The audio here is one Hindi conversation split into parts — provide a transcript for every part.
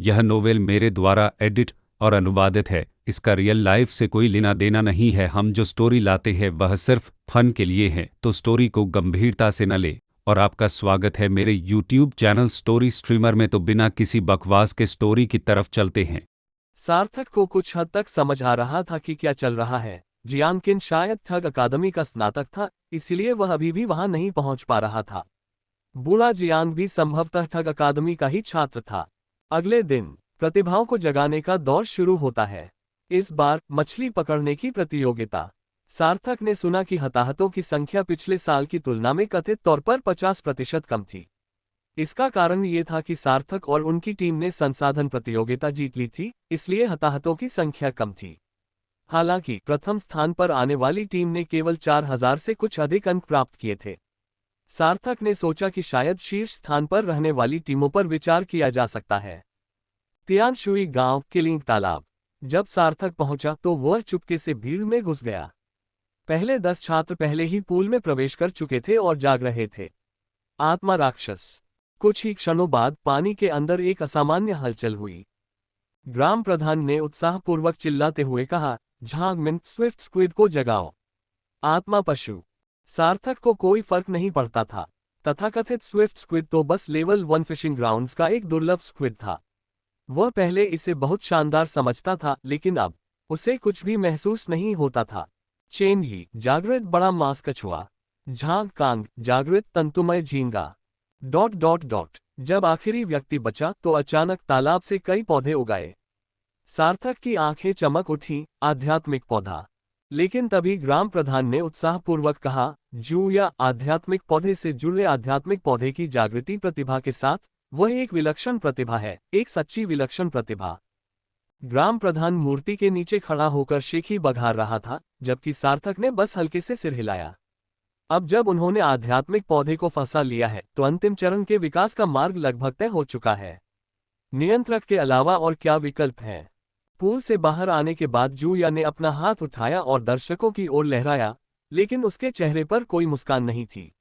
यह नोवेल मेरे द्वारा एडिट और अनुवादित है। इसका रियल लाइफ से कोई लेना देना नहीं है। हम जो स्टोरी लाते हैं वह सिर्फ फन के लिए है, तो स्टोरी को गंभीरता से न ले। और आपका स्वागत है मेरे यूट्यूब चैनल स्टोरी स्ट्रीमर में। तो बिना किसी बकवास के स्टोरी की तरफ चलते हैं। सार्थक को कुछ हद तक समझ आ रहा था कि क्या चल रहा है। जियांकिन शायद ठग अकादमी का स्नातक था, इसलिए वह अभी भी वहां नहीं पहुंच पा रहा था। बूढ़ा जियांग भी संभवतः ठग अकादमी का ही छात्र था। अगले दिन प्रतिभाओं को जगाने का दौर शुरू होता है। इस बार मछली पकड़ने की प्रतियोगिता। सार्थक ने सुना कि हताहतों की संख्या पिछले साल की तुलना में कथित तौर पर 50% कम थी। इसका कारण ये था कि सार्थक और उनकी टीम ने संसाधन प्रतियोगिता जीत ली थी, इसलिए हताहतों की संख्या कम थी। हालांकि प्रथम स्थान पर आने वाली टीम ने केवल 4000 से कुछ अधिक अंक प्राप्त किए थे। सार्थक ने सोचा कि शायद शीर्ष स्थान पर रहने वाली टीमों पर विचार किया जा सकता है। तियानशुई गांव, किलिंग तालाब। जब सार्थक पहुंचा तो वह चुपके से भीड़ में घुस गया। पहले 10 छात्र पहले ही पूल में प्रवेश कर चुके थे और जाग रहे थे। आत्मा राक्षस। कुछ ही क्षणों बाद पानी के अंदर एक असामान्य हलचल हुई। ग्राम प्रधान ने उत्साहपूर्वक चिल्लाते हुए कहा, झांगमिन, स्विफ्ट स्क्विड को जगाओ। आत्मा पशु। सार्थक को कोई फर्क नहीं पड़ता था। तथाकथित स्विफ्ट स्क्विड तो बस लेवल 1 फिशिंग ग्राउंड्स का एक दुर्लभ स्क्विड था। वह पहले इसे बहुत शानदार समझता था, लेकिन अब उसे कुछ भी महसूस नहीं होता था। चेन ही, जागृत बड़ा मांस कछुआ। झांग कांग, जागृत तंतुमय झींगा। ... जब आखिरी व्यक्ति बचा तो अचानक तालाब से कई पौधे उगाए। सार्थक की आंखें चमक उठी, आध्यात्मिक पौधा। लेकिन तभी ग्राम प्रधान ने उत्साहपूर्वक कहा, जू या आध्यात्मिक पौधे से जुड़े आध्यात्मिक पौधे की जागृति प्रतिभा के साथ, वह एक विलक्षण प्रतिभा है, एक सच्ची विलक्षण प्रतिभा। ग्राम प्रधान मूर्ति के नीचे खड़ा होकर शेखी बघार रहा था, जबकि सार्थक ने बस हल्के से सिर हिलाया। अब जब उन्होंने आध्यात्मिक पौधे को फंसा लिया है, तो अंतिम चरण के विकास का मार्ग लगभग तय हो चुका है। नियंत्रक के अलावा और क्या विकल्प है? पूल से बाहर आने के बाद जूया ने अपना हाथ उठाया और दर्शकों की ओर लहराया, लेकिन उसके चेहरे पर कोई मुस्कान नहीं थी।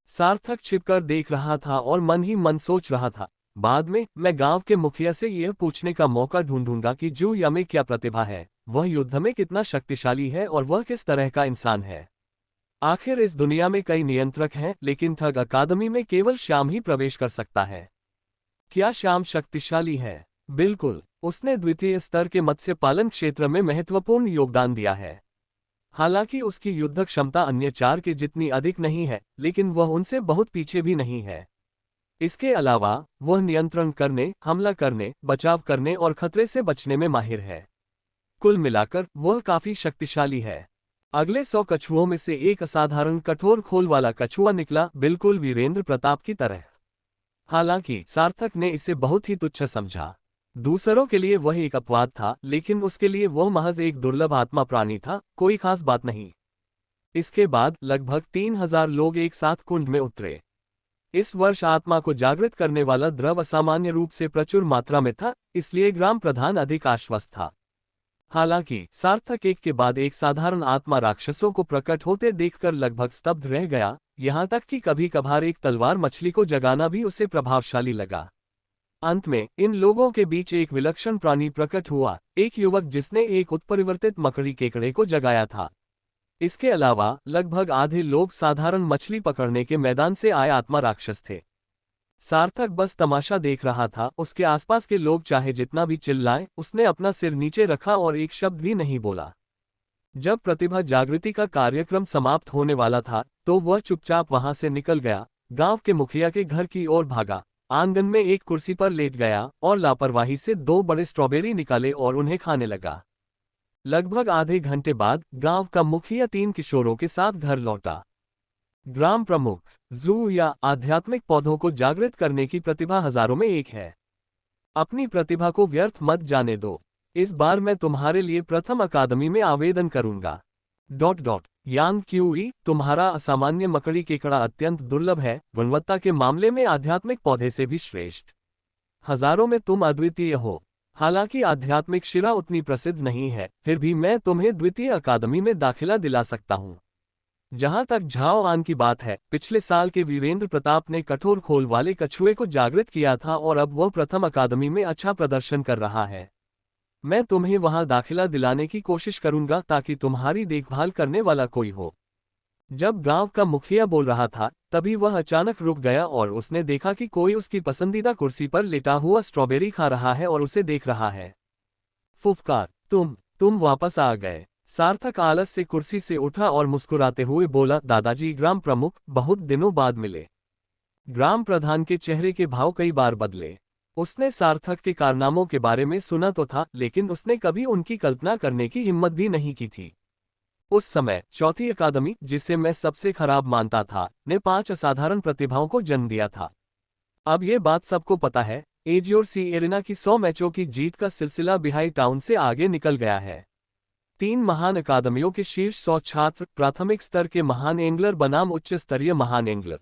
सार्थक छिपकर देख रहा था और मन ही मन सोच रहा था, बाद में मैं गांव के मुखिया से यह पूछने का मौका ढूंढूंगा कि जूया में क्या प्रतिभा है, वह युद्ध में कितना शक्तिशाली है और वह किस तरह का इंसान है। आखिर इस दुनिया में कई नियंत्रक हैं, लेकिन ठग अकादमी में केवल श्याम ही प्रवेश कर सकता है। क्या श्याम शक्तिशाली है? बिल्कुल, उसने द्वितीय स्तर के मत्स्य पालन क्षेत्र में महत्वपूर्ण योगदान दिया है। हालांकि उसकी युद्ध क्षमता अन्य 4 के जितनी अधिक नहीं है, लेकिन वह उनसे बहुत पीछे भी नहीं है। इसके अलावा वह नियंत्रण करने, हमला करने, बचाव करने और खतरे से बचने में माहिर है। कुल मिलाकर वह काफी शक्तिशाली है। अगले 100 कछुओं में से एक असाधारण कठोर खोल वाला कछुआ निकला, बिल्कुल वीरेंद्र प्रताप की तरह। हालांकि सार्थक ने इसे बहुत ही तुच्छ समझा। दूसरों के लिए वह एक अपवाद था, लेकिन उसके लिए वह महज एक दुर्लभ आत्मा प्राणी था, कोई खास बात नहीं। इसके बाद लगभग 3000 लोग एक साथ कुंड में उतरे। इस वर्ष आत्मा को जागृत करने वाला द्रव असामान्य रूप से प्रचुर मात्रा में था, इसलिए ग्राम प्रधान अधिक आश्वस्त था। हालांकि सार्थक एक के बाद एक साधारण आत्मा राक्षसों को प्रकट होते देखकर लगभग स्तब्ध रह गया, यहां तक कि कभी कभार एक तलवार मछली को जगाना भी उसे प्रभावशाली लगा। अंत में इन लोगों के बीच एक विलक्षण प्राणी प्रकट हुआ, एक युवक जिसने एक उत्परिवर्तित मकड़ी केकड़े को जगाया था। इसके अलावा लगभग आधे लोग साधारण मछली पकड़ने के मैदान से आए आत्मा राक्षस थे। सार्थक बस तमाशा देख रहा था, उसके आसपास के लोग चाहे जितना भी चिल्लाएं, उसने अपना सिर नीचे रखा और एक शब्द भी नहीं बोला। जब प्रतिभा जागृति का कार्यक्रम समाप्त होने वाला था, तो वह चुपचाप वहां से निकल गया, गांव के मुखिया के घर की ओर भागा, आंगन में एक कुर्सी पर लेट गया और लापरवाही से 2 बड़े स्ट्रॉबेरी निकाले और उन्हें खाने लगा। लगभग आधे घंटे बाद गांव का मुखिया 3 किशोरों के साथ घर लौटा। ग्राम प्रमुख, जू या आध्यात्मिक पौधों को जागृत करने की प्रतिभा हजारों में एक है। अपनी प्रतिभा को व्यर्थ मत जाने दो। इस बार मैं तुम्हारे लिए प्रथम अकादमी में आवेदन करूंगा। ... यांग क्यूई, तुम्हारा असामान्य मकड़ी केकड़ा अत्यंत दुर्लभ है, गुणवत्ता के मामले में आध्यात्मिक पौधे से भी श्रेष्ठ। हजारों में तुम अद्वितीय हो। हालांकि आध्यात्मिक शिरा उतनी प्रसिद्ध नहीं है, फिर भी मैं तुम्हें द्वितीय अकादमी में दाखिला दिला सकता हूं। जहां तक झाओ आन की बात है, पिछले साल के वीरेंद्र प्रताप ने कठोर खोल वाले कछुए को जागृत किया था और अब वह प्रथम अकादमी में अच्छा प्रदर्शन कर रहा है। मैं तुम्हें वहां दाखिला दिलाने की कोशिश करूंगा ताकि तुम्हारी देखभाल करने वाला कोई हो। जब गांव का मुखिया बोल रहा था, तभी वह अचानक रुक गया और उसने देखा कि कोई उसकी पसंदीदा कुर्सी पर लेटा हुआ स्ट्रॉबेरी खा रहा है और उसे देख रहा है। फुफकार, तुम वापस आ गए। सार्थक आलस से कुर्सी से उठा और मुस्कुराते हुए बोला, दादाजी ग्राम प्रमुख, बहुत दिनों बाद मिले। ग्राम प्रधान के चेहरे के भाव कई बार बदले। उसने सार्थक के कारनामों के बारे में सुना तो था, लेकिन उसने कभी उनकी कल्पना करने की हिम्मत भी नहीं की थी। उस समय चौथी अकादमी, जिसे मैं सबसे खराब मानता था, ने 5 असाधारण प्रतिभाओं को जन्म दिया था। अब ये बात सबको पता है। एजियोर सी एरिना की 100 मैचों की जीत का सिलसिला बिहाई टाउन से आगे निकल गया है। 3 महान अकादमियों के शीर्ष 100 छात्र, प्राथमिक स्तर के महान एंगलर बनाम उच्च स्तरीय महान एंगलर।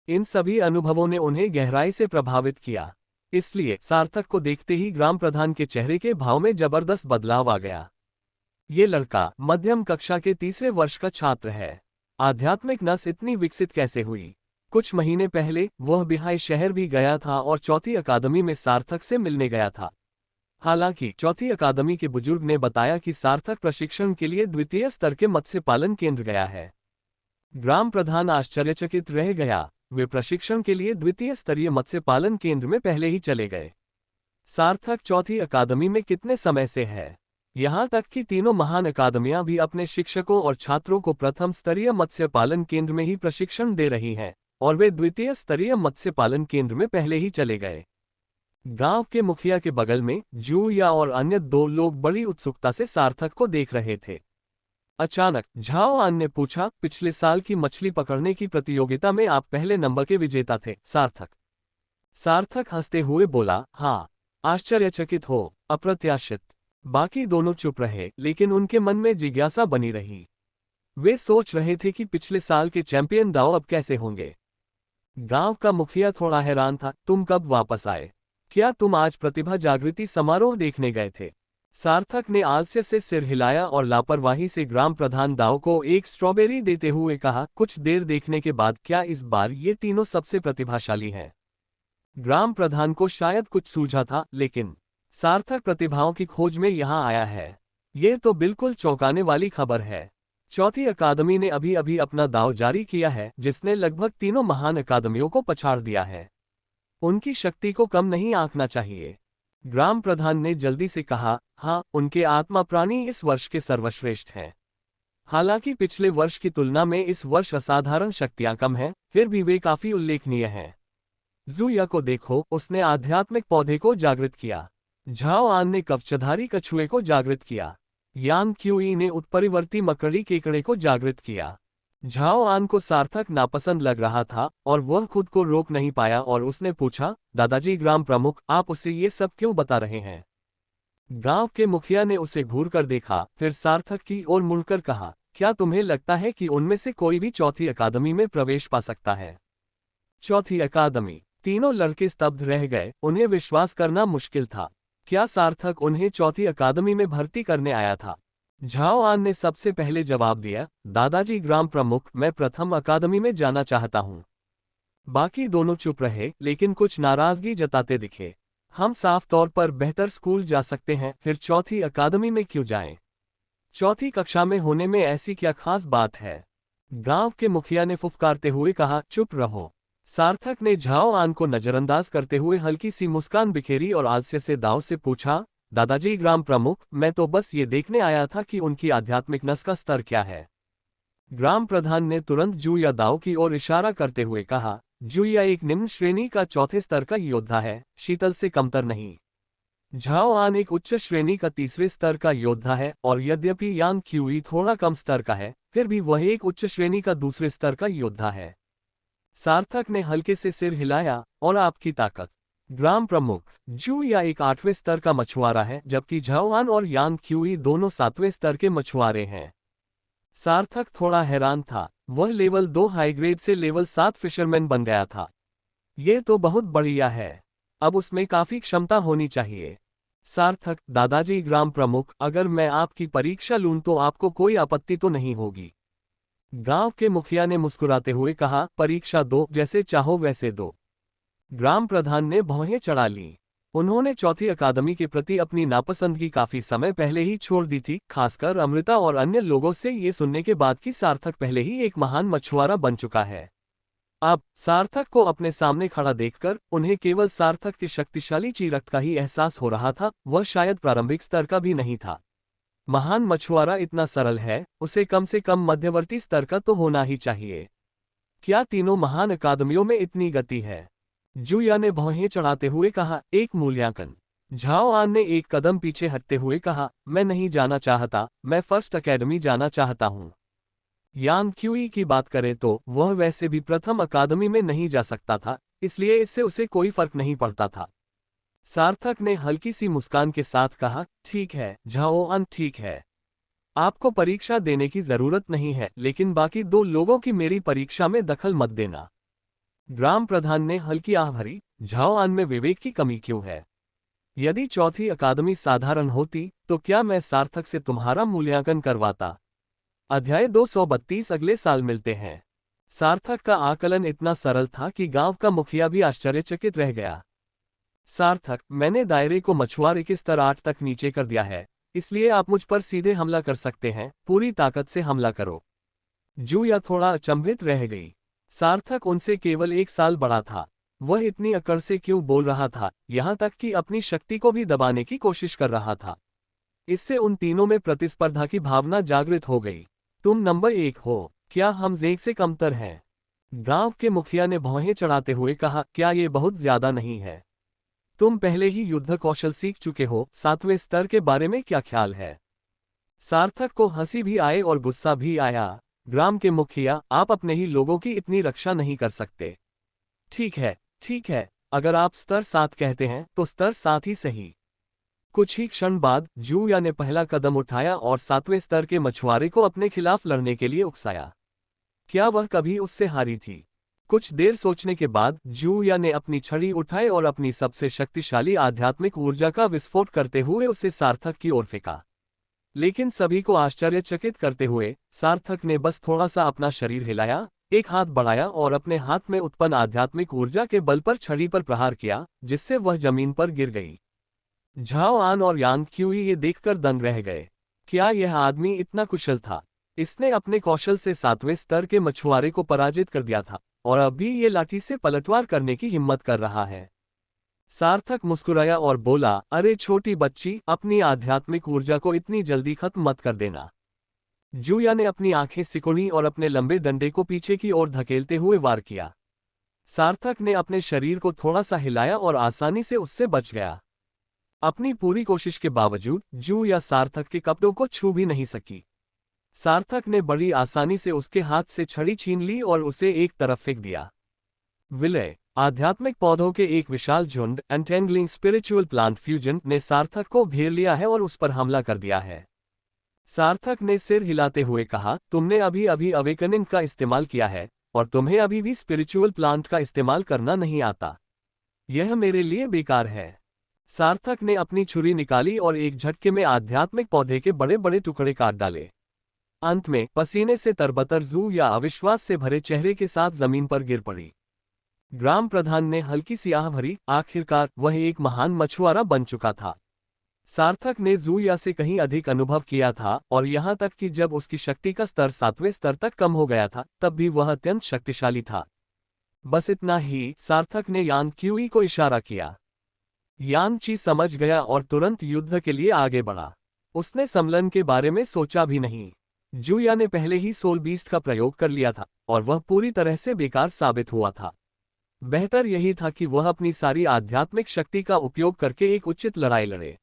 इन सभी अनुभवों ने उन्हें गहराई से प्रभावित किया। इसलिए सार्थक को देखते ही ग्राम प्रधान के चेहरे के भाव में जबरदस्त बदलाव आ गया। ये लड़का मध्यम कक्षा के तीसरे वर्ष का छात्र है। आध्यात्मिक नस इतनी विकसित कैसे हुई? कुछ महीने पहले वह बिहाई शहर भी गया था और चौथी अकादमी में सार्थक से मिलने गया था। हालांकि चौथी अकादमी के बुजुर्ग ने बताया कि सार्थक प्रशिक्षण के लिए द्वितीय स्तर के मत्स्य पालन केंद्र गया है। ग्राम प्रधान आश्चर्यचकित रह गया। वे प्रशिक्षण के लिए द्वितीय स्तरीय मत्स्य पालन केंद्र में पहले ही चले गए। सार्थक चौथी अकादमी में कितने समय से है? यहाँ तक कि तीनों महान अकादमियां भी अपने शिक्षकों और छात्रों को प्रथम स्तरीय मत्स्य पालन केंद्र में ही प्रशिक्षण दे रही हैं, और वे द्वितीय स्तरीय मत्स्य पालन केंद्र में पहले ही चले गए। गांव के मुखिया के बगल में जूया और अन्य 2 लोग बड़ी उत्सुकता से सार्थक को देख रहे थे। अचानक झाओ आन ने पूछा, पिछले साल की मछली पकड़ने की प्रतियोगिता में आप पहले नंबर के विजेता थे, सार्थक। सार्थक हंसते हुए बोला, हाँ। आश्चर्यचकित हो, अप्रत्याशित। बाकी दोनों चुप रहे, लेकिन उनके मन में जिज्ञासा बनी रही। वे सोच रहे थे कि पिछले साल के चैंपियन दाओ अब कैसे होंगे। गांव का मुखिया थोड़ा हैरान था, तुम कब वापस आए? क्या तुम आज प्रतिभा जागृति समारोह देखने गए थे? सार्थक ने आलस्य से सिर हिलाया और लापरवाही से ग्राम प्रधान दाओ को एक स्ट्रॉबेरी देते हुए कहा, कुछ देर देखने के बाद क्या इस बार ये तीनों सबसे प्रतिभाशाली हैं? ग्राम प्रधान को शायद कुछ सूझा था, लेकिन सार्थक प्रतिभाओं की खोज में यहां आया है। ये तो बिल्कुल चौंकाने वाली खबर है। चौथी अकादमी ने अभी अभी अपना दांव जारी किया है, जिसने लगभग तीनों महान अकादमियों को पछाड़ दिया है। उनकी शक्ति को कम नहीं आंकना चाहिए। ग्राम प्रधान ने जल्दी से कहा, हाँ, उनके आत्मा प्राणी इस वर्ष के सर्वश्रेष्ठ हैं। हालांकि पिछले वर्ष की तुलना में इस वर्ष असाधारण शक्तियां कम हैं, फिर भी वे काफी उल्लेखनीय हैं। जूया को देखो, उसने आध्यात्मिक पौधे को जागृत किया। झाओ आन ने कवचधारी कछुए को जागृत किया। यांग क्यूई ने उत्परिवर्ती मकड़ी केकड़े को जागृत किया। झाओ आन को सार्थक नापसंद लग रहा था और वह खुद को रोक नहीं पाया और उसने पूछा, दादाजी ग्राम प्रमुख, आप उसे ये सब क्यों बता रहे हैं? गांव के मुखिया ने उसे घूर कर देखा, फिर सार्थक की ओर मुड़कर कहा, क्या तुम्हें लगता है कि उनमें से कोई भी चौथी अकादमी में प्रवेश पा सकता है? चौथी अकादमी। तीनों लड़के स्तब्ध रह गए, उन्हें विश्वास करना मुश्किल था। क्या सार्थक उन्हें चौथी अकादमी में भर्ती करने आया था? झाओ आन ने सबसे पहले जवाब दिया, दादाजी ग्राम प्रमुख, मैं प्रथम अकादमी में जाना चाहता हूं। बाकी दोनों चुप रहे, लेकिन कुछ नाराजगी जताते दिखे। हम साफ तौर पर बेहतर स्कूल जा सकते हैं, फिर चौथी अकादमी में क्यों जाएं? चौथी कक्षा में होने में ऐसी क्या खास बात है? गांव के मुखिया ने फुफकारते हुए कहा, चुप रहो। सार्थक ने झाओ आन को नजरअंदाज करते हुए हल्की सी मुस्कान बिखेरी और आलस्य से दाव से पूछा, दादाजी ग्राम प्रमुख, मैं तो बस ये देखने आया था कि उनकी आध्यात्मिक नस का स्तर क्या है। ग्राम प्रधान ने तुरंत जूया दाव की ओर इशारा करते हुए कहा, जूया एक निम्न श्रेणी का चौथे स्तर का योद्धा है, शीतल से कमतर नहीं। झाओ आन एक उच्च श्रेणी का तीसरे स्तर का योद्धा है, और यद्यपि यांग क्यूई थोड़ा कम स्तर का है, फिर भी वह एक उच्च श्रेणी का दूसरे स्तर का योद्धा है। सार्थक ने हल्के से सिर हिलाया, और आपकी ताकत? ग्राम प्रमुख, जूया एक 8वें स्तर का मछुआरा है, जबकि झाओ आन और यांग क्यूई दोनों 7वें स्तर के मछुआरे हैं। सार्थक थोड़ा हैरान था, वह लेवल 2 हाई ग्रेड से लेवल 7 फिशरमैन बन गया था। ये तो बहुत बढ़िया है। अब उसमें काफी क्षमता होनी चाहिए। सार्थक, दादाजी ग्राम प्रमुख, अगर मैं आपकी परीक्षा लूं तो आपको कोई आपत्ति तो नहीं होगी? गांव के मुखिया ने मुस्कुराते हुए कहा, परीक्षा दो, जैसे चाहो वैसे दो। ग्राम प्रधान ने भौहें चढ़ा लीं। उन्होंने चौथी अकादमी के प्रति अपनी नापसंदगी काफी समय पहले ही छोड़ दी थी, खासकर अमृता और अन्य लोगों से ये सुनने के बाद कि सार्थक पहले ही एक महान मछुआरा बन चुका है। अब सार्थक को अपने सामने खड़ा देखकर उन्हें केवल सार्थक के शक्तिशाली चीरक का ही एहसास हो रहा था, वह शायद प्रारंभिक स्तर का भी नहीं था। महान मछुआरा इतना सरल है, उसे कम से कम मध्यवर्ती स्तर का तो होना ही चाहिए। क्या तीनों महान अकादमियों में इतनी गति है? जुया ने भौहें चढ़ाते हुए कहा, एक मूल्यांकन। झाओ आन ने एक कदम पीछे हटते हुए कहा, मैं नहीं जाना चाहता, मैं फर्स्ट अकेडमी जाना चाहता हूँ। यान क्यूई की बात करें तो वह वैसे भी प्रथम अकादमी में नहीं जा सकता था, इसलिए इससे उसे कोई फर्क नहीं पड़ता था। सार्थक ने हल्की सी मुस्कान के साथ कहा, ठीक है झाओ आन, ठीक है। आपको परीक्षा देने की जरूरत नहीं है, लेकिन बाकी दो लोगों की मेरी परीक्षा में दखल मत देना। ग्राम प्रधान ने हल्की आह भरी, झाओ आन में विवेक की कमी क्यों है? यदि चौथी अकादमी साधारण होती तो क्या मैं सार्थक से तुम्हारा मूल्यांकन करवाता? अध्याय 232 अगले साल मिलते हैं। सार्थक का आकलन इतना सरल था कि गांव का मुखिया भी आश्चर्यचकित रह गया। सार्थक, मैंने दायरे को मछुआरे के स्तर 8 तक नीचे कर दिया है, इसलिए आप मुझ पर सीधे हमला कर सकते हैं, पूरी ताकत से हमला करो। जूया थोड़ा अचंभित रह गई। सार्थक उनसे केवल 1 साल बड़ा था। वह इतनी अकड़ से क्यों बोल रहा था, यहां तक कि अपनी शक्ति को भी दबाने की कोशिश कर रहा था। इससे उन तीनों में प्रतिस्पर्धा की भावना जागृत हो गई। तुम नंबर 1 हो, क्या हम जेक से कमतर हैं? गांव के मुखिया ने भौहें चढ़ाते हुए कहा, क्या ये बहुत ज्यादा नहीं है? तुम पहले ही युद्ध कौशल सीख चुके हो, 7वें स्तर के बारे में क्या ख्याल है? सार्थक को हंसी भी आए और गुस्सा भी आया। ग्राम के मुखिया, आप अपने ही लोगों की इतनी रक्षा नहीं कर सकते। ठीक है, ठीक है, अगर आप स्तर 7 कहते हैं तो स्तर 7 ही सही। कुछ ही क्षण बाद जूया ने पहला कदम उठाया और 7वें स्तर के मछुआरे को अपने खिलाफ लड़ने के लिए उकसाया। क्या वह कभी उससे हारी थी? कुछ देर सोचने के बाद जूया ने अपनी छड़ी उठाई और अपनी सबसे शक्तिशाली आध्यात्मिक ऊर्जा का विस्फोट करते हुए उसे सार्थक की ओर फेंका। लेकिन सभी को आश्चर्यचकित करते हुए सार्थक ने बस थोड़ा सा अपना शरीर हिलाया, एक हाथ बढ़ाया और अपने हाथ में उत्पन्न आध्यात्मिक ऊर्जा के बल पर छड़ी पर प्रहार किया, जिससे वह जमीन पर गिर गई। झाओ आन और यान क्यूई ये देखकर दंग रह गए। क्या यह आदमी इतना कुशल था? इसने अपने कौशल से 7वें स्तर के मछुआरे को पराजित कर दिया था और अब भी ये लाठी से पलटवार करने की हिम्मत कर रहा है। सार्थक मुस्कुराया और बोला, अरे छोटी बच्ची, अपनी आध्यात्मिक ऊर्जा को इतनी जल्दी खत्म मत कर देना। जूया ने अपनी आंखें सिकुड़ी और अपने लंबे डंडे को पीछे की ओर धकेलते हुए वार किया। सार्थक ने अपने शरीर को थोड़ा सा हिलाया और आसानी से उससे बच गया। अपनी पूरी कोशिश के बावजूद जूया सार्थक के कपड़ों को छू भी नहीं सकी। सार्थक ने बड़ी आसानी से उसके हाथ से छड़ी छीन ली और उसे एक तरफ फेंक दिया। विलय, आध्यात्मिक पौधों के एक विशाल झुंड, एंटेंगलिंग स्पिरिचुअल प्लांट फ्यूजन, ने सार्थक को घेर लिया है और उस पर हमला कर दिया है। सार्थक ने सिर हिलाते हुए कहा, तुमने अभी अभी अवेकनिंग का इस्तेमाल किया है और तुम्हें अभी भी स्पिरिचुअल प्लांट का इस्तेमाल करना नहीं आता। यह मेरे लिए बेकार है। सार्थक ने अपनी छुरी निकाली और एक झटके में आध्यात्मिक पौधे के बड़े बड़े टुकड़े काट डाले। अंत में पसीने से तरबतर जूया अविश्वास से भरे चेहरे के साथ जमीन पर गिर पड़ी। ग्राम प्रधान ने हल्की सी आह भरी, आखिरकार वह एक महान मछुआरा बन चुका था। सार्थक ने जूया से कहीं अधिक अनुभव किया था और यहाँ तक कि जब उसकी शक्ति का स्तर 7वें स्तर तक कम हो गया था तब भी वह अत्यंत शक्तिशाली था। बस इतना ही। सार्थक ने यान क्यूई को इशारा किया। यान ची समझ गया और तुरंत युद्ध के लिए आगे बढ़ा। उसने समलन के बारे में सोचा भी नहीं। जूया ने पहले ही सोल बीस्ट का प्रयोग कर लिया था और वह पूरी तरह से बेकार साबित हुआ था। बेहतर यही था कि वह अपनी सारी आध्यात्मिक शक्ति का उपयोग करके एक उचित लड़ाई लड़े।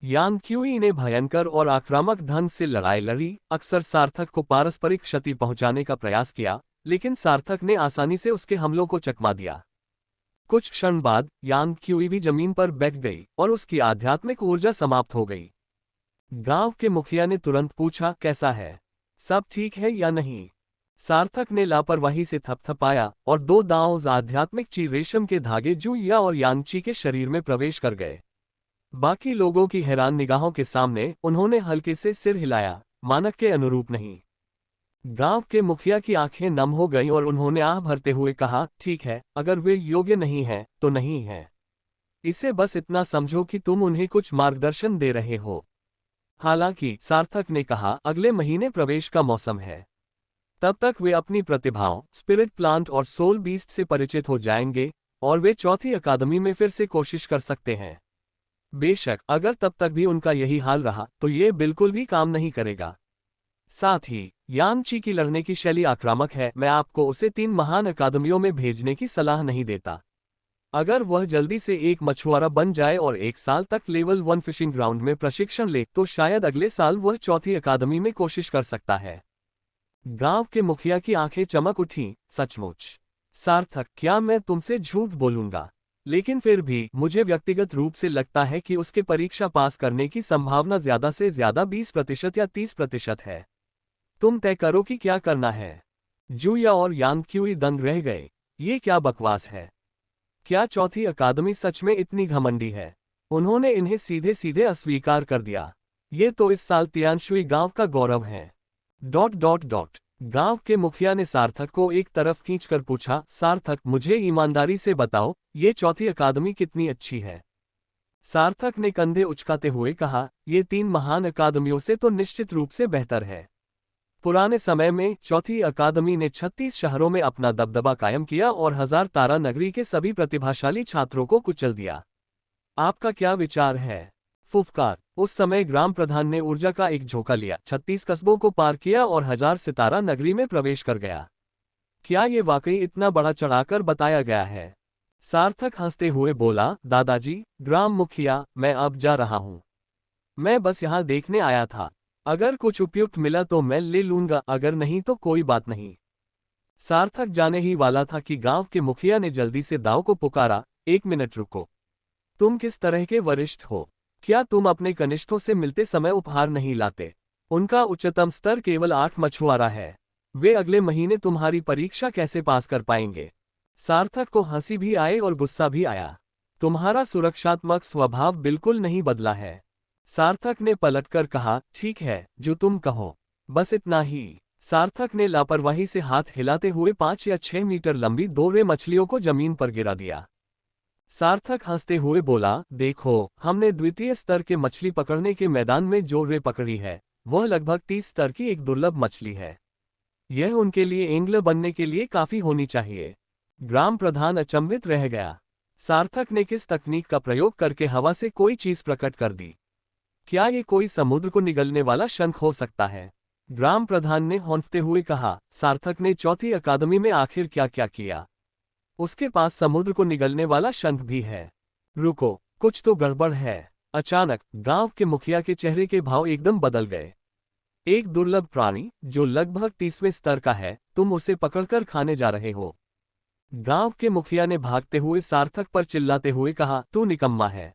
यान क्यूई ने भयंकर और आक्रामक ढंग से लड़ाई लड़ी, अक्सर सार्थक को पारस्परिक क्षति पहुंचाने का प्रयास किया, लेकिन सार्थक ने आसानी से उसके हमलों को चकमा दिया। कुछ क्षण बाद यान क्यूई भी जमीन पर बैठ गई और उसकी आध्यात्मिक ऊर्जा समाप्त हो गई। गांव के मुखिया ने तुरंत पूछा, कैसा है? सब ठीक है या नहीं? सार्थक ने लापरवाही से थपथपाया और 2 दांव आध्यात्मिक ची रेशम के धागे जूया और यानची के शरीर में प्रवेश कर गए। बाकी लोगों की हैरान निगाहों के सामने उन्होंने हल्के से सिर हिलाया, मानक के अनुरूप नहीं। गांव के मुखिया की आंखें नम हो गईं और उन्होंने आह भरते हुए कहा, ठीक है, अगर वे योग्य नहीं हैं तो नहीं हैं। इसे बस इतना समझो कि तुम उन्हें कुछ मार्गदर्शन दे रहे हो। हालांकि, सार्थक ने कहा, अगले महीने प्रवेश का मौसम है। तब तक वे अपनी प्रतिभाओं, स्पिरिट प्लांट और सोल बीस्ट से परिचित हो जाएंगे और वे चौथी अकादमी में फिर से कोशिश कर सकते हैं। बेशक अगर तब तक भी उनका यही हाल रहा तो ये बिल्कुल भी काम नहीं करेगा। साथ ही यानची की लड़ने की शैली आक्रामक है। मैं आपको उसे 3 महान अकादमियों में भेजने की सलाह नहीं देता। अगर वह जल्दी से एक मछुआरा बन जाए और 1 साल तक लेवल 1 फिशिंग ग्राउंड में प्रशिक्षण ले तो शायद अगले साल वह चौथी अकादमी में कोशिश कर सकता है। गांव के मुखिया की आंखें चमक उठीं, सचमुच। सार्थक, क्या मैं तुमसे झूठ बोलूंगा? लेकिन फिर भी मुझे व्यक्तिगत रूप से लगता है कि उसके परीक्षा पास करने की संभावना ज्यादा से ज्यादा 20% या 30% है। तुम तय करो कि क्या करना है। जूया और यांग क्यूई दंग रह गए। ये क्या बकवास है? क्या चौथी अकादमी सच में इतनी घमंडी है? उन्होंने इन्हें सीधे सीधे अस्वीकार कर दिया। ये तो इस साल तियानशुई गांव का गौरव है। ... गांव के मुखिया ने सार्थक को एक तरफ खींचकर पूछा, सार्थक, मुझे ईमानदारी से बताओ, ये चौथी अकादमी कितनी अच्छी है? सार्थक ने कंधे उचकाते हुए कहा, ये 3 महान अकादमियों से तो निश्चित रूप से बेहतर है। पुराने समय में चौथी अकादमी ने 36 शहरों में अपना दबदबा कायम किया और 1000 तारा नगरी के सभी प्रतिभाशाली छात्रों को कुचल दिया। आपका क्या विचार है? फुफकार। उस समय ग्राम प्रधान ने ऊर्जा का एक झोंका लिया, 36 कस्बों को पार किया और 1000 सितारा नगरी में प्रवेश कर गया। क्या ये वाकई इतना बड़ा चढ़ाकर बताया गया है? सार्थक हंसते हुए बोला, दादाजी, ग्राम मुखिया, मैं अब जा रहा हूँ। मैं बस यहाँ देखने आया था। अगर कुछ उपयुक्त मिला तो मैं ले लूंगा, अगर नहीं तो कोई बात नहीं। सार्थक जाने ही वाला था कि गांव के मुखिया ने जल्दी से दाव को पुकारा, 1 मिनट रुको। तुम किस तरह के वरिष्ठ हो? क्या तुम अपने कनिष्ठों से मिलते समय उपहार नहीं लाते? उनका उच्चतम स्तर केवल 8 मछुआरा है। वे अगले महीने तुम्हारी परीक्षा कैसे पास कर पाएंगे? सार्थक को हंसी भी आए और गुस्सा भी आया। तुम्हारा सुरक्षात्मक स्वभाव बिल्कुल नहीं बदला है। सार्थक ने पलटकर कहा, ठीक है, जो तुम कहो। बस इतना ही। सार्थक ने लापरवाही से हाथ हिलाते हुए 5 या 6 मीटर लंबी 2 रे मछलियों को जमीन पर गिरा दिया। सार्थक हंसते हुए बोला, देखो, हमने द्वितीय स्तर के मछली पकड़ने के मैदान में जो रे पकड़ी है, वह लगभग 30 स्तर की एक दुर्लभ मछली है। यह उनके लिए एंग्लर बनने के लिए काफी होनी चाहिए। ग्राम प्रधान अचंभित रह गया। सार्थक ने किस तकनीक का प्रयोग करके हवा से कोई चीज प्रकट कर दी? क्या ये कोई समुद्र को निगलने वाला शंख हो सकता है? ग्राम प्रधान ने हौंफते हुए कहा, सार्थक ने चौथी अकादमी में आखिर क्या क्या किया? उसके पास समुद्र को निगलने वाला शंख भी है। रुको, कुछ तो गड़बड़ है। अचानक गांव के मुखिया के चेहरे के भाव एकदम बदल गए। एक दुर्लभ प्राणी जो लगभग 30वें स्तर का है, तुम उसे पकड़कर खाने जा रहे हो? गांव के मुखिया ने भागते हुए सार्थक पर चिल्लाते हुए कहा, तू निकम्मा है।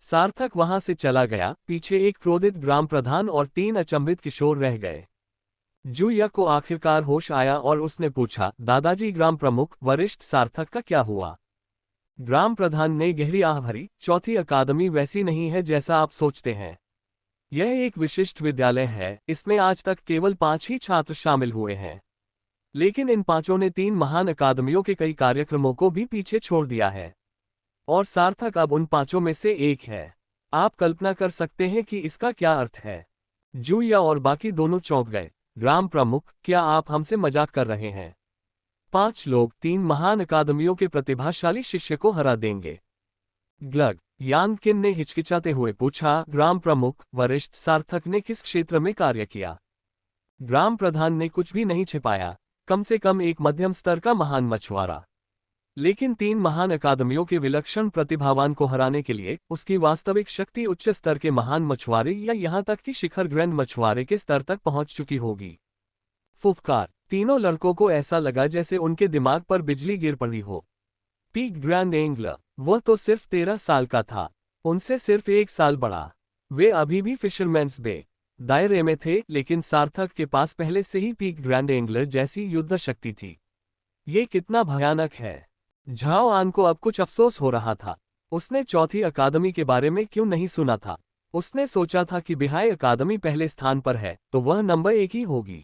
सार्थक वहां से चला गया। पीछे एक क्रोधित ग्राम प्रधान और 3 अचंभित किशोर रह गए। जूया को आखिरकार होश आया और उसने पूछा, दादाजी, ग्राम प्रमुख, वरिष्ठ सार्थक का क्या हुआ? ग्राम प्रधान ने गहरी आह भरी, चौथी अकादमी वैसी नहीं है जैसा आप सोचते हैं। यह एक विशिष्ट विद्यालय है। इसमें आज तक केवल 5 ही छात्र शामिल हुए हैं। लेकिन इन 5 ने 3 महान अकादमियों के कई कार्यक्रमों को भी पीछे छोड़ दिया है। और सार्थक अब उन 5 में से एक है। आप कल्पना कर सकते हैं कि इसका क्या अर्थ है? जूया और बाकी दोनों चौंक गए। ग्राम प्रमुख, क्या आप हमसे मजाक कर रहे हैं? 5 लोग 3 महान अकादमियों के प्रतिभाशाली शिष्य को हरा देंगे। ग्लग। यानकिन ने हिचकिचाते हुए पूछा, ग्राम प्रमुख, वरिष्ठ सार्थक ने किस क्षेत्र में कार्य किया? ग्राम प्रधान ने कुछ भी नहीं छिपाया, कम से कम एक मध्यम स्तर का महान मछुआरा। लेकिन 3 महान अकादमियों के विलक्षण प्रतिभावान को हराने के लिए उसकी वास्तविक शक्ति उच्च स्तर के महान मछुआरे या यहां तक कि शिखर ग्रैंड मछुआरे के स्तर तक पहुंच चुकी होगी। फुफकार। तीनों लड़कों को ऐसा लगा जैसे उनके दिमाग पर बिजली गिर पड़ी हो। पीक ग्रैंड एंग्लर, वह तो सिर्फ 13 साल का था, उनसे सिर्फ 1 साल बड़ा। वे अभी भी फिशरमैन्स बे दायरे में थे, लेकिन सार्थक के पास पहले से ही पीक ग्रैंड एंग्लर जैसी युद्ध शक्ति थी। ये कितना भयानक है। झाओ आन को अब कुछ अफसोस हो रहा था। उसने चौथी अकादमी के बारे में क्यों नहीं सुना था? उसने सोचा था कि बिहाई अकादमी पहले स्थान पर है तो वह नंबर 1 ही होगी।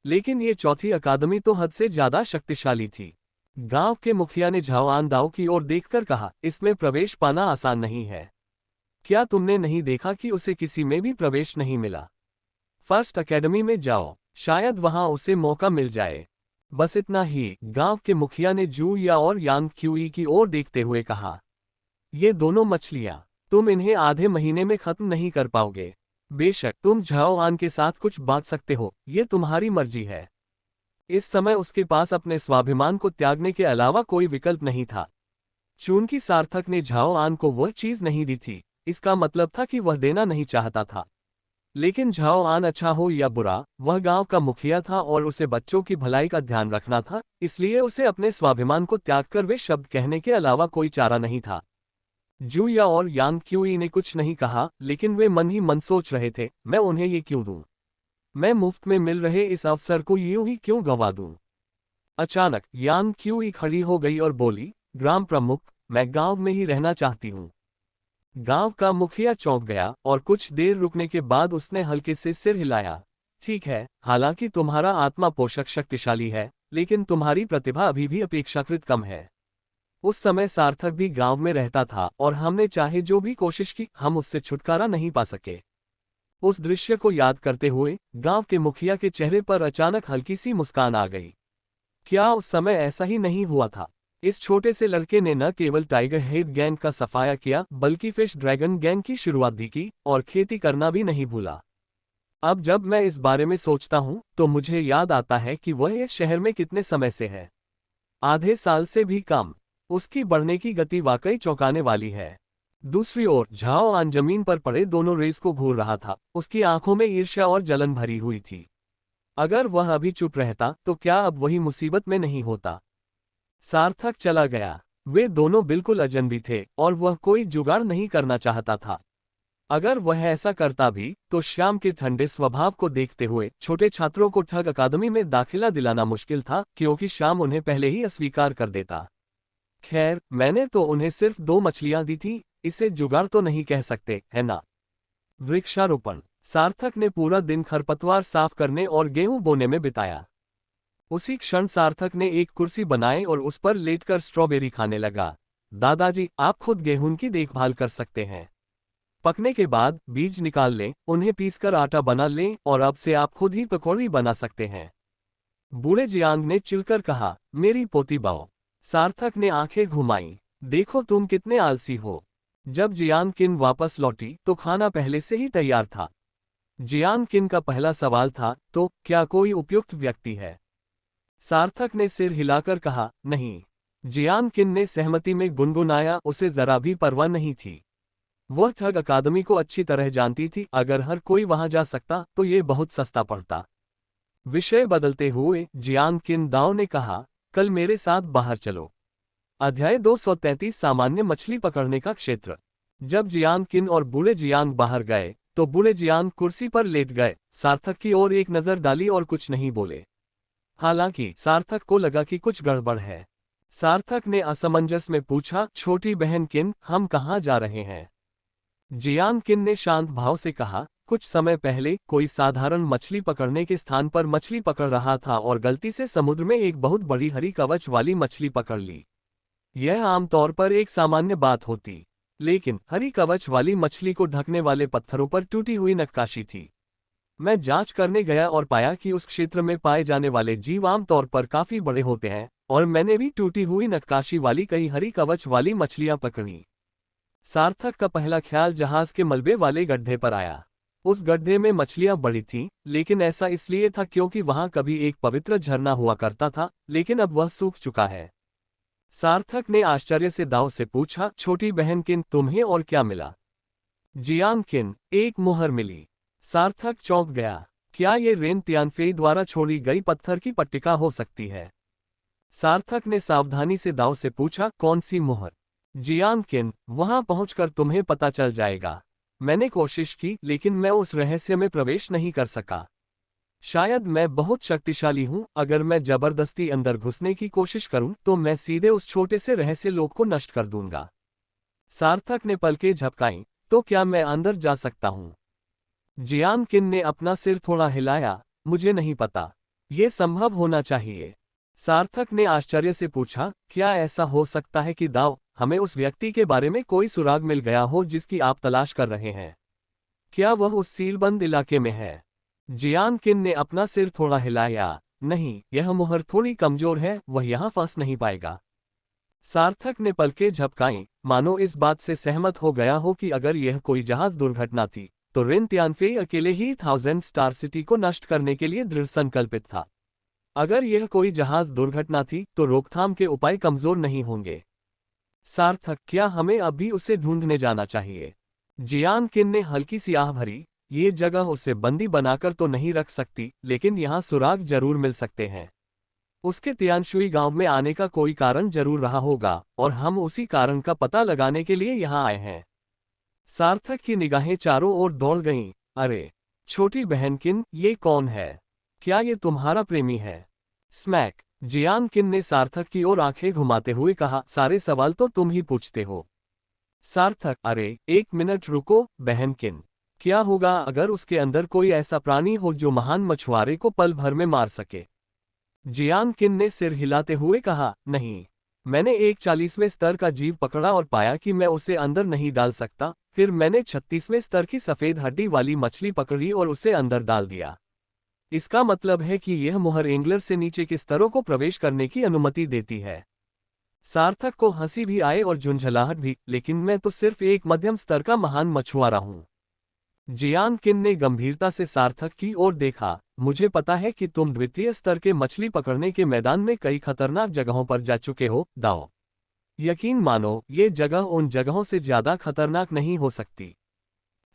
लेकिन ये चौथी अकादमी तो हद से ज्यादा शक्तिशाली थी। गांव के मुखिया ने झाओआन दाओ की ओर देखकर कहा, इसमें प्रवेश पाना आसान नहीं है। क्या तुमने नहीं देखा कि उसे किसी में भी प्रवेश नहीं मिला? फर्स्ट एकेडमी में जाओ, शायद वहां उसे मौका मिल जाए। बस इतना ही, गांव के मुखिया ने जू या और यांग क्यूई की ओर देखते हुए कहा। ये दोनों मछलियां, तुम इन्हें आधे महीने में खत्म नहीं कर पाओगे। बेशक तुम झाओआन के साथ कुछ बांट सकते हो, ये तुम्हारी मर्जी है। इस समय उसके पास अपने स्वाभिमान को त्यागने के अलावा कोई विकल्प नहीं था। चूंकि सार्थक ने झाओआन को वह चीज नहीं दी थी, इसका मतलब था कि वह देना नहीं चाहता था। लेकिन झाओआन अच्छा हो या बुरा, वह गांव का मुखिया था और उसे बच्चों की भलाई का ध्यान रखना था, इसलिए उसे अपने स्वाभिमान को त्याग कर वे शब्द कहने के अलावा कोई चारा नहीं था। जूया और यांग क्यूई ने कुछ नहीं कहा, लेकिन वे मन ही मन सोच रहे थे, मैं उन्हें ये क्यों दूं? मैं मुफ्त में मिल रहे इस अवसर को यूं ही क्यों गंवा दूं? अचानक यांग क्यूई खड़ी हो गई और बोली, ग्राम प्रमुख, मैं गांव में ही रहना चाहती हूं। गांव का मुखिया चौंक गया और कुछ देर रुकने के बाद उसने हल्के से सिर हिलाया। ठीक है, हालांकि तुम्हारा आत्मा पोषक शक्तिशाली है, लेकिन तुम्हारी प्रतिभा अभी भी अपेक्षाकृत कम है। उस समय सार्थक भी गांव में रहता था और हमने चाहे जो भी कोशिश की, हम उससे छुटकारा नहीं पा सके। उस दृश्य को याद करते हुए गांव के मुखिया के चेहरे पर अचानक हल्की सी मुस्कान आ गई। क्या उस समय ऐसा ही नहीं हुआ था? इस छोटे से लड़के ने न केवल टाइगर हेड गैंग का सफाया किया, बल्कि फिश ड्रैगन गैंग की शुरुआत भी की और खेती करना भी नहीं भूला। अब जब मैं इस बारे में सोचता हूं, तो मुझे याद आता है कि वह इस शहर में कितने समय से है। आधे साल से भी कम। उसकी बढ़ने की गति वाकई चौंकाने वाली है। दूसरी ओर झाओआन जमीन पर पड़े दोनों रेस को घूर रहा था। उसकी आंखों में ईर्ष्या और जलन भरी हुई थी। अगर वह अभी चुप रहता तो क्या अब वही मुसीबत में नहीं होता? सार्थक चला गया। वे दोनों बिल्कुल अजनबी थे और वह कोई जुगाड़ नहीं करना चाहता था। अगर वह ऐसा करता भी, तो श्याम के ठंडे स्वभाव को देखते हुए छोटे छात्रों को ठग अकादमी में दाखिला दिलाना मुश्किल था, क्योंकि श्याम उन्हें पहले ही अस्वीकार कर देता। खैर, मैंने तो उन्हें सिर्फ 2 मछलियां दी थी, इसे जुगाड़ तो नहीं कह सकते, है ना? वृक्षारोपण। सार्थक ने पूरा दिन खरपतवार साफ करने और गेहूं बोने में बिताया। उसी क्षण सार्थक ने एक कुर्सी बनाई और उस पर लेटकर स्ट्रॉबेरी खाने लगा। दादाजी, आप खुद गेहूं की देखभाल कर सकते हैं। पकने के बाद बीज निकाल लें, उन्हें पीसकर आटा बना लें और अब से आप खुद ही पकौड़ी बना सकते हैं। बूढ़े जियांग ने चिढ़कर कहा, मेरी पोती बाओ। सार्थक ने आंखें घुमाई। देखो तुम कितने आलसी हो। जब जियांग किन वापस लौटी तो खाना पहले से ही तैयार था। जियांग किन का पहला सवाल था, तो क्या कोई उपयुक्त व्यक्ति है? सार्थक ने सिर हिलाकर कहा, नहीं। जियांग किन ने सहमति में गुनगुनाया, उसे जरा भी परवाह नहीं थी। वह ठग अकादमी को अच्छी तरह जानती थी, अगर हर कोई वहां जा सकता तो ये बहुत सस्ता पड़ता। विषय बदलते हुए जियांग किन दाओ ने कहा, कल मेरे साथ बाहर चलो। अध्याय 233 सामान्य मछली पकड़ने का क्षेत्र। जब जियांग किन और बूढ़े जियांग बाहर गए, तो बूढ़े जियांग कुर्सी पर लेट गए, सार्थक की ओर एक नजर डाली और कुछ नहीं बोले। हालांकि सार्थक को लगा कि कुछ गड़बड़ है। सार्थक ने असमंजस में पूछा, छोटी बहन किन, हम कहाँ जा रहे हैं? जियांग किन ने शांत भाव से कहा, कुछ समय पहले कोई साधारण मछली पकड़ने के स्थान पर मछली पकड़ रहा था और गलती से समुद्र में एक बहुत बड़ी हरी कवच वाली मछली पकड़ ली। यह आमतौर पर एक सामान्य बात होती, लेकिन हरी कवच वाली मछली को ढकने वाले पत्थरों पर टूटी हुई नक्काशी थी। मैं जांच करने गया और पाया कि उस क्षेत्र में पाए जाने वाले जीव आमतौर पर काफी बड़े होते हैं, और मैंने भी टूटी हुई नक्काशी वाली कई हरी कवच वाली मछलियां पकड़ी। सार्थक का पहला ख्याल जहाज के मलबे वाले गड्ढे पर आया। उस गड्ढे में मछलियां बड़ी थीं, लेकिन ऐसा इसलिए था क्योंकि वहां कभी एक पवित्र झरना हुआ करता था, लेकिन अब वह सूख चुका है। सार्थक ने आश्चर्य से दाव से पूछा, छोटी बहन किन, तुम्हें और क्या मिला? जियांग किन, एक मुहर मिली। सार्थक चौंक गया। क्या ये रेन तियानफेई द्वारा छोड़ी गई पत्थर की पट्टिका हो सकती है? सार्थक ने सावधानी से दाव से पूछा, कौन सी मुहर? जियांग किन, वहां पहुंचकर तुम्हें पता चल जाएगा। मैंने कोशिश की, लेकिन मैं उस रहस्य में प्रवेश नहीं कर सका। शायद मैं बहुत शक्तिशाली हूं, अगर मैं जबरदस्ती अंदर घुसने की कोशिश करूं तो मैं सीधे उस छोटे से रहस्य लोक को नष्ट कर दूंगा। सार्थक ने पलकें झपकाईं, तो क्या मैं अंदर जा सकता हूं? जियांग किन ने अपना सिर थोड़ा हिलाया, मुझे नहीं पता। ये संभव होना चाहिए। सार्थक ने आश्चर्य से पूछा, क्या ऐसा हो सकता है कि दाव, हमें उस व्यक्ति के बारे में कोई सुराग मिल गया हो जिसकी आप तलाश कर रहे हैं? क्या वह उस सीलबंद इलाके में है? जियान किन ने अपना सिर थोड़ा हिलाया। नहीं, यह मोहर थोड़ी कमजोर है, वह यहाँ फंस नहीं पाएगा। सार्थक ने पलकें झपकाईं, मानो इस बात से सहमत हो गया हो कि अगर यह कोई जहाज दुर्घटना थी तो रिन तियानफे अकेले ही 1000 स्टार सिटी को नष्ट करने के लिए दृढ़ संकल्पित था। अगर यह कोई जहाज दुर्घटना थी तो रोकथाम के उपाय कमजोर नहीं होंगे। सार्थक, क्या हमें अभी उसे ढूंढने जाना चाहिए? जियान किन ने हल्की सी आह भरी। ये जगह उसे बंदी बनाकर तो नहीं रख सकती, लेकिन यहाँ सुराग जरूर मिल सकते हैं। उसके तियानशुई गांव में आने का कोई कारण जरूर रहा होगा और हम उसी कारण का पता लगाने के लिए यहाँ आए हैं। सार्थक की निगाहें चारों ओर दौड़ गईं। अरे छोटी बहन किन, ये कौन है? क्या ये तुम्हारा प्रेमी है? स्मैक। जियान किन ने सार्थक की ओर आंखें घुमाते हुए कहा, सारे सवाल तो तुम ही पूछते हो। सार्थक, अरे एक मिनट रुको बहन किन। क्या होगा अगर उसके अंदर कोई ऐसा प्राणी हो जो महान मछुआरे को पल भर में मार सके? जियान किन ने सिर हिलाते हुए कहा, नहीं। मैंने एक 40वें स्तर का जीव पकड़ा और पाया कि मैं उसे अंदर नहीं डाल सकता। फिर मैंने 36वें स्तर की सफेद हड्डी वाली मछली पकड़ी और उसे अंदर डाल दिया। इसका मतलब है कि यह मोहर एंगलर से नीचे के स्तरों को प्रवेश करने की अनुमति देती है। सार्थक को हंसी भी आए और झुंझलाहट भी, लेकिन मैं तो सिर्फ एक मध्यम स्तर का महान मछुआरा हूं। जियान किन ने गंभीरता से सार्थक की ओर देखा। मुझे पता है कि तुम द्वितीय स्तर के मछली पकड़ने के मैदान में कई खतरनाक जगहों पर जा चुके हो, दाओ। यकीन मानो, ये जगह उन जगहों से ज्यादा खतरनाक नहीं हो सकती।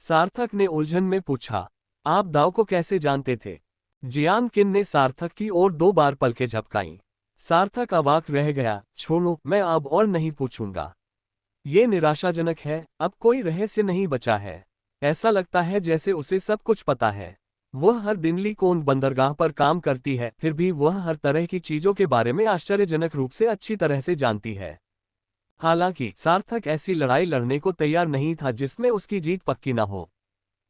सार्थक ने उलझन में पूछा, आप दाव को कैसे जानते थे? जियान किन ने सार्थक की ओर 2 बार पलकें झपकाईं। सार्थक अवाक रह गया। छोड़ो, मैं अब और नहीं पूछूंगा। ये निराशाजनक है, अब कोई रहस्य नहीं बचा है। ऐसा लगता है जैसे उसे सब कुछ पता है। वह हर दिन लीकोन बंदरगाह पर काम करती है, फिर भी वह हर तरह की चीजों के बारे में आश्चर्यजनक रूप से अच्छी तरह से जानती है। हालांकि सार्थक ऐसी लड़ाई लड़ने को तैयार नहीं था जिसमें उसकी जीत पक्की न हो।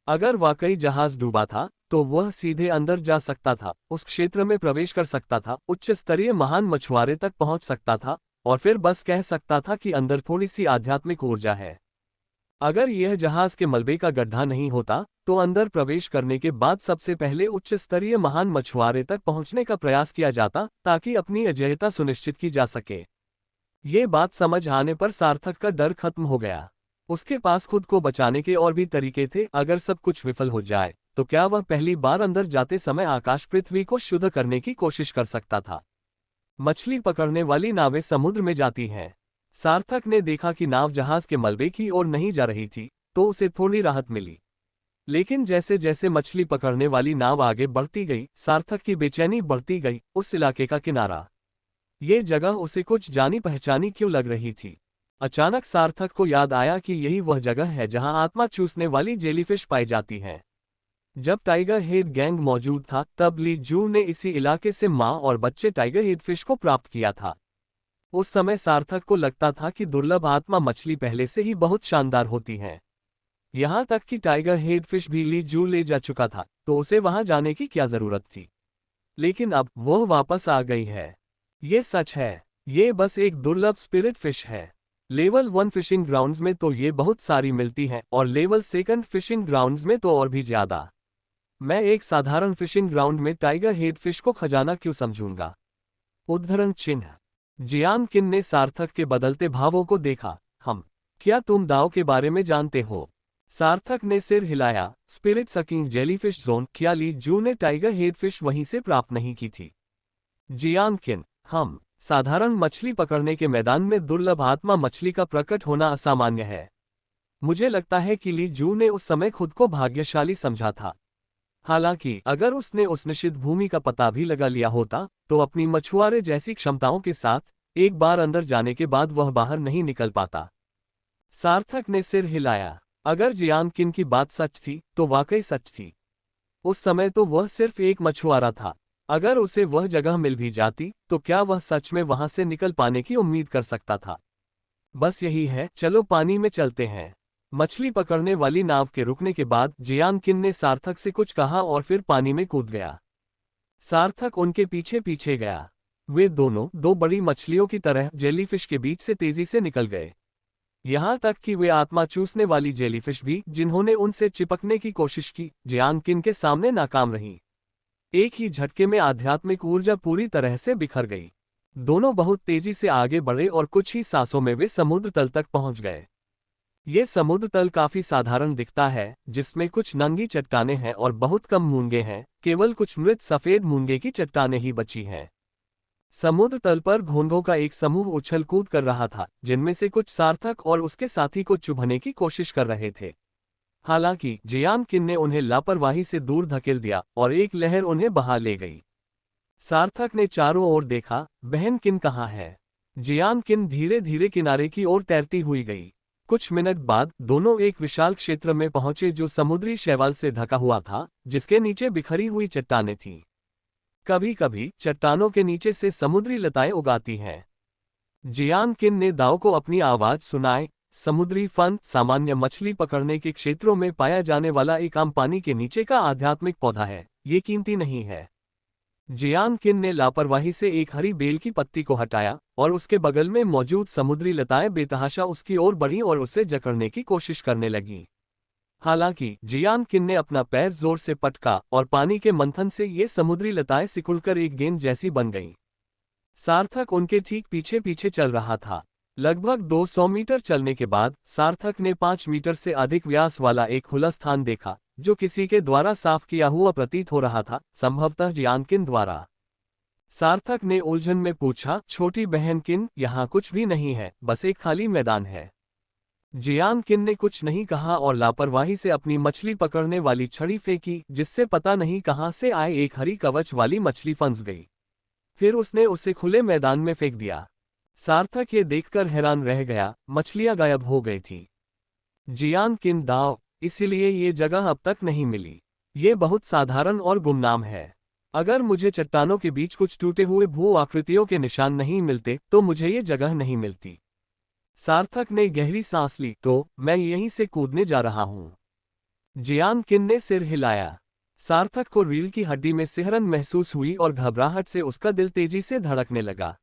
अगर वाकई जहाज डूबा था तो वह सीधे अंदर जा सकता था, उस क्षेत्र में प्रवेश कर सकता था, उच्च स्तरीय महान मछुआरे तक पहुंच सकता था और फिर बस कह सकता था कि अंदर थोड़ी सी आध्यात्मिक ऊर्जा है। अगर यह जहाज के मलबे का गड्ढा नहीं होता तो अंदर प्रवेश करने के बाद सबसे पहले उच्च स्तरीय महान मछुआरे तक पहुंचने का प्रयास किया जाता ताकि अपनी अजेयता सुनिश्चित की जा सके। ये बात समझ आने पर सार्थक का डर खत्म हो गया। उसके पास खुद को बचाने के और भी तरीके थे। अगर सब कुछ विफल हो जाए तो क्या वह पहली बार अंदर जाते समय आकाश पृथ्वी को शुद्ध करने की कोशिश कर सकता था? मछली पकड़ने वाली नावें समुद्र में जाती हैं। सार्थक ने देखा कि नाव जहाज के मलबे की ओर नहीं जा रही थी, तो उसे थोड़ी राहत मिली। लेकिन जैसे जैसे मछली पकड़ने वाली नाव आगे बढ़ती गई, सार्थक की बेचैनी बढ़ती गई। उस इलाके का किनारा, ये जगह उसे कुछ जानी पहचानी क्यों लग रही थी। अचानक सार्थक को याद आया कि यही वह जगह है जहां आत्मा चूसने वाली जेलीफिश पाई जाती हैं। जब टाइगर हेड गैंग मौजूद था तब ली जू ने इसी इलाके से मां और बच्चे टाइगर हेड फिश को प्राप्त किया था। उस समय सार्थक को लगता था कि दुर्लभ आत्मा मछली पहले से ही बहुत शानदार होती हैं। यहाँ तक कि टाइगर हेड फिश भी ली जू ले जा चुका था, तो उसे वहां जाने की क्या जरूरत थी। लेकिन अब वह वापस आ गई है। ये सच है, ये बस एक दुर्लभ स्पिरिट फिश है। लेवल 1 फिशिंग ग्राउंड्स में तो ये बहुत सारी मिलती हैं और लेवल 2 फिशिंग ग्राउंड्स में तो और भी ज्यादा। मैं एक साधारण फिशिंग ग्राउंड में टाइगर हेड फिश को खजाना क्यों समझूंगा? उद्धरण चिन्ह। जियान किन ने सार्थक के बदलते भावों को देखा। क्या तुम दाव के बारे में जानते हो? सार्थक ने सिर हिलाया। स्पिरिट सकिंग जेलीफिश जोन, क्या ली जू ने टाइगर हेड फिश वहीं से प्राप्त नहीं की थी? जियान किन, साधारण मछली पकड़ने के मैदान में दुर्लभ आत्मा मछली का प्रकट होना असामान्य है। मुझे लगता है कि ली जू ने उस समय खुद को भाग्यशाली समझा था। हालांकि अगर उसने उस निषिद्ध भूमि का पता भी लगा लिया होता तो अपनी मछुआरे जैसी क्षमताओं के साथ एक बार अंदर जाने के बाद वह बाहर नहीं निकल पाता। सार्थक ने सिर हिलाया। अगर जियान किन की बात सच थी तो वाकई सच थी। उस समय तो वह सिर्फ एक मछुआरा था। अगर उसे वह जगह मिल भी जाती तो क्या वह सच में वहां से निकल पाने की उम्मीद कर सकता था? बस यही है, चलो पानी में चलते हैं। मछली पकड़ने वाली नाव के रुकने के बाद जियान किन ने सार्थक से कुछ कहा और फिर पानी में कूद गया। सार्थक उनके पीछे पीछे गया। वे दोनों दो बड़ी मछलियों की तरह जेलीफिश के बीच से तेजी से निकल गए। यहां तक कि वे आत्मा चूसने वाली जेलीफिश भी, जिन्होंने उनसे चिपकने की कोशिश की, जियान किन के सामने नाकाम रहीं। एक ही झटके में आध्यात्मिक ऊर्जा पूरी तरह से बिखर गई। दोनों बहुत तेजी से आगे बढ़े और कुछ ही सांसों में वे समुद्र तल तक पहुंच गए। ये समुद्र तल काफी साधारण दिखता है, जिसमें कुछ नंगी चट्टानें हैं और बहुत कम मूंगे हैं, केवल कुछ मृत सफेद मूंगे की चट्टानें ही बची हैं। समुद्र तल पर घोंघों का एक समूह उछल कूद कर रहा था, जिनमें से कुछ सार्थक और उसके साथी को चुभने की कोशिश कर रहे थे। हालांकि जियान किन ने उन्हें लापरवाही से दूर धकेल दिया और एक लहर उन्हें बहा ले गई। सार्थक ने चारों ओर देखा, बहन किन कहाँ है? जियान किन धीरे धीरे किनारे की ओर तैरती हुई गई। कुछ मिनट बाद दोनों एक विशाल क्षेत्र में पहुंचे जो समुद्री शैवाल से ढका हुआ था, जिसके नीचे बिखरी हुई चट्टानें थीं। कभी कभी चट्टानों के नीचे से समुद्री लताएं उगाती हैं। जियान किन ने दाव को अपनी आवाज सुनाई। समुद्री फन सामान्य मछली पकड़ने के क्षेत्रों में पाया जाने वाला एक आम पानी के नीचे का आध्यात्मिक पौधा है, ये कीमती नहीं है। जियान किन ने लापरवाही से एक हरी बेल की पत्ती को हटाया और उसके बगल में मौजूद समुद्री लताएं बेतहाशा उसकी ओर बढ़ीं और उसे जकड़ने की कोशिश करने लगीं। हालांकि जियान किन ने अपना पैर जोर से पटका और पानी के मंथन से ये समुद्री लताएं सिकुड़कर एक गेंद जैसी बन गईं। सार्थक उनके ठीक पीछे पीछे चल रहा था। लगभग 200 मीटर चलने के बाद सार्थक ने 5 मीटर से अधिक व्यास वाला एक खुला स्थान देखा, जो किसी के द्वारा साफ किया हुआ प्रतीत हो रहा था, संभवतः जियान किन द्वारा। सार्थक ने उलझन में पूछा, छोटी बहन किन, यहाँ कुछ भी नहीं है, बस एक खाली मैदान है। जियान किन ने कुछ नहीं कहा और लापरवाही से अपनी मछली पकड़ने वाली छड़ी फेंकी, जिससे पता नहीं कहां से आए एक हरी कवच वाली मछली फंस गई। फिर उसने उसे खुले मैदान में फेंक दिया। सार्थक ये देखकर हैरान रह गया, मछलियां गायब हो गई थी। जियान किन दाव, इसीलिए ये जगह अब तक नहीं मिली। ये बहुत साधारण और गुमनाम है। अगर मुझे चट्टानों के बीच कुछ टूटे हुए भू आकृतियों के निशान नहीं मिलते तो मुझे ये जगह नहीं मिलती। सार्थक ने गहरी सांस ली, तो मैं यहीं से कूदने जा रहा हूं। जियान किन ने सिर हिलाया। सार्थक को रीढ़ की हड्डी में सिहरन महसूस हुई और घबराहट से उसका दिल तेजी से धड़कने लगा।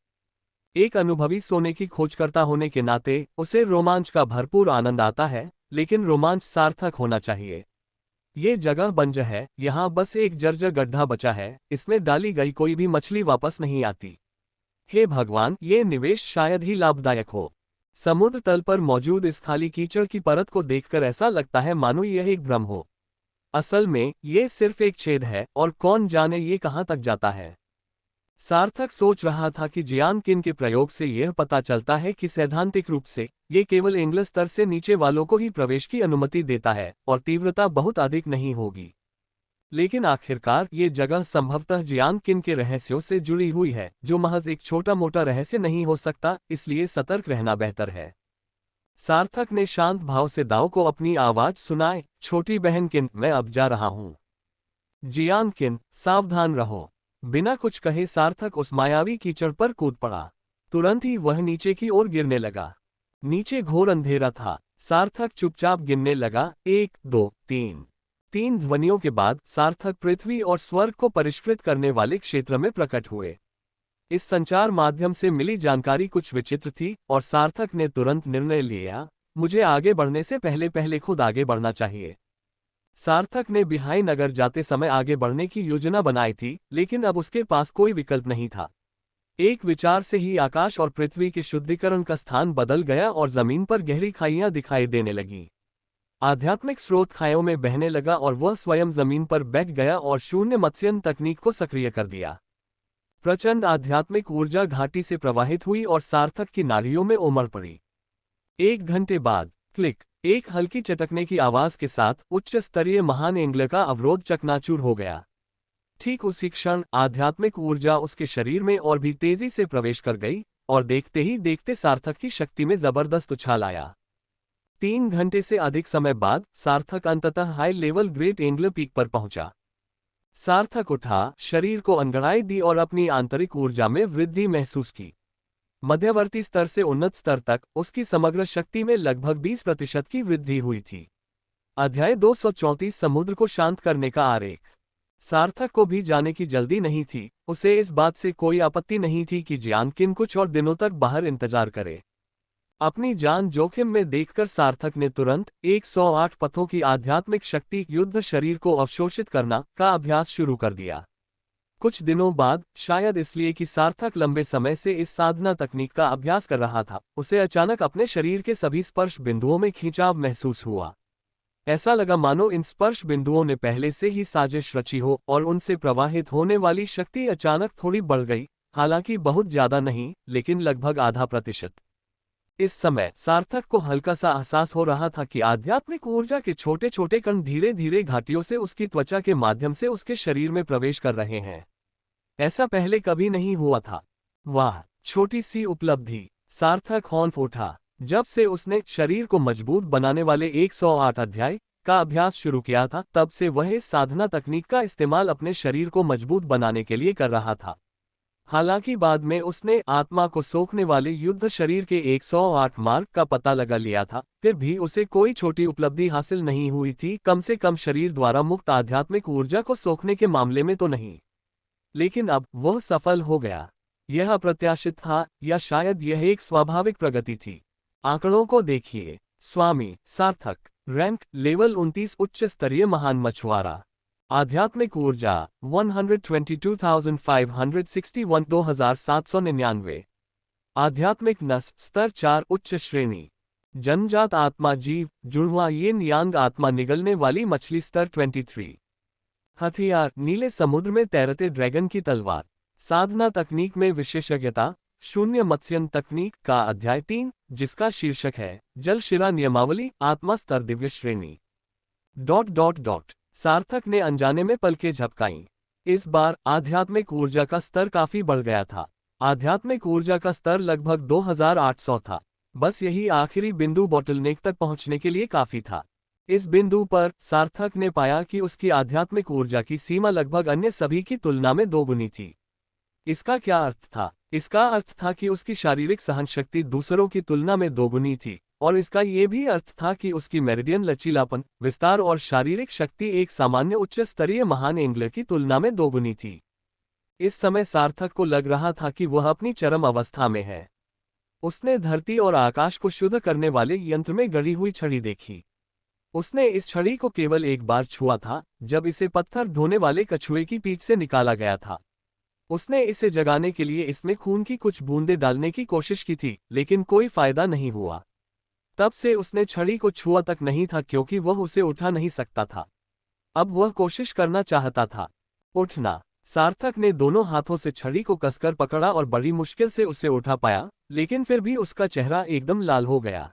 एक अनुभवी सोने की खोज करता होने के नाते उसे रोमांच का भरपूर आनंद आता है, लेकिन रोमांच सार्थक होना चाहिए। ये जगह बंजर है, यहाँ बस एक जर्जर गड्ढा बचा है, इसमें डाली गई कोई भी मछली वापस नहीं आती। हे भगवान, ये निवेश शायद ही लाभदायक हो। समुद्र तल पर मौजूद इस खाली कीचड़ की परत को देखकर ऐसा लगता है मानो यह एक भ्रम हो। असल में ये सिर्फ एक छेद है और कौन जाने ये कहां तक जाता है। सार्थक सोच रहा था कि जियान किन के प्रयोग से यह पता चलता है कि सैद्धांतिक रूप से ये केवल एंगल स्तर से नीचे वालों को ही प्रवेश की अनुमति देता है और तीव्रता बहुत अधिक नहीं होगी। लेकिन आखिरकार ये जगह संभवतः जियान किन के रहस्यों से जुड़ी हुई है, जो महज एक छोटा मोटा रहस्य नहीं हो सकता, इसलिए सतर्क रहना बेहतर है। सार्थक ने शांत भाव से दाव को अपनी आवाज सुनाई, छोटी बहन किन, मैं अब जा रहा हूं। जियान किन, सावधान रहो। बिना कुछ कहे सार्थक उस मायावी कीचड़ पर कूद पड़ा। तुरंत ही वह नीचे की ओर गिरने लगा। नीचे घोर अंधेरा था। सार्थक चुपचाप गिनने लगा, 1 2 3। 3 ध्वनियों के बाद सार्थक पृथ्वी और स्वर्ग को परिष्कृत करने वाले क्षेत्र में प्रकट हुए। इस संचार माध्यम से मिली जानकारी कुछ विचित्र थी और सार्थक ने तुरंत निर्णय लिया, मुझे आगे बढ़ने से पहले पहले खुद आगे बढ़ना चाहिए। सार्थक ने बिहाई नगर जाते समय आगे बढ़ने की योजना बनाई थी, लेकिन अब उसके पास कोई विकल्प नहीं था। एक विचार से ही आकाश और पृथ्वी के शुद्धिकरण का स्थान बदल गया और जमीन पर गहरी खाइयां दिखाई देने लगीं। आध्यात्मिक स्रोत खाइयों में बहने लगा और वह स्वयं जमीन पर बैठ गया और शून्य मत्स्यन तकनीक को सक्रिय कर दिया। प्रचंड आध्यात्मिक ऊर्जा घाटी से प्रवाहित हुई और सार्थक की नाड़ियों में उमड़ पड़ी। 1 घंटे बाद, क्लिक, एक हल्की चटकने की आवाज के साथ उच्च स्तरीय महान एंगल का अवरोध चकनाचूर हो गया। ठीक उसी क्षण आध्यात्मिक ऊर्जा उसके शरीर में और भी तेजी से प्रवेश कर गई और देखते ही देखते सार्थक की शक्ति में जबरदस्त उछाल आया। 3 घंटे से अधिक समय बाद सार्थक अंततः high level great angle peak पर पहुंचा। सार्थक उठा, शरीर को अंगड़ाई दी और अपनी आंतरिक ऊर्जा में वृद्धि महसूस की। मध्यवर्ती स्तर से उन्नत स्तर तक उसकी समग्र शक्ति में लगभग 20% की वृद्धि हुई थी। अध्याय 234 समुद्र को शांत करने का आरेख। सार्थक को भी जाने की जल्दी नहीं थी, उसे इस बात से कोई आपत्ति नहीं थी कि जियानकिन कुछ और दिनों तक बाहर इंतजार करे। अपनी जान जोखिम में देखकर सार्थक ने तुरंत 108 पथों की आध्यात्मिक शक्ति युद्ध शरीर को अवशोषित करना का अभ्यास शुरू कर दिया। कुछ दिनों बाद, शायद इसलिए कि सार्थक लंबे समय से इस साधना तकनीक का अभ्यास कर रहा था, उसे अचानक अपने शरीर के सभी स्पर्श बिंदुओं में खिंचाव महसूस हुआ। ऐसा लगा मानो इन स्पर्श बिंदुओं ने पहले से ही साजिश रची हो और उनसे प्रवाहित होने वाली शक्ति अचानक थोड़ी बढ़ गई, हालांकि बहुत ज्यादा नहीं, लेकिन लगभग आधा प्रतिशत। इस समय सार्थक को हल्का सा एहसास हो रहा था कि आध्यात्मिक ऊर्जा के छोटे छोटे कण धीरे धीरे घाटियों से उसकी त्वचा के माध्यम से उसके शरीर में प्रवेश कर रहे हैं। ऐसा पहले कभी नहीं हुआ था। वाह, छोटी सी उपलब्धि! सार्थक हौंफ उठा। जब से उसने शरीर को मजबूत बनाने वाले 108 अध्याय का अभ्यास शुरू किया था, तब से वह इस साधना तकनीक का इस्तेमाल अपने शरीर को मजबूत बनाने के लिए कर रहा था। हालांकि बाद में उसने आत्मा को सोखने वाले युद्ध शरीर के 108 मार्ग का पता लगा लिया था, फिर भी उसे कोई छोटी उपलब्धि हासिल नहीं हुई थी, कम से कम शरीर द्वारा मुक्त आध्यात्मिक ऊर्जा को सोखने के मामले में तो नहीं। लेकिन अब वह सफल हो गया। यह अप्रत्याशित था, या शायद यह एक स्वाभाविक प्रगति थी। आंकड़ों को देखिए। स्वामी सार्थक, रैंक लेवल 29, उच्च स्तरीय महान मछुआरा। आध्यात्मिक ऊर्जा 122,561, 2799। आध्यात्मिक नस स्तर 4, उच्च श्रेणी। जन्मजात आत्मा जीव जुड़वा यिन यांग आत्मा निगलने वाली मछली स्तर 23। हथियार नीले समुद्र में तैरते ड्रैगन की तलवार। साधना तकनीक में विशेषज्ञता शून्य मत्स्यन तकनीक का अध्याय 3, जिसका शीर्षक है जल शिरा नियमावली, आत्मा स्तर दिव्य श्रेणी। ... सार्थक ने अनजाने में पलकें झपकाईं। इस बार आध्यात्मिक ऊर्जा का स्तर काफी बढ़ गया था। आध्यात्मिक ऊर्जा का स्तर लगभग 2800 था। बस यही आखिरी बिंदु बॉटलनेक तक पहुंचने के लिए काफी था। इस बिंदु पर सार्थक ने पाया कि उसकी आध्यात्मिक ऊर्जा की सीमा लगभग अन्य सभी की तुलना में दोगुनी थी। इसका क्या अर्थ था? इसका अर्थ था कि उसकी शारीरिक सहनशक्ति दूसरों की तुलना में दोगुनी थी, और इसका ये भी अर्थ था कि उसकी मेरिडियन लचीलापन, विस्तार और शारीरिक शक्ति एक सामान्य उच्च स्तरीय महान एंग्लर की तुलना में दोगुनी थी। इस समय सार्थक को लग रहा था कि वह अपनी चरम अवस्था में है। उसने धरती और आकाश को शुद्ध करने वाले यंत्र में गड़ी हुई छड़ी देखी। उसने इस छड़ी को केवल एक बार छुआ था, जब इसे पत्थर ढोने वाले कछुए की पीठ से निकाला गया था। उसने इसे जगाने के लिए इसमें खून की कुछ बूंदें डालने की कोशिश की थी, लेकिन कोई फायदा नहीं हुआ। तब से उसने छड़ी को छुआ तक नहीं था, क्योंकि वह उसे उठा नहीं सकता था। अब वह कोशिश करना चाहता था। उठना। सार्थक ने दोनों हाथों से छड़ी को कसकर पकड़ा और बड़ी मुश्किल से उसे उठा पाया, लेकिन फिर भी उसका चेहरा एकदम लाल हो गया।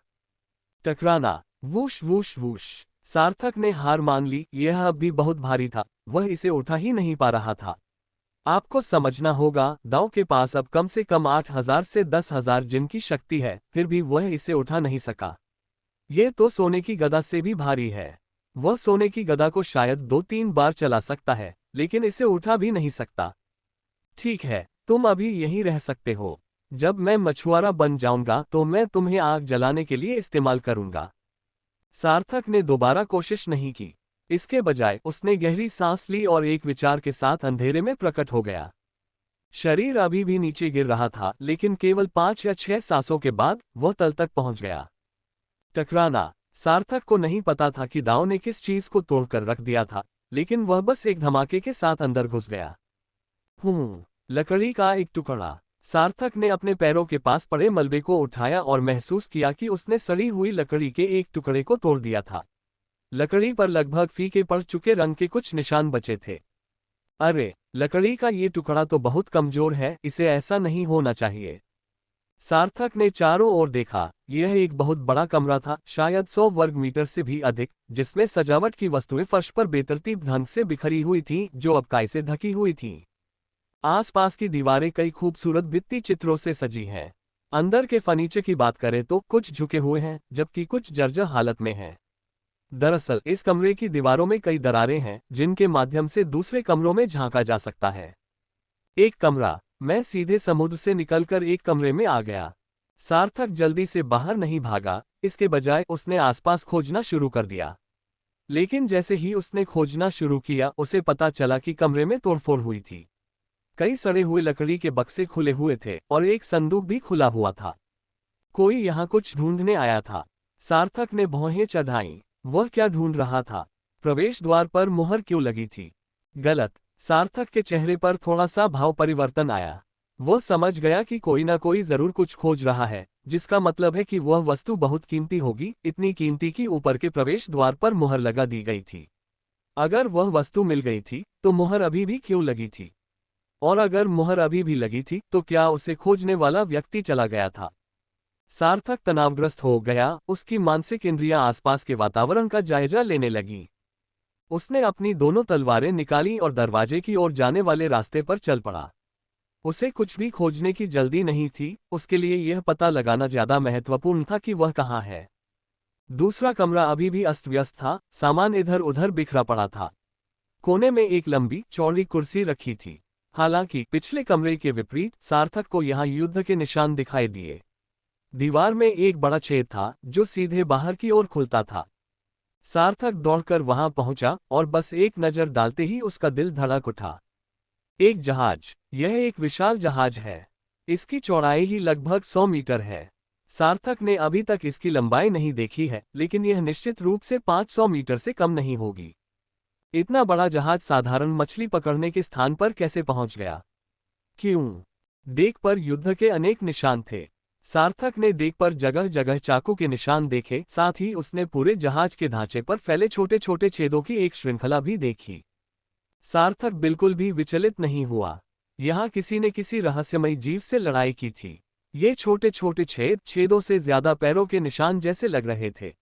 टकराना। Whoosh whoosh whoosh. सार्थक ने हार मान ली। यह अब भी बहुत भारी था, वह इसे उठा ही नहीं पा रहा था। आपको समझना होगा, दाव के पास अब कम से कम 8000 से 10,000 जिन की शक्ति है, फिर भी वह इसे उठा नहीं सका। यह तो सोने की गदा से भी भारी है। वह सोने की गदा को शायद 2-3 बार चला सकता है, लेकिन इसे उठा भी नहीं सकता। ठीक है, तुम अभी यहीं रह सकते हो। जब मैं मछुआरा बन जाऊंगा तो मैं तुम्हें आग जलाने के लिए इस्तेमाल करूंगा। सार्थक ने दोबारा कोशिश नहीं की। इसके बजाय उसने गहरी सांस ली और एक विचार के साथ अंधेरे में प्रकट हो गया। शरीर अभी भी नीचे गिर रहा था, लेकिन केवल 5 या 6 सांसों के बाद वह तल तक पहुंच गया। टकराना। सार्थक को नहीं पता था कि दाव ने किस चीज को तोड़कर रख दिया था, लेकिन वह बस एक धमाके के साथ अंदर घुस गया। लकड़ी का एक टुकड़ा। सार्थक ने अपने पैरों के पास पड़े मलबे को उठाया और महसूस किया कि उसने सड़ी हुई लकड़ी के एक टुकड़े को तोड़ दिया था। लकड़ी पर लगभग फीके पड़ चुके रंग के कुछ निशान बचे थे। अरे, लकड़ी का ये टुकड़ा तो बहुत कमजोर है, इसे ऐसा नहीं होना चाहिए। सार्थक ने चारों ओर देखा। यह एक बहुत बड़ा कमरा था, शायद 100 वर्ग मीटर से भी अधिक, जिसमें सजावट की वस्तुएं फर्श पर बेतरतीब ढंग से बिखरी हुई थीं, जो अब काई से ढकी हुई थीं। आसपास की दीवारें कई खूबसूरत भित्ति चित्रों से सजी हैं। अंदर के फर्नीचर की बात करें तो कुछ झुके हुए हैं, जबकि कुछ जर्जर हालत में हैं। दरअसल इस कमरे की दीवारों में कई दरारें हैं, जिनके माध्यम से दूसरे कमरों में झांका जा सकता है। एक कमरा। मैं सीधे समुद्र से निकलकर एक कमरे में आ गया। सार्थक जल्दी से बाहर नहीं भागा, इसके बजाय उसने आसपास खोजना शुरू कर दिया। लेकिन जैसे ही उसने खोजना शुरू किया उसे पता चला कि कमरे में तोड़फोड़ हुई थी। कई सड़े हुए लकड़ी के बक्से खुले हुए थे और एक संदूक भी खुला हुआ था। कोई यहाँ कुछ ढूंढने आया था। सार्थक ने भौहें चढ़ाईं। वह क्या ढूंढ रहा था? प्रवेश द्वार पर मुहर क्यों लगी थी? गलत। सार्थक के चेहरे पर थोड़ा सा भाव परिवर्तन आया। वह समझ गया कि कोई ना कोई जरूर कुछ खोज रहा है, जिसका मतलब है कि वह वस्तु बहुत कीमती होगी, इतनी कीमती कि ऊपर के प्रवेश द्वार पर मुहर लगा दी गई थी। अगर वह वस्तु मिल गई थी तो मुहर अभी भी क्यों लगी थी? और अगर मुहर अभी भी लगी थी तो क्या उसे खोजने वाला व्यक्ति चला गया था? सार्थक तनावग्रस्त हो गया। उसकी मानसिक इंद्रियां आसपास के वातावरण का जायजा लेने लगी। उसने अपनी दोनों तलवारें निकाली और दरवाजे की ओर जाने वाले रास्ते पर चल पड़ा। उसे कुछ भी खोजने की जल्दी नहीं थी, उसके लिए यह पता लगाना ज्यादा महत्वपूर्ण था कि वह कहाँ है। दूसरा कमरा अभी भी अस्त व्यस्त था, सामान इधर उधर बिखरा पड़ा था। कोने में एक लंबी चौड़ी कुर्सी रखी थी। हालांकि पिछले कमरे के विपरीत सार्थक को यहाँ युद्ध के निशान दिखाई दिए। दीवार में एक बड़ा छेद था जो सीधे बाहर की ओर खुलता था। सार्थक दौड़कर वहां पहुंचा और बस एक नजर डालते ही उसका दिल धड़क उठा। एक जहाज। यह एक विशाल जहाज है। इसकी चौड़ाई ही लगभग 100 मीटर है। सार्थक ने अभी तक इसकी लंबाई नहीं देखी है, लेकिन यह निश्चित रूप से 500 मीटर से कम नहीं होगी। इतना बड़ा जहाज साधारण मछली पकड़ने के स्थान पर कैसे पहुंच गया? क्यों? डेक पर युद्ध के अनेक निशान थे। सार्थक ने डेक पर जगह जगह चाकू के निशान देखे, साथ ही उसने पूरे जहाज के ढांचे पर फैले छोटे छोटे छेदों की एक श्रृंखला भी देखी। सार्थक बिल्कुल भी विचलित नहीं हुआ। यहाँ किसी ने किसी रहस्यमयी जीव से लड़ाई की थी। ये छोटे छोटे छेदों से ज्यादा पैरों के निशान जैसे लग रहे थे।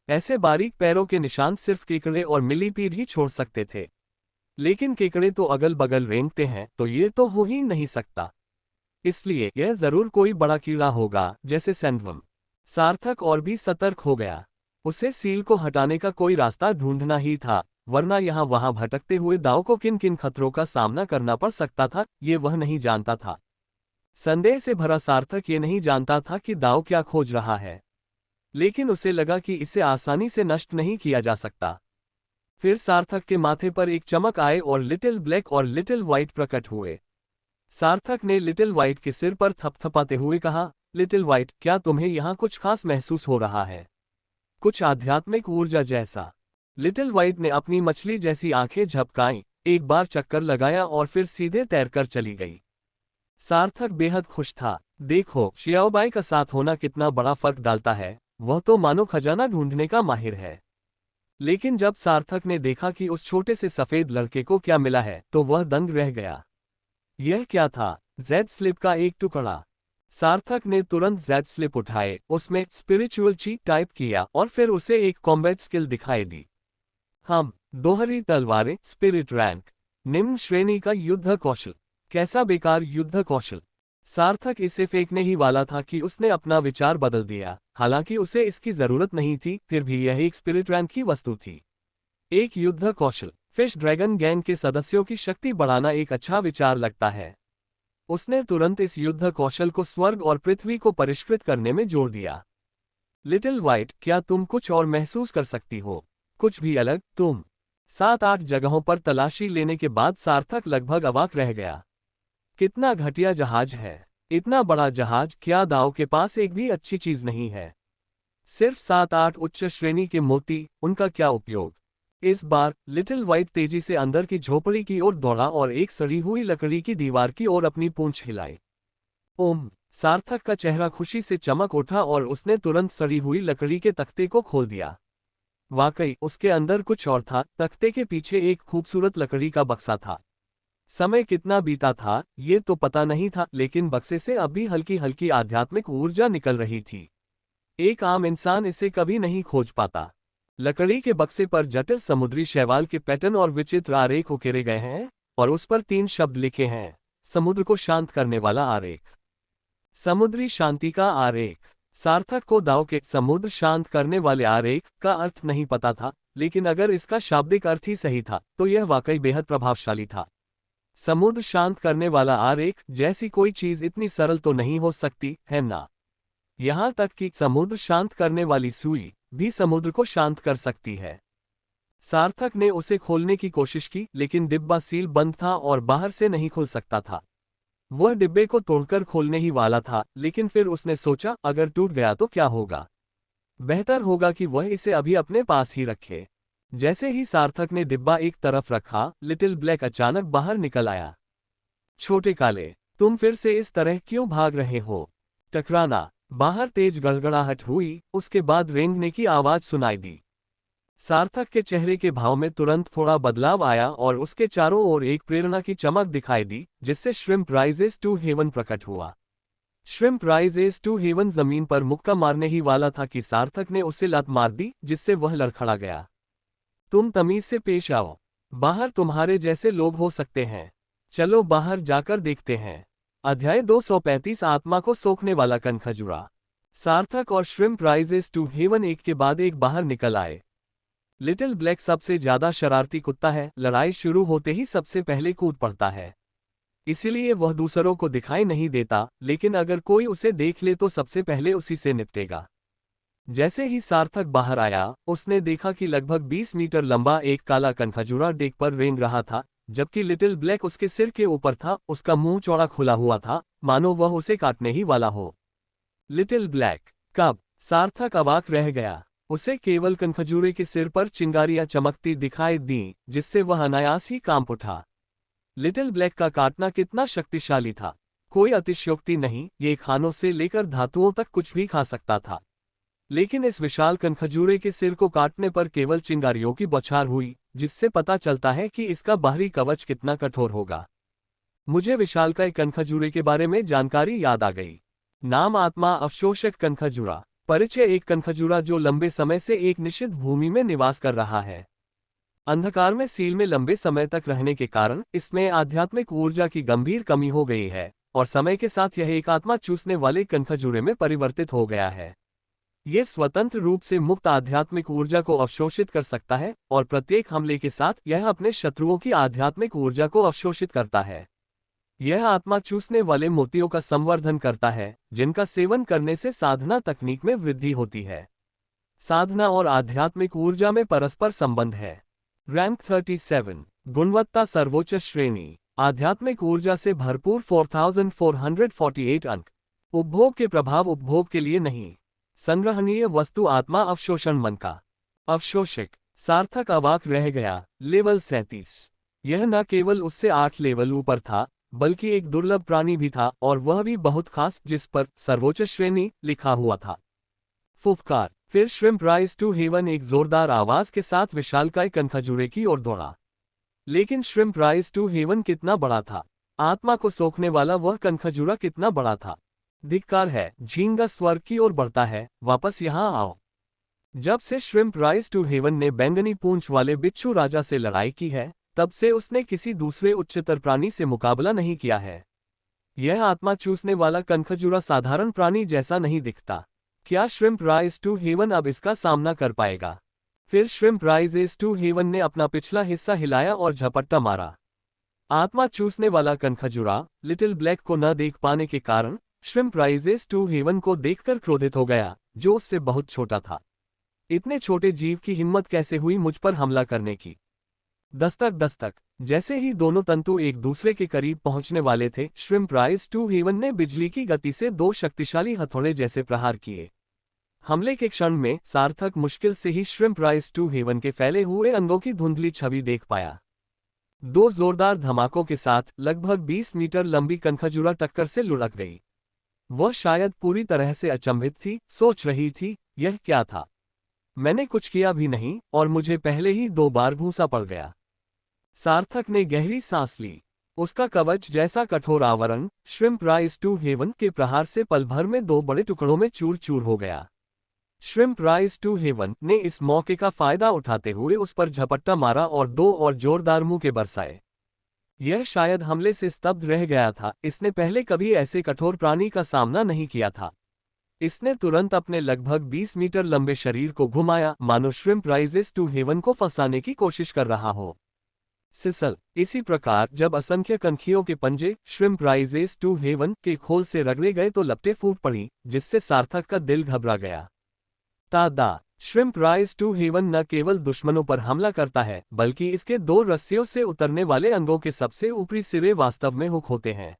ऐसे बारीक पैरों के निशान सिर्फ केकड़े और मिलीपीड ही छोड़ सकते थे। लेकिन केकड़े तो अगल बगल रेंगते हैं, तो ये तो हो ही नहीं सकता। इसलिए यह जरूर कोई बड़ा कीड़ा होगा, जैसे सैंडवर्म। सार्थक और भी सतर्क हो गया। उसे सील को हटाने का कोई रास्ता ढूंढना ही था, वरना यहाँ वहां भटकते हुए दाव को किन किन खतरों का सामना करना पड़ सकता था, ये वह नहीं जानता था। संदेह से भरा सार्थक ये नहीं जानता था कि दाव क्या खोज रहा है, लेकिन उसे लगा कि इसे आसानी से नष्ट नहीं किया जा सकता। फिर सार्थक के माथे पर एक चमक आए और लिटिल ब्लैक और लिटिल व्हाइट प्रकट हुए। सार्थक ने लिटिल व्हाइट के सिर पर थपथपाते हुए कहा, लिटिल व्हाइट, क्या तुम्हें यहाँ कुछ खास महसूस हो रहा है? कुछ आध्यात्मिक ऊर्जा जैसा? लिटिल व्हाइट ने अपनी मछली जैसी आंखें झपकाईं, एक बार चक्कर लगाया और फिर सीधे तैरकर चली गई। सार्थक बेहद खुश था। देखो, शियाओबाई का साथ होना कितना बड़ा फर्क डालता है। वह तो मानो खजाना ढूंढने का माहिर है। लेकिन जब सार्थक ने देखा कि उस छोटे से सफेद लड़के को क्या मिला है, तो वह दंग रह गया। यह क्या था? जेड स्लिप का एक टुकड़ा। सार्थक ने तुरंत जेड स्लिप उठाए, उसमें स्पिरिचुअल चीट टाइप किया और फिर उसे एक कॉम्बैट स्किल दिखाई दी। हम दोहरी तलवारें, स्पिरिट रैंक, निम्न श्रेणी का युद्ध कौशल। कैसा बेकार युद्ध कौशल! सार्थक इसे फेंकने ही वाला था कि उसने अपना विचार बदल दिया। हालांकि उसे इसकी जरूरत नहीं थी, फिर भी यह एक स्पिरिट रैंक की वस्तु थी। एक युद्ध कौशल। फिश ड्रैगन गैंग के सदस्यों की शक्ति बढ़ाना एक अच्छा विचार लगता है। उसने तुरंत इस युद्ध कौशल को स्वर्ग और पृथ्वी को परिष्कृत करने में जोड़ दिया। लिटिल व्हाइट, क्या तुम कुछ और महसूस कर सकती हो? कुछ भी अलग? तुम 7-8 जगहों पर तलाशी लेने के बाद सार्थक लगभग अवाक रह गया। कितना घटिया जहाज है! इतना बड़ा जहाज, क्या दाव के पास एक भी अच्छी चीज नहीं है? सिर्फ 7-8 उच्च श्रेणी के मोती, उनका क्या उपयोग? इस बार लिटिल व्हाइट तेजी से अंदर की झोपड़ी की ओर दौड़ा और एक सड़ी हुई लकड़ी की दीवार की ओर अपनी पूंछ हिलाई। ओम! सार्थक का चेहरा खुशी से चमक उठा और उसने तुरंत सड़ी हुई लकड़ी के तख्ते को खोल दिया। वाकई उसके अंदर कुछ और था। तख्ते के पीछे एक खूबसूरत लकड़ी का बक्सा था। समय कितना बीता था ये तो पता नहीं था, लेकिन बक्से से अब भी हल्की हल्की आध्यात्मिक ऊर्जा निकल रही थी। एक आम इंसान इसे कभी नहीं खोज पाता। लकड़ी के बक्से पर जटिल समुद्री शैवाल के पैटर्न और विचित्र आरेख उकेरे गए हैं और उस पर 3 शब्द लिखे हैं। समुद्र को शांत करने वाला आरेख। समुद्री शांति का आरेख। सार्थक को दाव के समुद्र शांत करने वाले आरेख का अर्थ नहीं पता था, लेकिन अगर इसका शाब्दिक अर्थ ही सही था तो यह वाकई बेहद प्रभावशाली था। समुद्र शांत करने वाला आरेख जैसी कोई चीज इतनी सरल तो नहीं हो सकती है ना? यहाँ तक कि समुद्र शांत करने वाली सुई भी समुद्र को शांत कर सकती है। सार्थक ने उसे खोलने की कोशिश की, लेकिन डिब्बा सील बंद था और बाहर से नहीं खुल सकता था। वह डिब्बे को तोड़कर खोलने ही वाला था, लेकिन फिर उसने सोचा, अगर टूट गया तो क्या होगा। बेहतर होगा कि वह इसे अभी अपने पास ही रखे। जैसे ही सार्थक ने डिब्बा एक तरफ रखा, लिटिल ब्लैक अचानक बाहर निकल आया। छोटे काले, तुम फिर से इस तरह क्यों भाग रहे हो? टकराना। बाहर तेज गड़गड़ाहट हुई, उसके बाद रेंगने की आवाज सुनाई दी। सार्थक के चेहरे के भाव में तुरंत थोड़ा बदलाव आया और उसके चारों ओर एक प्रेरणा की चमक दिखाई दी, जिससे श्रिम्प राइजेस टू हेवन प्रकट हुआ। श्रिम्प राइजेस टू हेवन जमीन पर मुक्का मारने ही वाला था कि सार्थक ने उसे लात मार दी, जिससे वह लड़खड़ा गया। तुम तमीज से पेश आओ। बाहर तुम्हारे जैसे लोग हो सकते हैं। चलो बाहर जाकर देखते हैं। अध्याय 235 आत्मा को सोखने वाला कनखजूरा। सार्थक और श्रिम्प राइजेस टू हेवन एक के बाद एक बाहर निकल आए। लिटिल ब्लैक सबसे ज्यादा शरारती कुत्ता है, लड़ाई शुरू होते ही सबसे पहले कूद पड़ता है। इसीलिए वह दूसरों को दिखाई नहीं देता, लेकिन अगर कोई उसे देख ले तो सबसे पहले उसी से निपटेगा। जैसे ही सार्थक बाहर आया, उसने देखा कि लगभग 20 मीटर लंबा एक काला कनखजूरा डेक पर रेंग रहा था, जबकि लिटिल ब्लैक उसके सिर के ऊपर था। उसका मुंह चौड़ा खुला हुआ था, मानो वह उसे काटने ही वाला हो। लिटिल ब्लैक कब? सार्थक अवाक रह गया। उसे केवल कनखजूरे के सिर पर चिंगारियां चमकती दिखाई दी, जिससे वह अनायास ही कांप उठा। लिटिल ब्लैक का काटना कितना शक्तिशाली था! कोई अतिशयोक्ति नहीं, ये खानों से लेकर धातुओं तक कुछ भी खा सकता था। लेकिन इस विशाल कनखजूरे के सिर को काटने पर केवल चिंगारियों की बौछार हुई, जिससे पता चलता है कि इसका बाहरी कवच कितना कठोर होगा। मुझे विशालकाय कनखजूरे के बारे में जानकारी याद आ गई। नाम आत्मा अवशोषक कनखजूरा। परिचय एक कनखजूरा जो लंबे समय से एक निषिद्ध भूमि में निवास कर रहा है। अंधकार में सील में लंबे समय तक रहने के कारण इसमें आध्यात्मिक ऊर्जा की गंभीर कमी हो गई है, और समय के साथ यह एक आत्मा चूसने वाले कनखजूरे में परिवर्तित हो गया है। यह स्वतंत्र रूप से मुक्त आध्यात्मिक ऊर्जा को अवशोषित कर सकता है, और प्रत्येक हमले के साथ यह अपने शत्रुओं की आध्यात्मिक ऊर्जा को अवशोषित करता है। यह आत्मा चूसने वाले मोतियों का संवर्धन करता है, जिनका सेवन करने से साधना तकनीक में वृद्धि होती है। साधना और आध्यात्मिक ऊर्जा में परस्पर संबंध है। रैंक 37, गुणवत्ता सर्वोच्च श्रेणी, आध्यात्मिक ऊर्जा से भरपूर 4448 अंक। उपभोग के प्रभाव उपभोग के लिए नहीं। संग्रहणीय वस्तु आत्मा अवशोषण मन का। अवशोषक। सार्थक अवाक रह गया। लेवल 37। यह न केवल उससे 8 लेवल ऊपर था, बल्कि एक दुर्लभ प्राणी भी था, और वह भी बहुत खास, जिस पर सर्वोच्च श्रेणी लिखा हुआ था। फुफकार। फिर श्रिम्प राइज टू हेवन एक जोरदार आवाज के साथ विशालकाय कनखजूरे की ओर दौड़ा। लेकिन श्रिम्प राइज टू हेवन कितना बड़ा था! आत्मा को सोखने वाला वह कनखजूरा कितना बड़ा था! धिक्कार है! झींगा स्वर्ग की ओर बढ़ता है, वापस यहां आओ। जब से श्रिम्प राइज टू हेवन ने बैंगनी पूंछ वाले बिच्छू राजा से लड़ाई की है, तब से उसने किसी दूसरे उच्चतर प्राणी से मुकाबला नहीं किया है। यह आत्मा चूसने वाला कनखजूरा साधारण प्राणी जैसा नहीं दिखता। क्या श्रिम्प राइज टू हेवन अब इसका सामना कर पाएगा? फिर श्रिम्प राइजेस टू हेवन ने अपना पिछला हिस्सा हिलाया और झपट्टा मारा। आत्मा चूसने वाला कनखजूरा लिटिल ब्लैक को न देख पाने के कारण श्रिम्प राइजेस टू हेवन को देखकर क्रोधित हो गया, जो उससे बहुत छोटा था। इतने छोटे जीव की हिम्मत कैसे हुई मुझ पर हमला करने की? दस्तक दस्तक। जैसे ही दोनों तंतु एक दूसरे के करीब पहुंचने वाले थे, श्रिम्प राइज टू हेवन ने बिजली की गति से 2 शक्तिशाली हथौड़े जैसे प्रहार किए। हमले के क्षण में सार्थक मुश्किल से ही श्रिम्प राइज टू हेवन के फैले हुए अंगों की धुंधली छवि देख पाया। 2 जोरदार धमाकों के साथ लगभग 20 मीटर लंबी कनखजूरा टक्कर से लुढ़क गई। वह शायद पूरी तरह से अचंभित थी, सोच रही थी, यह क्या था? मैंने कुछ किया भी नहीं, और मुझे पहले ही 2 बार घूंसा पड़ गया। सार्थक ने गहरी सांस ली। उसका कवच जैसा कठोर आवरण श्रिम्प राइज टू हेवन के प्रहार से पल भर में 2 बड़े टुकड़ों में चूर चूर हो गया। श्रिम्प राइज टू हेवन ने इस मौके का फायदा उठाते हुए उस पर झपट्टा मारा और 2 और जोरदार मुक्के बरसाए। यह शायद हमले से स्तब्ध रह गया था, इसने पहले कभी ऐसे कठोर प्राणी का सामना नहीं किया था। इसने तुरंत अपने लगभग 20 मीटर लंबे शरीर को घुमाया, मानो श्रिम्प राइजेस टू हेवन को फंसाने की कोशिश कर रहा हो। सिसल। इसी प्रकार जब असंख्य कनखियों के पंजे श्रिम्प राइजेस टू हेवन के खोल से रगड़े गए तो लपटें फूट पड़ी, जिससे सार्थक का दिल घबरा गया। तादा। श्रिम्प राइज टू हेवन न केवल दुश्मनों पर हमला करता है बल्कि इसके दो रस्सियों से उतरने वाले अंगों के सबसे ऊपरी सिरे वास्तव में हुक होते हैं।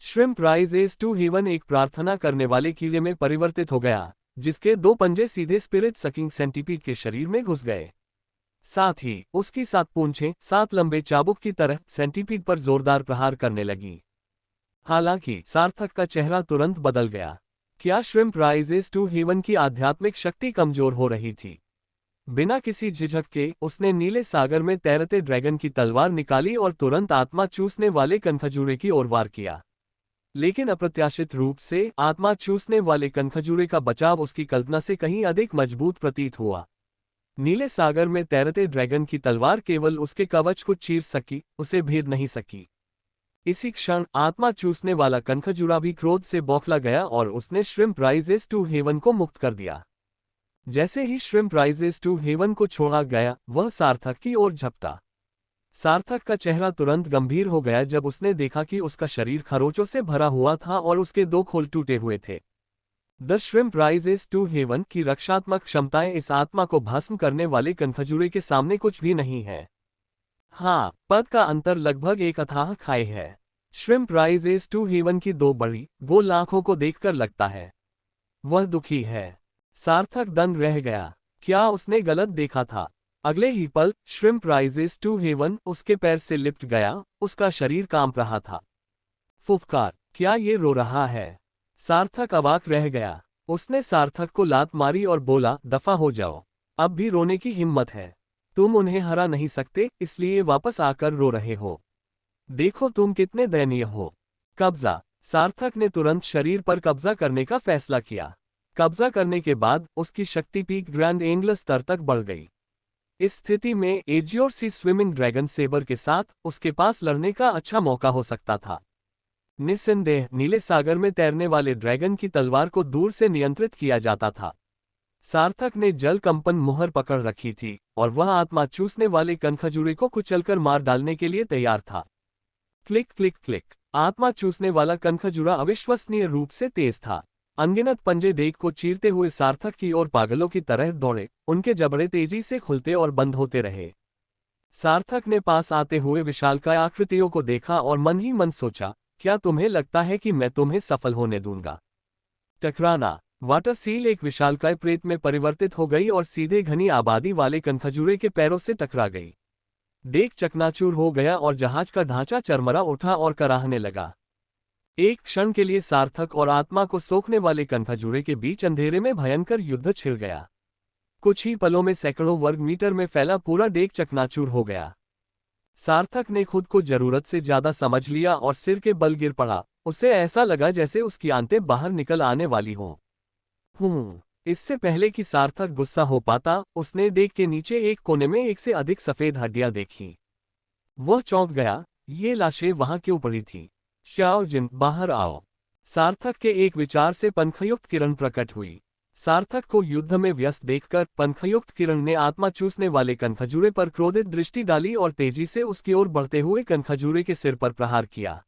श्रिम्प राइज टू हेवन एक प्रार्थना करने वाले कीड़े में परिवर्तित हो गया, जिसके दो पंजे सीधे स्पिरिट सकिंग सेंटीपीड के शरीर में घुस गए। साथ ही उसकी 7 पूंछें 7 लंबे चाबुक की तरह सेंटीपीड पर जोरदार प्रहार करने लगी। हालांकि सार्थक का चेहरा तुरंत बदल गया। क्या श्रिम्प राइज टू हेवन की आध्यात्मिक शक्ति कमजोर हो रही थी? बिना किसी झिझक के उसने नीले सागर में तैरते ड्रैगन की तलवार निकाली और तुरंत आत्मा चूसने वाले कनखजूरे की ओर वार किया। लेकिन अप्रत्याशित रूप से आत्मा चूसने वाले कनखजूरे का बचाव उसकी कल्पना से कहीं अधिक मजबूत प्रतीत हुआ। नीले सागर में तैरते ड्रैगन की तलवार केवल उसके कवच को चीर सकी, उसे भेद नहीं सकी। इसी क्षण आत्मा चूसने वाला कनखजूरा भी क्रोध से बौखला गया और उसने श्रिम्प राइज टू हेवन को मुक्त कर दिया। जैसे ही श्रिम्प राइज टू हेवन को छोड़ा गया, वह सार्थक की ओर झपटा। सार्थक का चेहरा तुरंत गंभीर हो गया जब उसने देखा कि उसका शरीर खरोचों से भरा हुआ था और उसके 2 खोल टूटे हुए थे। The shrimp rise to heaven की रक्षात्मक क्षमताएं इस आत्मा को भस्म करने वाले कनखजूरे के सामने कुछ भी नहीं है। हाँ, पद का अंतर लगभग एक अथाह खाई है। श्रिम्प राइज टू हेवन की 2 बड़ी गोल आंखों को देखकर लगता है वह दुखी है। सार्थक दंग रह गया। क्या उसने गलत देखा था? अगले ही पल श्रिम्प राइज टू हेवन उसके पैर से लिपट गया, उसका शरीर कांप रहा था। फुफकार, क्या ये रो रहा है? सार्थक अवाक रह गया। उसने सार्थक को लात मारी और बोला, दफा हो जाओ, अब भी रोने की हिम्मत है? तुम उन्हें हरा नहीं सकते, इसलिए वापस आकर रो रहे हो। देखो तुम कितने दयनीय हो। कब्जा। सार्थक ने तुरंत शरीर पर कब्जा करने का फैसला किया। कब्जा करने के बाद उसकी शक्ति पीक ग्रैंड एंगल स्तर तक बढ़ गई। इस स्थिति में एजियोर सी स्विमिंग ड्रैगन सेबर के साथ उसके पास लड़ने का अच्छा मौका हो सकता था। निस्संदेह नीले सागर में तैरने वाले ड्रैगन की तलवार को दूर से नियंत्रित किया जाता था। सार्थक ने जल कंपन मुहर पकड़ रखी थी और वह आत्मा चूसने वाले कनखजूरे को कुचलकर मार डालने के लिए तैयार था। Click click click. आत्मा चूसने वाला कनखजूरा अविश्वसनीय रूप से तेज था। अनगिनत पंजे डेग को चीरते हुए सार्थक की ओर पागलों की तरह दौड़े, उनके जबड़े तेजी से खुलते और बंद होते रहे। सार्थक ने पास आते हुए विशालकाय आकृतियों को देखा और मन ही मन सोचा, क्या तुम्हें लगता है कि मैं तुम्हें सफल होने दूंगा? टकराना। वाटर सील एक विशालकाय प्रेत में परिवर्तित हो गई और सीधे घनी आबादी वाले कनखजूरे के पैरों से टकरा गई। डेक चकनाचूर हो गया और जहाज का ढांचा चरमरा उठा और कराहने लगा। एक क्षण के लिए सार्थक और आत्मा को सोखने वाले कनखजूरे के बीच अंधेरे में भयंकर युद्ध छिड़ गया। कुछ ही पलों में सैकड़ों वर्ग मीटर में फैला पूरा डेक चकनाचूर हो गया। सार्थक ने खुद को जरूरत से ज्यादा समझ लिया और सिर के बल गिर पड़ा। उसे ऐसा लगा जैसे उसकी आंतें बाहर निकल आने वाली हों। इससे पहले कि सार्थक गुस्सा हो पाता, उसने डेक के नीचे एक कोने में एक से अधिक सफेद हड्डियां देखी। वह चौंक गया, ये लाशें वहां क्यों पड़ी थी? श्याओ जिन, बाहर आओ। सार्थक के एक विचार से पंखयुक्त किरण प्रकट हुई। सार्थक को युद्ध में व्यस्त देखकर पंखयुक्त किरण ने आत्मा चूसने वाले कनखजूरे पर क्रोधित दृष्टि डाली और तेजी से उसकी ओर बढ़ते हुए कनखजूरे के सिर पर प्रहार किया।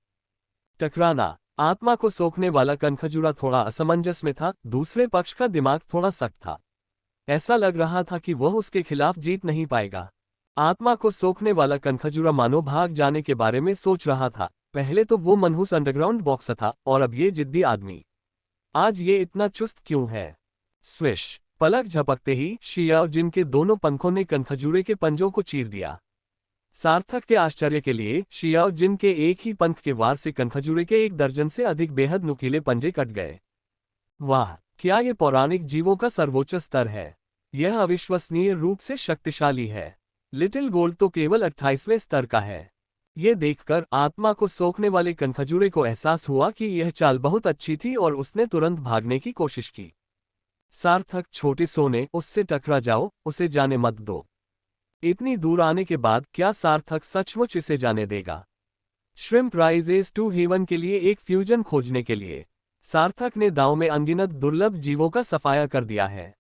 टकराना। आत्मा को सोखने वाला कनखजूरा थोड़ा असमंजस में था, दूसरे पक्ष का दिमाग थोड़ा सख्त था। ऐसा लग रहा था कि वह उसके खिलाफ जीत नहीं पाएगा। आत्मा को सोखने वाला कनखजूरा मानो भाग जाने के बारे में सोच रहा था। पहले तो वो मनहूस अंडरग्राउंड बॉक्सर था और अब ये जिद्दी आदमी। आज ये इतना चुस्त क्यों है? स्विश। पलक झपकते ही शियाओ जिन के दोनों पंखों ने कनखजूरे के पंजों को चीर दिया। सार्थक के आश्चर्य के लिए शियाओ जिन के एक ही पंख के वार से कनखजूरे के 1 दर्जन से अधिक बेहद नुकीले पंजे कट गए। वाह, क्या ये पौराणिक जीवों का सर्वोच्च स्तर है? यह अविश्वसनीय रूप से शक्तिशाली है। लिटिल गोल्ड तो केवल 28वें स्तर का है। ये देखकर आत्मा को सोखने वाले कनखजूरे को एहसास हुआ कि यह चाल बहुत अच्छी थी और उसने तुरंत भागने की कोशिश की। सार्थक, छोटे सोने, उससे टकरा जाओ, उसे जाने मत दो। इतनी दूर आने के बाद क्या सार्थक सचमुच इसे जाने देगा? श्रिम्प राइज टू हेवन के लिए एक फ्यूजन खोजने के लिए सार्थक ने दांव में अनगिनत दुर्लभ जीवों का सफाया कर दिया है।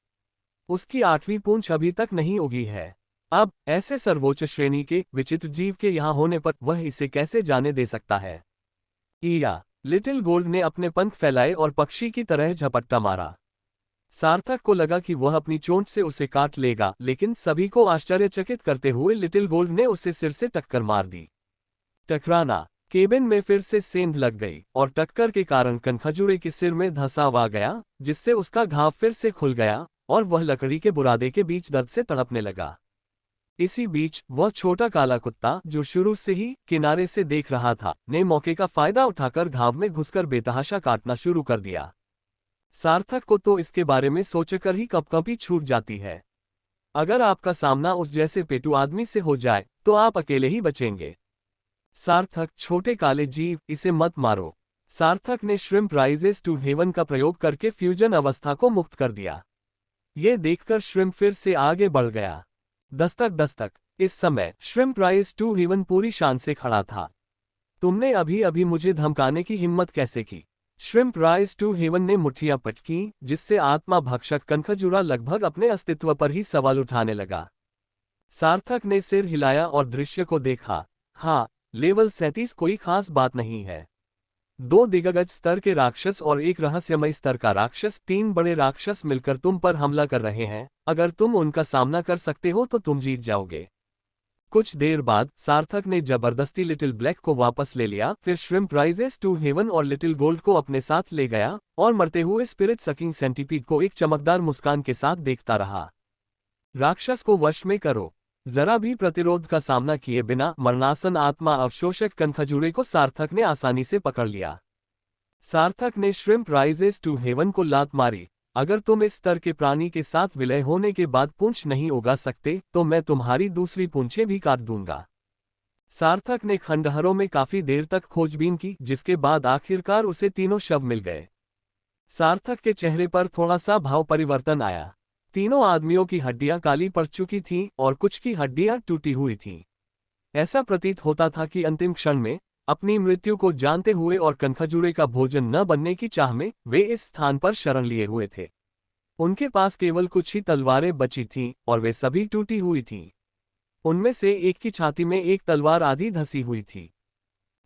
उसकी 8वीं पूंछ अभी तक नहीं उगी है। अब ऐसे सर्वोच्च श्रेणी के विचित्र जीव के यहां होने पर वह इसे कैसे जाने दे सकता है? लिटिल गोल्ड ने अपने पंख फैलाए और पक्षी की तरह झपट्टा मारा। सार्थक को लगा कि वह अपनी चोंच से उसे काट लेगा, लेकिन सभी को आश्चर्यचकित करते हुए लिटिल गोल्ड ने उसे सिर से टक्कर मार दी। टकराना। केबिन में फिर से सेंध लग गई और टक्कर के कारण कनखजूरे के सिर में धंसाव आ गया, जिससे उसका घाव फिर से खुल गया और वह लकड़ी के बुरादे के बीच दर्द से तड़पने लगा। इसी बीच वह छोटा काला कुत्ता, जो शुरू से ही किनारे से देख रहा था, ने मौके का फायदा उठाकर घाव में घुसकर बेतहाशा काटना शुरू कर दिया। सार्थक को तो इसके बारे में सोचकर ही कपकपी छूट जाती है। अगर आपका सामना उस जैसे पेटू आदमी से हो जाए तो आप अकेले ही बचेंगे। सार्थक, छोटे काले जीव, इसे मत मारो। सार्थक ने श्रिम्प राइजेस टू हेवन का प्रयोग करके फ्यूजन अवस्था को मुक्त कर दिया। ये देखकर श्रिम्प फिर से आगे बढ़ गया। दस्तक दस्तक। इस समय श्रिम्प राइज टू हेवन पूरी शान से खड़ा था। तुमने अभी अभी मुझे धमकाने की हिम्मत कैसे की? श्रिम्प राइज टू हेवन ने मुट्ठियां पटकी, जिससे आत्मा भक्षक कनखजूरा लगभग अपने अस्तित्व पर ही सवाल उठाने लगा। सार्थक ने सिर हिलाया और दृश्य को देखा। हाँ, लेवल 37 कोई खास बात नहीं है। 2 दिग्गज स्तर के राक्षस और एक रहस्यमय स्तर का राक्षस, 3 बड़े राक्षस मिलकर तुम पर हमला कर रहे हैं। अगर तुम उनका सामना कर सकते हो तो तुम जीत जाओगे। कुछ देर बाद सार्थक ने जबरदस्ती लिटिल ब्लैक को वापस ले लिया, फिर श्रिम्प राइजेस टू हेवन और लिटिल गोल्ड को अपने साथ ले गया और मरते हुए स्पिरिट सकिंग सेंटीपीड को एक चमकदार मुस्कान के साथ देखता रहा। राक्षस को वश में करो। जरा भी प्रतिरोध का सामना किए बिना मरणासन आत्मा अवशोषक कनखजूरे को सार्थक ने आसानी से पकड़ लिया। सार्थक ने श्रिम्प राइजेस टू हेवन को लात मारी। अगर तुम इस स्तर के प्राणी के साथ विलय होने के बाद पूंछ नहीं उगा सकते तो मैं तुम्हारी दूसरी पूंछें भी काट दूंगा। सार्थक ने खंडहरों में काफी देर तक खोजबीन की, जिसके बाद आखिरकार उसे तीनों शव मिल गए। सार्थक के चेहरे पर थोड़ा सा भाव परिवर्तन आया। तीनों आदमियों की हड्डियां काली पड़ चुकी थीं और कुछ की हड्डियां टूटी हुई थीं। ऐसा प्रतीत होता था कि अंतिम क्षण में, अपनी मृत्यु को जानते हुए और कनखजूरे का भोजन न बनने की चाह में, वे इस स्थान पर शरण लिए हुए थे। उनके पास केवल कुछ ही तलवारें बची थीं और वे सभी टूटी हुई थीं। उनमें से एक की छाती में एक तलवार आधी धंसी हुई थी।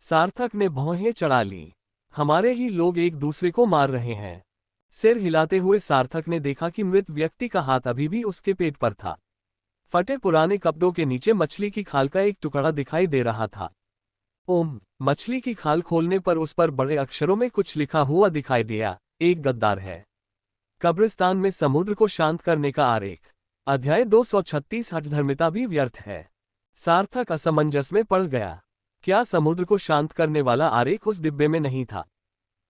सार्थक ने भौहें चढ़ा ली। हमारे ही लोग एक दूसरे को मार रहे हैं। सिर हिलाते हुए सार्थक ने देखा कि मृत व्यक्ति का हाथ अभी भी उसके पेट पर था। फटे पुराने कपड़ों के नीचे मछली की खाल का एक टुकड़ा दिखाई दे रहा था। ओम। मछली की खाल खोलने पर उस पर बड़े अक्षरों में कुछ लिखा हुआ दिखाई दिया, एक गद्दार है। कब्रिस्तान में समुद्र को शांत करने का आरेख। अध्याय 236 हठधर्मिता भी व्यर्थ है। सार्थक असमंजस में पड़ गया। क्या समुद्र को शांत करने वाला आरेख उस डिब्बे में नहीं था,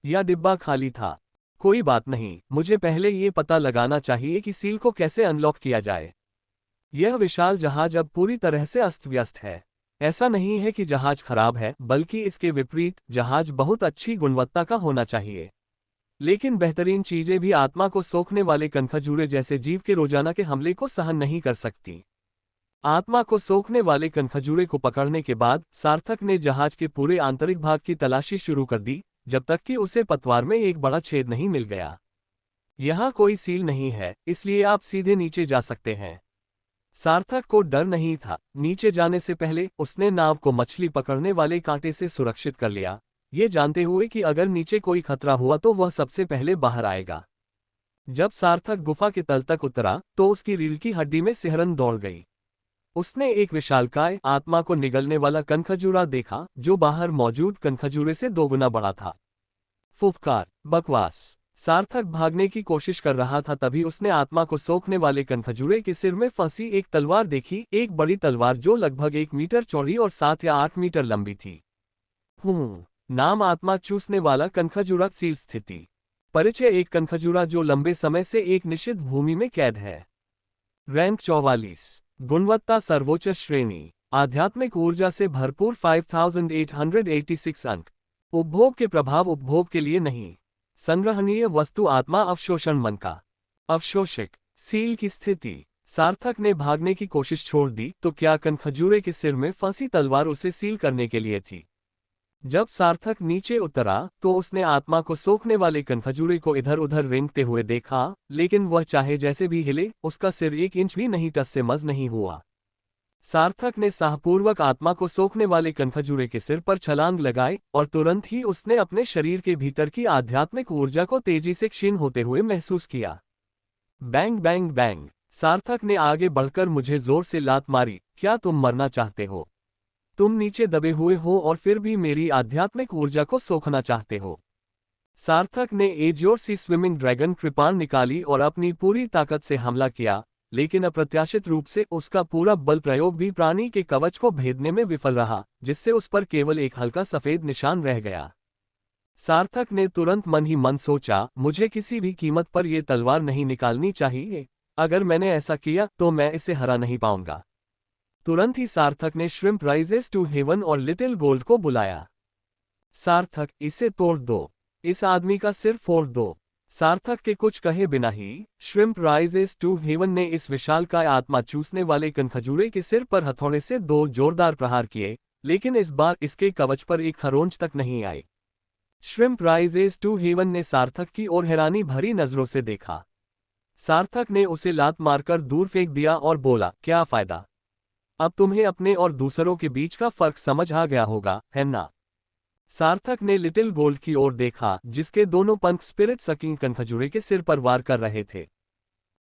या डिब्बा खाली था? कोई बात नहीं, मुझे पहले ये पता लगाना चाहिए कि सील को कैसे अनलॉक किया जाए। यह विशाल जहाज अब पूरी तरह से अस्त व्यस्त है। ऐसा नहीं है कि जहाज खराब है, बल्कि इसके विपरीत, जहाज बहुत अच्छी गुणवत्ता का होना चाहिए। लेकिन बेहतरीन चीजें भी आत्मा को सोखने वाले कनखजूरे जैसे जीव के रोजाना के हमले को सहन नहीं कर सकती। आत्मा को सोखने वाले कनखजूरे को पकड़ने के बाद सार्थक ने जहाज के पूरे आंतरिक भाग की तलाशी शुरू कर दी, जब तक कि उसे पतवार में एक बड़ा छेद नहीं मिल गया। यहाँ कोई सील नहीं है, इसलिए आप सीधे नीचे जा सकते हैं। सार्थक को डर नहीं था। नीचे जाने से पहले उसने नाव को मछली पकड़ने वाले कांटे से सुरक्षित कर लिया, ये जानते हुए कि अगर नीचे कोई खतरा हुआ तो वह सबसे पहले बाहर आएगा। जब सार्थक गुफा के तल तक उतरा तो उसकी रीढ़ की हड्डी में सिहरन दौड़ गई। उसने एक विशालकाय आत्मा को निगलने वाला कनखजूरा देखा, जो बाहर मौजूद कनखजूरे से 2 गुना बड़ा था। फुफकार, बकवास। सार्थक भागने की कोशिश कर रहा था, तभी उसने आत्मा को सोखने वाले कनखजूरे के सिर में फंसी एक तलवार देखी, एक बड़ी तलवार जो लगभग 1 मीटर चौड़ी और 7 या 8 मीटर लंबी थी। नाम आत्मा चूसने वाला कनखजूरा। सील स्थिति। परिचय। एक कनखजूरा जो लंबे समय से एक निषिद्ध भूमि में कैद है। रैंक 44। गुणवत्ता सर्वोच्च श्रेणी। आध्यात्मिक ऊर्जा से भरपूर 5886 अंक। उपभोग के प्रभाव उपभोग के लिए नहीं। संग्रहणीय वस्तु आत्मा अवशोषण मन का। अवशोषक। सील की स्थिति। सार्थक ने भागने की कोशिश छोड़ दी तो क्या कनखजूरे के सिर में फंसी तलवार उसे सील करने के लिए थी? जब सार्थक नीचे उतरा तो उसने आत्मा को सोखने वाले कनखजूरे को इधर उधर रेंगते हुए देखा, लेकिन वह चाहे जैसे भी हिले, उसका सिर 1 इंच भी नहीं टस से मस नहीं हुआ। सार्थक ने साहपूर्वक आत्मा को सोखने वाले कनखजूरे के सिर पर छलांग लगाई और तुरंत ही उसने अपने शरीर के भीतर की आध्यात्मिक ऊर्जा को तेजी से क्षीण होते हुए महसूस किया। Bang bang bang. सार्थक ने आगे बढ़कर मुझे जोर से लात मारी। क्या तुम मरना चाहते हो? तुम नीचे दबे हुए हो और फिर भी मेरी आध्यात्मिक ऊर्जा को सोखना चाहते हो। सार्थक ने एजोर सी स्विमिंग ड्रैगन कृपाण निकाली और अपनी पूरी ताकत से हमला किया, लेकिन अप्रत्याशित रूप से उसका पूरा बल प्रयोग भी प्राणी के कवच को भेदने में विफल रहा, जिससे उस पर केवल एक हल्का सफेद निशान रह गया। सार्थक ने तुरंत मन ही मन सोचा, मुझे किसी भी कीमत पर यह तलवार नहीं निकालनी चाहिए। अगर मैंने ऐसा किया तो मैं इसे हरा नहीं पाऊंगा। तुरंत ही सार्थक ने श्रिम्प राइजेस टू हेवन और लिटिल गोल्ड को बुलाया। सार्थक, इसे तोड़ दो, इस आदमी का सिर फोड़ दो। सार्थक के कुछ कहे बिना ही श्रिम्प राइजेस टू हेवन ने इस विशालकाय आत्मा चूसने वाले कनखजूरे के सिर पर हथौड़े से 2 जोरदार प्रहार किए, लेकिन इस बार इसके कवच पर एक खरोंच तक नहीं आई। श्रिम्प राइजेस टू हेवन ने सार्थक की ओर हैरानी भरी नजरों से देखा। सार्थक ने उसे लात मारकर दूर फेंक दिया और बोला, क्या फायदा? अब तुम्हें अपने और दूसरों के बीच का फर्क समझ आ गया होगा, है ना? सार्थक ने लिटिल गोल्ड की ओर देखा, जिसके दोनों पंख स्पिरिट सकिंग कनखजूरे के सिर पर वार कर रहे थे।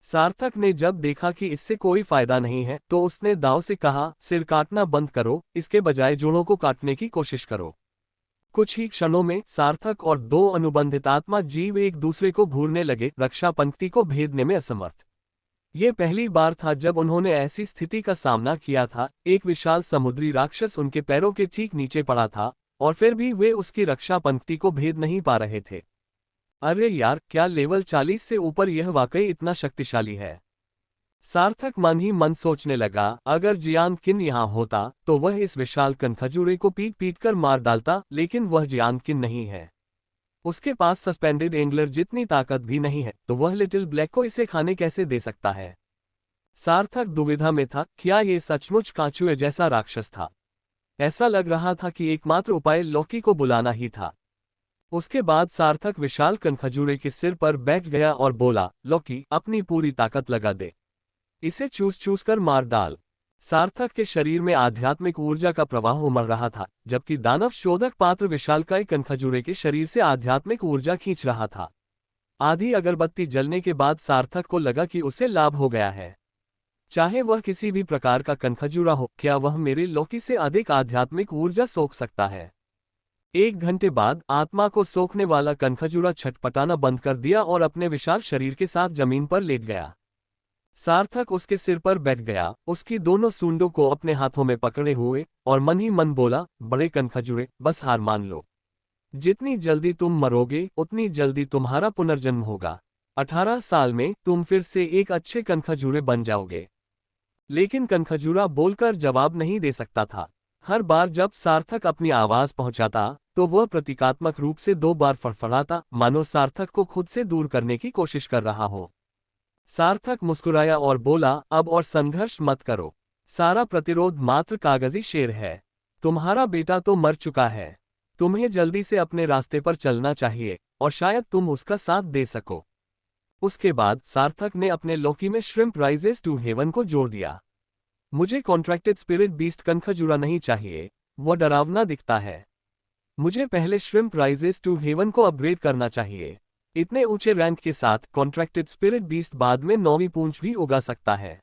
सार्थक ने जब देखा कि इससे कोई फायदा नहीं है, तो उसने दाव से कहा, सिर काटना बंद करो, इसके बजाय जोड़ों को काटने की कोशिश करो। कुछ ही क्षणों में सार्थक और 2 अनुबंधित आत्मा जीव एक दूसरे को घूरने लगे, रक्षा पंक्ति को भेदने में असमर्थ। ये पहली बार था जब उन्होंने ऐसी स्थिति का सामना किया था। एक विशाल समुद्री राक्षस उनके पैरों के ठीक नीचे पड़ा था, और फिर भी वे उसकी रक्षा पंक्ति को भेद नहीं पा रहे थे। अरे यार, क्या लेवल 40 से ऊपर यह वाकई इतना शक्तिशाली है? सार्थक मन ही मन सोचने लगा, अगर जियान किन यहाँ होता तो वह इस विशाल कनखजूरे को पीट पीट कर मार डालता, लेकिन वह जियान किन नहीं है। उसके पास सस्पेंडेड एंगलर जितनी ताकत भी नहीं है, तो वह लिटिल ब्लैक को इसे खाने कैसे दे सकता है? सार्थक दुविधा में था, क्या ये सचमुच कांचुए जैसा राक्षस था? ऐसा लग रहा था कि एकमात्र उपाय लॉकी को बुलाना ही था। उसके बाद सार्थक विशाल कनखजूरे के सिर पर बैठ गया और बोला, लॉकी, अपनी पूरी ताकत लगा दे, इसे चूस चूस कर मार डाल। सार्थक के शरीर में आध्यात्मिक ऊर्जा का प्रवाह उमड़ रहा था, जबकि दानव शोधक पात्र विशालकाय कनखजूरे के शरीर से आध्यात्मिक ऊर्जा खींच रहा था। आधी अगरबत्ती जलने के बाद सार्थक को लगा कि उसे लाभ हो गया है। चाहे वह किसी भी प्रकार का कनखजूरा हो, क्या वह मेरे लॉकी से अधिक आध्यात्मिक ऊर्जा सोख सकता है? 1 घंटे बाद आत्मा को सोखने वाला कनखजूरा छटपटाना बंद कर दिया और अपने विशाल शरीर के साथ जमीन पर लेट गया। सार्थक उसके सिर पर बैठ गया, उसकी दोनों सूंडों को अपने हाथों में पकड़े हुए, और मन ही मन बोला, बड़े कनखजूरे, बस हार मान लो। जितनी जल्दी तुम मरोगे उतनी जल्दी तुम्हारा पुनर्जन्म होगा। 18 साल में तुम फिर से एक अच्छे कनखजूरे बन जाओगे। लेकिन कनखजूरा बोलकर जवाब नहीं दे सकता था। हर बार जब सार्थक अपनी आवाज पहुंचाता तो वह प्रतीकात्मक रूप से 2 बार फड़फड़ाता, मानो सार्थक को खुद से दूर करने की कोशिश कर रहा हो। सार्थक मुस्कुराया और बोला, अब और संघर्ष मत करो। सारा प्रतिरोध मात्र कागजी शेर है। तुम्हारा बेटा तो मर चुका है। तुम्हें जल्दी से अपने रास्ते पर चलना चाहिए, और शायद तुम उसका साथ दे सको। उसके बाद सार्थक ने अपने लॉकी में श्रिम्प राइजेस टू हेवन को जोड़ दिया। मुझे कॉन्ट्रैक्टेड स्पिरिट बीस्ट कनखजूरा नहीं चाहिए, वह डरावना दिखता है। मुझे पहले श्रिम्प राइजेस टू हेवन को अपग्रेड करना चाहिए। इतने ऊंचे रैंक के साथ कॉन्ट्रैक्टेड स्पिरिट बीस्ट बाद में 9वीं पूंछ भी उगा सकता है।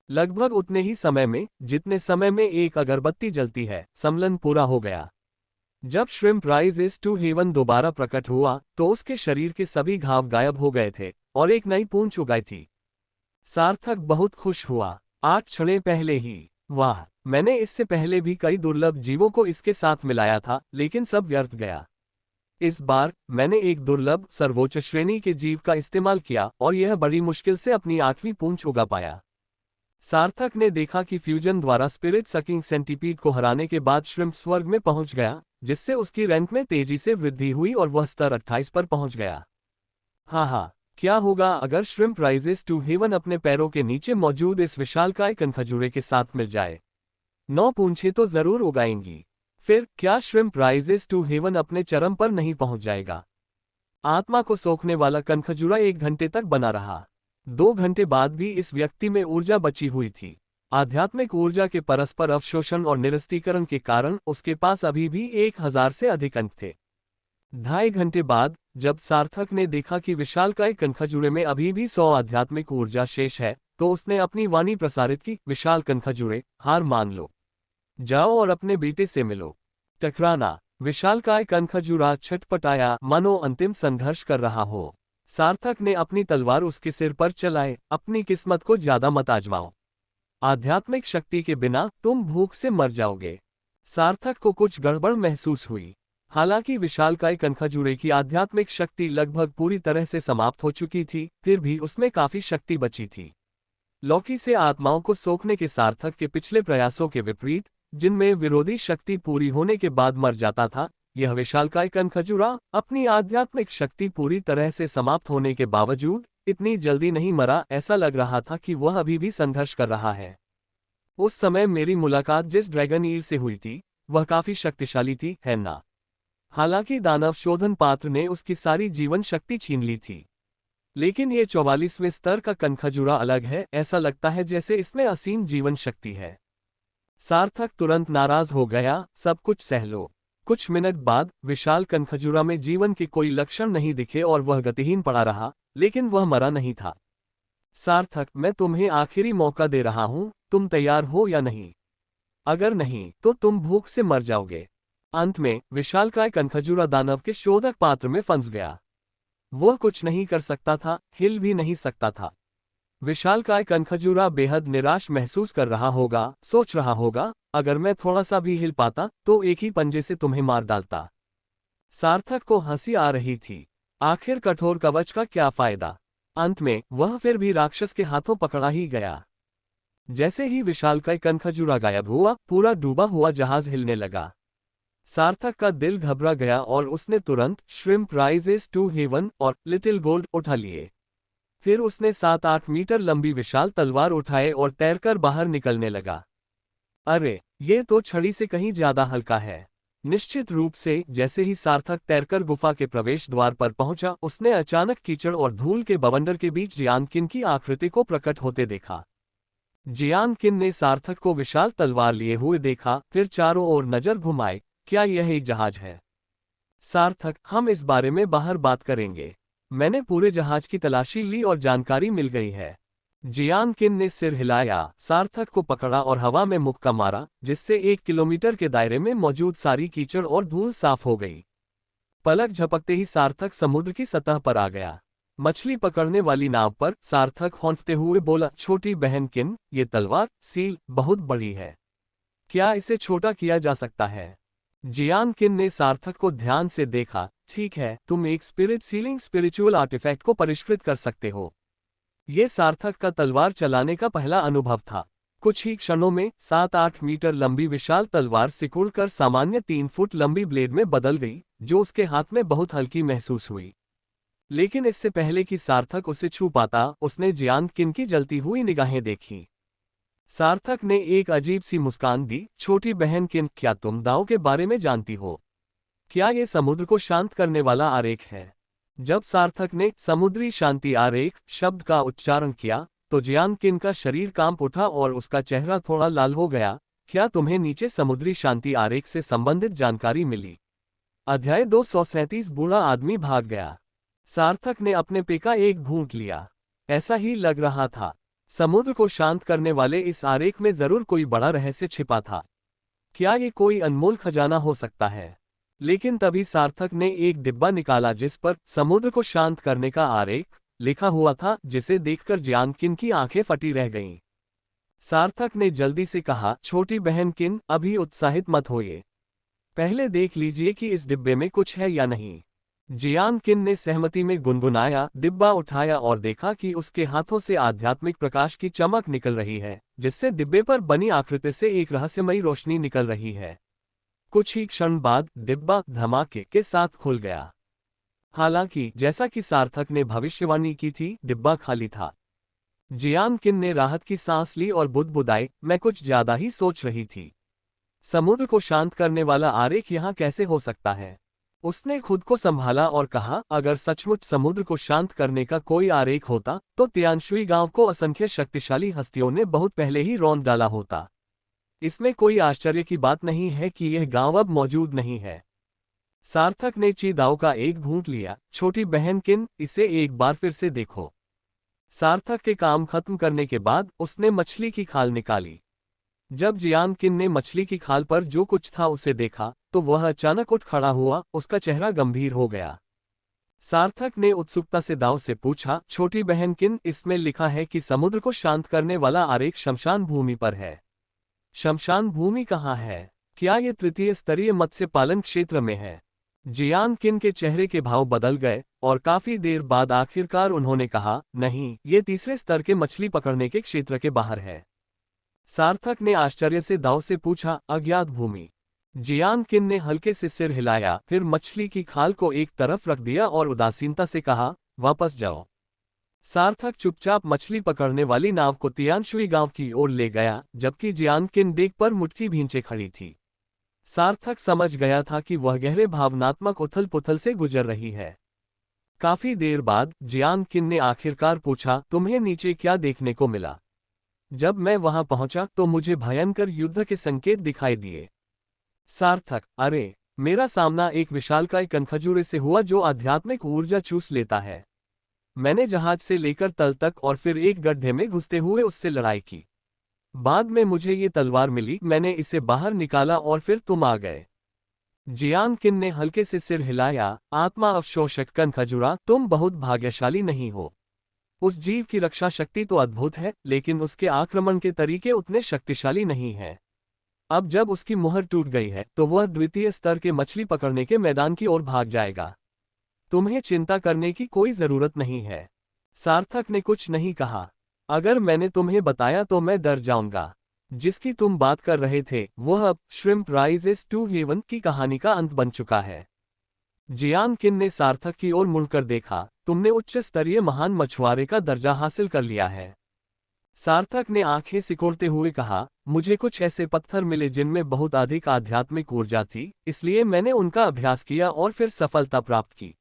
लगभग उतने ही समय में जितने समय में एक अगरबत्ती जलती है, सम्मेलन पूरा हो गया। जब श्रिम्प राइजेस टू हेवन दोबारा प्रकट हुआ तो उसके शरीर के सभी घाव गायब हो गए थे और एक नई पूंछ उगाई थी। सार्थक बहुत खुश हुआ। 8 क्षण पहले ही, वाह, मैंने इससे पहले भी कई दुर्लभ जीवों को इसके साथ मिलाया था, लेकिन सब व्यर्थ गया। इस बार मैंने एक दुर्लभ सर्वोच्च श्रेणी के जीव का इस्तेमाल किया और यह बड़ी मुश्किल से अपनी 8वीं पूंछ उगा पाया। सार्थक ने देखा कि फ्यूजन द्वारा स्पिरिट सकिंग सेंटीपीड को हराने के बाद श्रिम्प स्वर्ग में पहुंच गया, जिससे उसकी रैंक में तेजी से वृद्धि हुई और वह स्तर 28 पर पहुंच गया। हाँ, क्या होगा अगर श्रिम्प राइजेस टू हेवन अपने पैरों के नीचे मौजूद इस विशालकाय कनखजूरे के साथ मिल जाए? 9 पूंछें तो जरूर उगाएंगी। फिर क्या श्रिम्प राइजेस टू हेवन अपने चरम पर नहीं पहुंच जाएगा? आत्मा को सोखने वाला कनखजूरा 1 घंटे तक बना रहा। 2 घंटे बाद भी इस व्यक्ति में ऊर्जा बची हुई थी। आध्यात्मिक ऊर्जा के परस्पर अवशोषण और निरस्तीकरण के कारण उसके पास अभी भी 1000 से अधिक अंक थे। 2.5 घंटे बाद जब सार्थक ने देखा कि विशालकाय कनखजूरे में अभी भी 100 आध्यात्मिक ऊर्जा शेष है, तो उसने अपनी वाणी प्रसारित की, विशाल कनखजूरे, हार मान लो। जाओ और अपने बेटे से मिलो। टकराना। विशालकाय कनखजूरा छटपटाया, मानो अंतिम संघर्ष कर रहा हो। सार्थक ने अपनी तलवार उसके सिर पर चलाए, अपनी किस्मत को ज्यादा मत आजमाओ। आध्यात्मिक शक्ति के बिना तुम भूख से मर जाओगे। सार्थक को कुछ गड़बड़ महसूस हुई। हालांकि विशालकाय कनखजूरे की आध्यात्मिक शक्ति लगभग पूरी तरह से समाप्त हो चुकी थी, फिर भी उसमें काफी शक्ति बची थी। लौकी से आत्माओं को सोखने के सार्थक के पिछले प्रयासों के विपरीत, जिनमें विरोधी शक्ति पूरी होने के बाद मर जाता था, यह विशालकाय कनखजूरा अपनी आध्यात्मिक शक्ति पूरी तरह से समाप्त होने के बावजूद इतनी जल्दी नहीं मरा। ऐसा लग रहा था कि वह अभी भी संघर्ष कर रहा है। उस समय मेरी मुलाकात जिस ड्रैगन ईल से हुई थी, वह काफी शक्तिशाली थी, है ना? हालांकि दानव शोधन पात्र ने उसकी सारी जीवन शक्ति छीन ली थी, लेकिन ये 44वें स्तर का कनखजूरा अलग है। ऐसा लगता है जैसे इसमें असीम जीवन शक्ति है। सार्थक तुरंत नाराज हो गया, सब कुछ सह लो। कुछ मिनट बाद विशाल कनखजूरा में जीवन के कोई लक्षण नहीं दिखे और वह गतिहीन पड़ा रहा, लेकिन वह मरा नहीं था। सार्थक, मैं तुम्हें आखिरी मौका दे रहा हूं, तुम तैयार हो या नहीं? अगर नहीं तो तुम भूख से मर जाओगे। अंत में विशालकाय कनखजूरा दानव के शोधक पात्र में फंस गया। वह कुछ नहीं कर सकता था, हिल भी नहीं सकता था। विशालकाय कनखजूरा बेहद निराश महसूस कर रहा होगा, सोच रहा होगा, अगर मैं थोड़ा सा भी हिल पाता तो एक ही पंजे से तुम्हें मार डालता। सार्थक को हंसी आ रही थी। आखिर कठोर कवच का क्या फायदा? अंत में वह फिर भी राक्षस के हाथों पकड़ा ही गया। जैसे ही विशालकाय कनखजूरा गायब हुआ, पूरा डूबा हुआ जहाज हिलने लगा। सार्थक का दिल घबरा गया और उसने तुरंत श्रिम्प राइजेस टू हेवन और लिटिल गोल्ड उठा लिए। फिर उसने 7-8 मीटर लंबी विशाल तलवार उठाए और तैरकर बाहर निकलने लगा। अरे, ये तो छड़ी से कहीं ज्यादा हल्का है। निश्चित रूप से जैसे ही सार्थक तैरकर गुफा के प्रवेश द्वार पर पहुंचा, उसने अचानक कीचड़ और धूल के बवंडर के बीच जियानकिन की आकृति को प्रकट होते देखा। जियानकिन ने सार्थक को विशाल तलवार लिए हुए देखा, फिर चारों ओर नजर घुमाए। क्या यह एक जहाज है? सार्थक, हम इस बारे में बाहर बात करेंगे। मैंने पूरे जहाज की तलाशी ली और जानकारी मिल गई है। जियानकिन ने सिर हिलाया, सार्थक को पकड़ा और हवा में मुक्का मारा, जिससे 1 किलोमीटर के दायरे में मौजूद सारी कीचड़ और धूल साफ हो गई। पलक झपकते ही सार्थक समुद्र की सतह पर आ गया। मछली पकड़ने वाली नाव पर सार्थक हौंफते हुए बोला, छोटी बहन किन, ये तलवार सील बहुत बड़ी है। क्या इसे छोटा किया जा सकता है? जियानकिन ने सार्थक को ध्यान से देखा। ठीक है, तुम एक स्पिरिट सीलिंग स्पिरिचुअल आर्टिफैक्ट को परिष्कृत कर सकते हो। ये सार्थक का तलवार चलाने का पहला अनुभव था। कुछ ही क्षणों में 7-8 मीटर लंबी विशाल तलवार सिकुड़कर सामान्य 3 फुट लंबी ब्लेड में बदल गई, जो उसके हाथ में बहुत हल्की महसूस हुई। लेकिन इससे पहले कि सार्थक उसे छू पाता, उसने जियानकिन की जलती हुई निगाहें देखी। सार्थक ने एक अजीब सी मुस्कान दी। छोटी बहन किन, क्या तुम दाओ के बारे में जानती हो? क्या ये समुद्र को शांत करने वाला आरेख है? जब सार्थक ने समुद्री शांति आरेख शब्द का उच्चारण किया, तो जियानकिन का शरीर कांप उठा और उसका चेहरा थोड़ा लाल हो गया। क्या तुम्हें नीचे समुद्री शांति आरेख से संबंधित जानकारी मिली? अध्याय 237। बूढ़ा आदमी भाग गया। सार्थक ने अपने पे का एक घूंट लिया। ऐसा ही लग रहा था, समुद्र को शांत करने वाले इस आरेख में जरूर कोई बड़ा रहस्य छिपा था। क्या ये कोई अनमोल खजाना हो सकता है? लेकिन तभी सार्थक ने एक डिब्बा निकाला जिस पर समुद्र को शांत करने का आरेख लिखा हुआ था, जिसे देखकर जियानकिन की आंखें फटी रह गईं। सार्थक ने जल्दी से कहा, छोटी बहन किन, अभी उत्साहित मत होइए। पहले देख लीजिए कि इस डिब्बे में कुछ है या नहीं। जियानकिन ने सहमति में गुनगुनाया, डिब्बा उठाया और देखा कि उसके हाथों से आध्यात्मिक प्रकाश की चमक निकल रही है, जिससे डिब्बे पर बनी आकृति से एक रहस्यमयी रोशनी निकल रही है। कुछ ही क्षण बाद डिब्बा धमाके के साथ खुल गया। हालांकि जैसा कि सार्थक ने भविष्यवाणी की थी, डिब्बा खाली था। जियानकिन ने राहत की सांस ली और बुदबुदाई, मैं कुछ ज्यादा ही सोच रही थी। समुद्र को शांत करने वाला आरेख यहाँ कैसे हो सकता है? उसने खुद को संभाला और कहा, अगर सचमुच समुद्र को शांत करने का कोई आरेख होता, तो तियानशुई गांव को असंख्य शक्तिशाली हस्तियों ने बहुत पहले ही रौंद डाला होता। इसमें कोई आश्चर्य की बात नहीं है कि यह गांव अब मौजूद नहीं है। सार्थक ने ची दाव का एक घूंट लिया। छोटी बहन किन, इसे एक बार फिर से देखो। सार्थक के काम खत्म करने के बाद उसने मछली की खाल निकाली। जब जियान किन ने मछली की खाल पर जो कुछ था उसे देखा तो वह अचानक उठ खड़ा हुआ, उसका चेहरा गंभीर हो गया। सार्थक ने उत्सुकता से दाव से पूछा, छोटी बहन किन, इसमें लिखा है कि समुद्र को शांत करने वाला आरेख शमशान भूमि पर है। शमशान भूमि कहाँ है? क्या ये तृतीय स्तरीय मत्स्य पालन क्षेत्र में है? जियान किन के चेहरे के भाव बदल गए और काफी देर बाद आखिरकार उन्होंने कहा, नहीं, ये तीसरे स्तर के मछली पकड़ने के क्षेत्र के बाहर है। सार्थक ने आश्चर्य से दाव से पूछा, अज्ञात भूमि? जियान किन ने हल्के से सिर हिलाया, फिर मछली की खाल को एक तरफ रख दिया और उदासीनता से कहा, वापस जाओ। सार्थक चुपचाप मछली पकड़ने वाली नाव को तियानशुई गांव की ओर ले गया, जबकि जियान किन डेक पर मुट्ठी भींचे खड़ी थी। सार्थक समझ गया था कि वह गहरे भावनात्मक उथल पुथल से गुजर रही है। काफी देर बाद जियान किन ने आखिरकार पूछा, तुम्हें नीचे क्या देखने को मिला? जब मैं वहां पहुंचा तो मुझे भयंकर युद्ध के संकेत दिखाई दिए। सार्थक, अरे, मेरा सामना एक विशालकाय कनखजूरे से हुआ जो आध्यात्मिक ऊर्जा चूस लेता है। मैंने जहाज से लेकर तल तक और फिर एक गड्ढे में घुसते हुए उससे लड़ाई की। बाद में मुझे ये तलवार मिली, मैंने इसे बाहर निकाला और फिर तुम आ गए। जियान किन ने हल्के से सिर हिलाया, आत्मा अवशोषक कनखजूरा, तुम बहुत भाग्यशाली नहीं हो। उस जीव की रक्षा शक्ति तो अद्भुत है, लेकिन उसके आक्रमण के तरीके उतने शक्तिशाली नहीं हैं। अब जब उसकी मुहर टूट गई है तो वह द्वितीय स्तर के मछली पकड़ने के मैदान की ओर भाग जाएगा। तुम्हें चिंता करने की कोई जरूरत नहीं है। सार्थक ने कुछ नहीं कहा। अगर मैंने तुम्हें बताया तो मैं डर जाऊंगा। जिसकी तुम बात कर रहे थे वह अब श्रिम्प राइजेस टू हेवन की कहानी का अंत बन चुका है। जियान किन ने सार्थक की ओर मुड़कर देखा, तुमने उच्च स्तरीय महान मछुआरे का दर्जा हासिल कर लिया है। सार्थक ने आंखें सिकोड़ते हुए कहा, मुझे कुछ ऐसे पत्थर मिले जिनमें बहुत अधिक आध्यात्मिक ऊर्जा थी, इसलिए मैंने उनका अभ्यास किया और फिर सफलता प्राप्त की।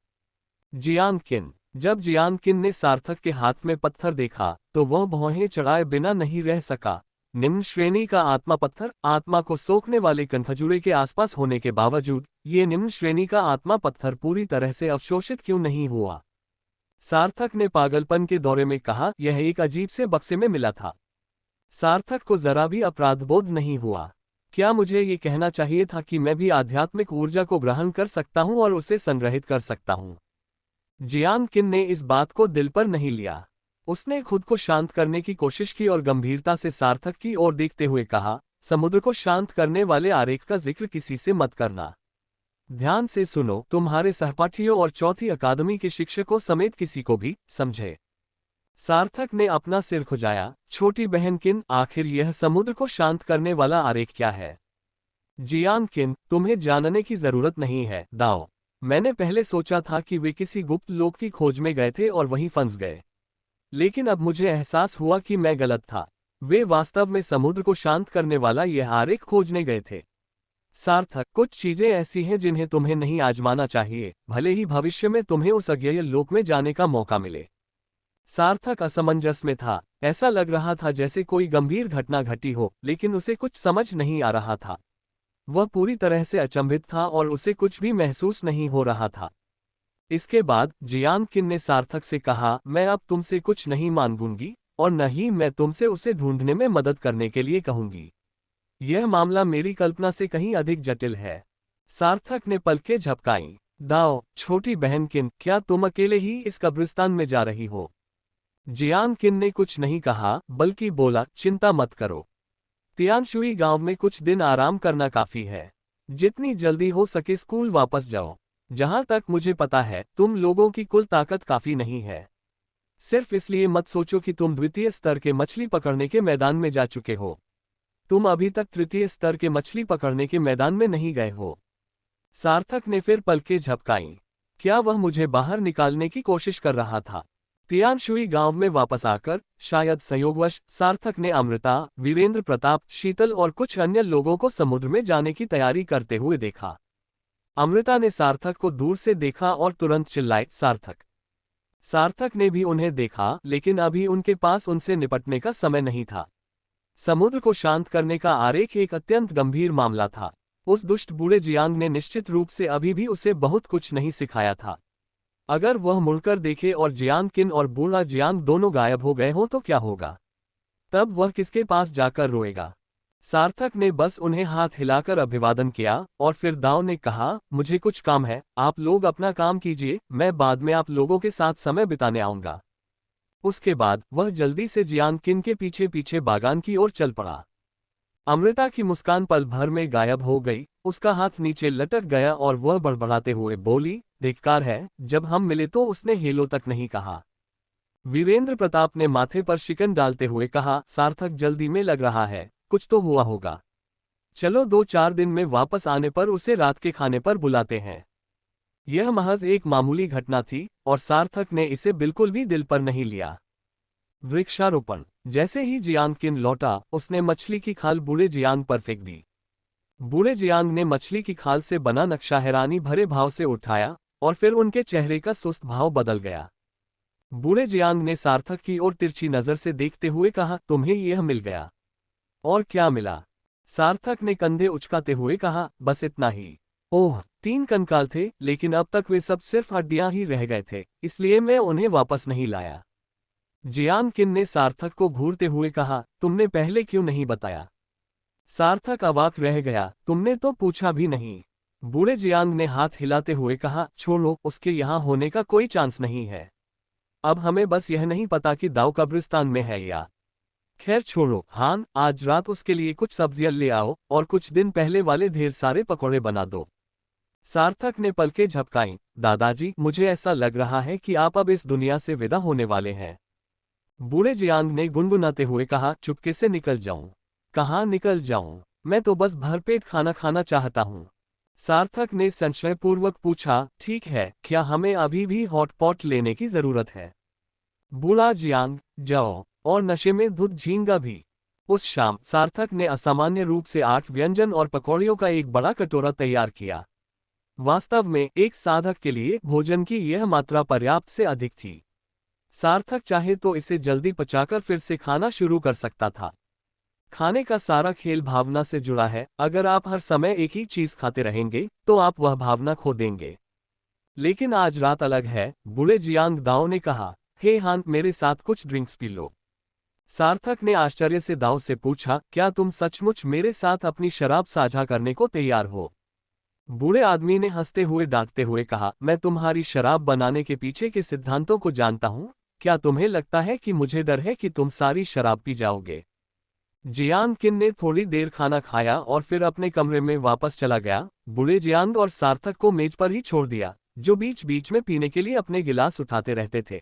जियान किन, जब जियान किन ने सार्थक के हाथ में पत्थर देखा तो वह भौहें चढ़ाए बिना नहीं रह सका। निम्न श्रेणी का आत्मा पत्थर, आत्मा को सोखने वाले कनखजूरे के आसपास होने के बावजूद ये निम्न श्रेणी का आत्मा पत्थर पूरी तरह से अवशोषित क्यों नहीं हुआ? सार्थक ने पागलपन के दौरे में कहा, यह एक अजीब से बक्से में मिला था। सार्थक को जरा भी अपराधबोध नहीं हुआ। क्या मुझे ये कहना चाहिए था कि मैं भी आध्यात्मिक ऊर्जा को ग्रहण कर सकता हूं और उसे संग्रहित कर सकता हूं? जियान किन ने इस बात को दिल पर नहीं लिया। उसने खुद को शांत करने की कोशिश की और गंभीरता से सार्थक की ओर देखते हुए कहा, समुद्र को शांत करने वाले आरेख का जिक्र किसी से मत करना। ध्यान से सुनो, तुम्हारे सहपाठियों और चौथी अकादमी के शिक्षकों समेत किसी को भी, समझे? सार्थक ने अपना सिर खुजाया। छोटी बहन किन, आखिर यह समुद्र को शांत करने वाला आरेख क्या है? जियान किन, तुम्हें जानने की जरूरत नहीं है, दाओ। मैंने पहले सोचा था कि वे किसी गुप्त लोक की खोज में गए थे और वहीं फंस गए, लेकिन अब मुझे एहसास हुआ कि मैं गलत था। वे वास्तव में समुद्र को शांत करने वाला यह आरेख खोजने गए थे। सार्थक, कुछ चीजें ऐसी हैं जिन्हें तुम्हें नहीं आजमाना चाहिए, भले ही भविष्य में तुम्हें उस अज्ञेय लोक में जाने का मौका मिले। सार्थक असमंजस में था। ऐसा लग रहा था जैसे कोई गंभीर घटना घटी हो, लेकिन उसे कुछ समझ नहीं आ रहा था। वह पूरी तरह से अचंभित था और उसे कुछ भी महसूस नहीं हो रहा था। इसके बाद जियान किन ने सार्थक से कहा, मैं अब तुमसे कुछ नहीं मांगूंगी और न ही मैं तुमसे उसे ढूंढने में मदद करने के लिए कहूंगी। यह मामला मेरी कल्पना से कहीं अधिक जटिल है। सार्थक ने पलकें झपकाईं। दाओ, छोटी बहन किन, क्या तुम अकेले ही इस कब्रिस्तान में जा रही हो? जियान किन ने कुछ नहीं कहा, बल्कि बोला, चिंता मत करो। तियानशुई गांव में कुछ दिन आराम करना काफी है। जितनी जल्दी हो सके स्कूल वापस जाओ। जहां तक मुझे पता है तुम लोगों की कुल ताकत काफी नहीं है। सिर्फ इसलिए मत सोचो कि तुम द्वितीय स्तर के मछली पकड़ने के मैदान में जा चुके हो। तुम अभी तक तृतीय स्तर के मछली पकड़ने के मैदान में नहीं गए हो। सार्थक ने फिर पलकें झपकाईं। क्या वह मुझे बाहर निकालने की कोशिश कर रहा था? तियानशुई गांव में वापस आकर शायद संयोगवश सार्थक ने अमृता, वीरेंद्र प्रताप, शीतल और कुछ अन्य लोगों को समुद्र में जाने की तैयारी करते हुए देखा। अमृता ने सार्थक को दूर से देखा और तुरंत चिल्लाई, सार्थक। सार्थक ने भी उन्हें देखा, लेकिन अभी उनके पास उनसे निपटने का समय नहीं था। समुद्र को शांत करने का आरेख एक अत्यंत गंभीर मामला था। उस दुष्ट बूढ़े जियांग ने निश्चित रूप से अभी भी उसे बहुत कुछ नहीं सिखाया था। अगर वह मुड़कर देखे और जियांग किन और बूढ़ा जियांग दोनों गायब हो गए हों तो क्या होगा? तब वह किसके पास जाकर रोएगा? सार्थक ने बस उन्हें हाथ हिलाकर अभिवादन किया और फिर दाव ने कहा, मुझे कुछ काम है, आप लोग अपना काम कीजिए, मैं बाद में आप लोगों के साथ समय बिताने आऊंगा। उसके बाद वह जल्दी से जियांग किन के पीछे पीछे बागान की ओर चल पड़ा। अमृता की मुस्कान पल भर में गायब हो गई, उसका हाथ नीचे लटक गया और वह बड़बड़ाते हुए बोली, धिक्कार है, जब हम मिले तो उसने हेलो तक नहीं कहा। वीरेंद्र प्रताप ने माथे पर शिकन डालते हुए कहा, सार्थक जल्दी में लग रहा है, कुछ तो हुआ होगा। चलो 2-4 दिन में वापस आने पर उसे रात के खाने पर बुलाते हैं। यह महज एक मामूली घटना थी और सार्थक ने इसे बिल्कुल भी दिल पर नहीं लिया। वृक्षारोपण। जैसे ही जियांग किन लौटा, उसने मछली की खाल बूढ़े जियांग पर फेंक दी। बूढ़े जियांग ने मछली की खाल से बना नक्शा हैरानी भरे भाव से उठाया और फिर उनके चेहरे का सुस्त भाव बदल गया। बूढ़े जियांग ने सार्थक की ओर तिरछी नजर से देखते हुए कहा, तुम्हें यह मिल गया? और क्या मिला? सार्थक ने कंधे उचकाते हुए कहा, बस इतना ही। ओह, 3 कंकाल थे, लेकिन अब तक वे सब सिर्फ हड्डियां ही रह गए थे, इसलिए मैं उन्हें वापस नहीं लाया। जियांग किन ने सार्थक को घूरते हुए कहा, तुमने पहले क्यों नहीं बताया? सार्थक अवाक रह गया, तुमने तो पूछा भी नहीं। बूढ़े जियांग ने हाथ हिलाते हुए कहा, छोड़ो, उसके यहाँ होने का कोई चांस नहीं है। अब हमें बस यह नहीं पता कि दाऊ कब्रिस्तान में है या। खैर छोड़ो, हान, आज रात उसके लिए कुछ सब्जियां ले आओ और कुछ दिन पहले वाले ढेर सारे पकौड़े बना दो। सार्थक ने पलकें झपकाईं, दादाजी, मुझे ऐसा लग रहा है कि आप अब इस दुनिया से विदा होने वाले हैं। बूढ़े जियांग ने गुनगुनाते हुए कहा, चुपके से निकल जाऊं? कहाँ निकल जाऊं? मैं तो बस भरपेट खाना खाना चाहता हूं। सार्थक ने संशयपूर्वक पूछा, ठीक है, क्या हमें अभी भी हॉटपॉट लेने की जरूरत है? बूढ़ा जियांग, जाओ, और नशे में धुत झींगा भी। उस शाम सार्थक ने असामान्य रूप से 8 व्यंजन और पकौड़ियों का एक बड़ा कटोरा तैयार किया। वास्तव में एक साधक के लिए भोजन की यह मात्रा पर्याप्त से अधिक थी। सार्थक चाहे तो इसे जल्दी पचाकर फिर से खाना शुरू कर सकता था। खाने का सारा खेल भावना से जुड़ा है, अगर आप हर समय एक ही चीज खाते रहेंगे तो आप वह भावना खो देंगे। लेकिन आज रात अलग है, बूढ़े जियांग दाओ ने कहा, हे हान, मेरे साथ कुछ ड्रिंक्स पी लो। सार्थक ने आश्चर्य से दाऊ से पूछा, क्या तुम सचमुच मेरे साथ अपनी शराब साझा करने को तैयार हो? बूढ़े आदमी ने हंसते हुए डांटते हुए कहा, मैं तुम्हारी शराब बनाने के पीछे के सिद्धांतों को जानता हूं। क्या तुम्हें लगता है कि मुझे डर है कि तुम सारी शराब पी जाओगे? जियांग किन ने थोड़ी देर खाना खाया और फिर अपने कमरे में वापस चला गया। बूढ़े जियांग और सार्थक को मेज पर ही छोड़ दिया, जो बीच बीच में पीने के लिए अपने गिलास उठाते रहते थे।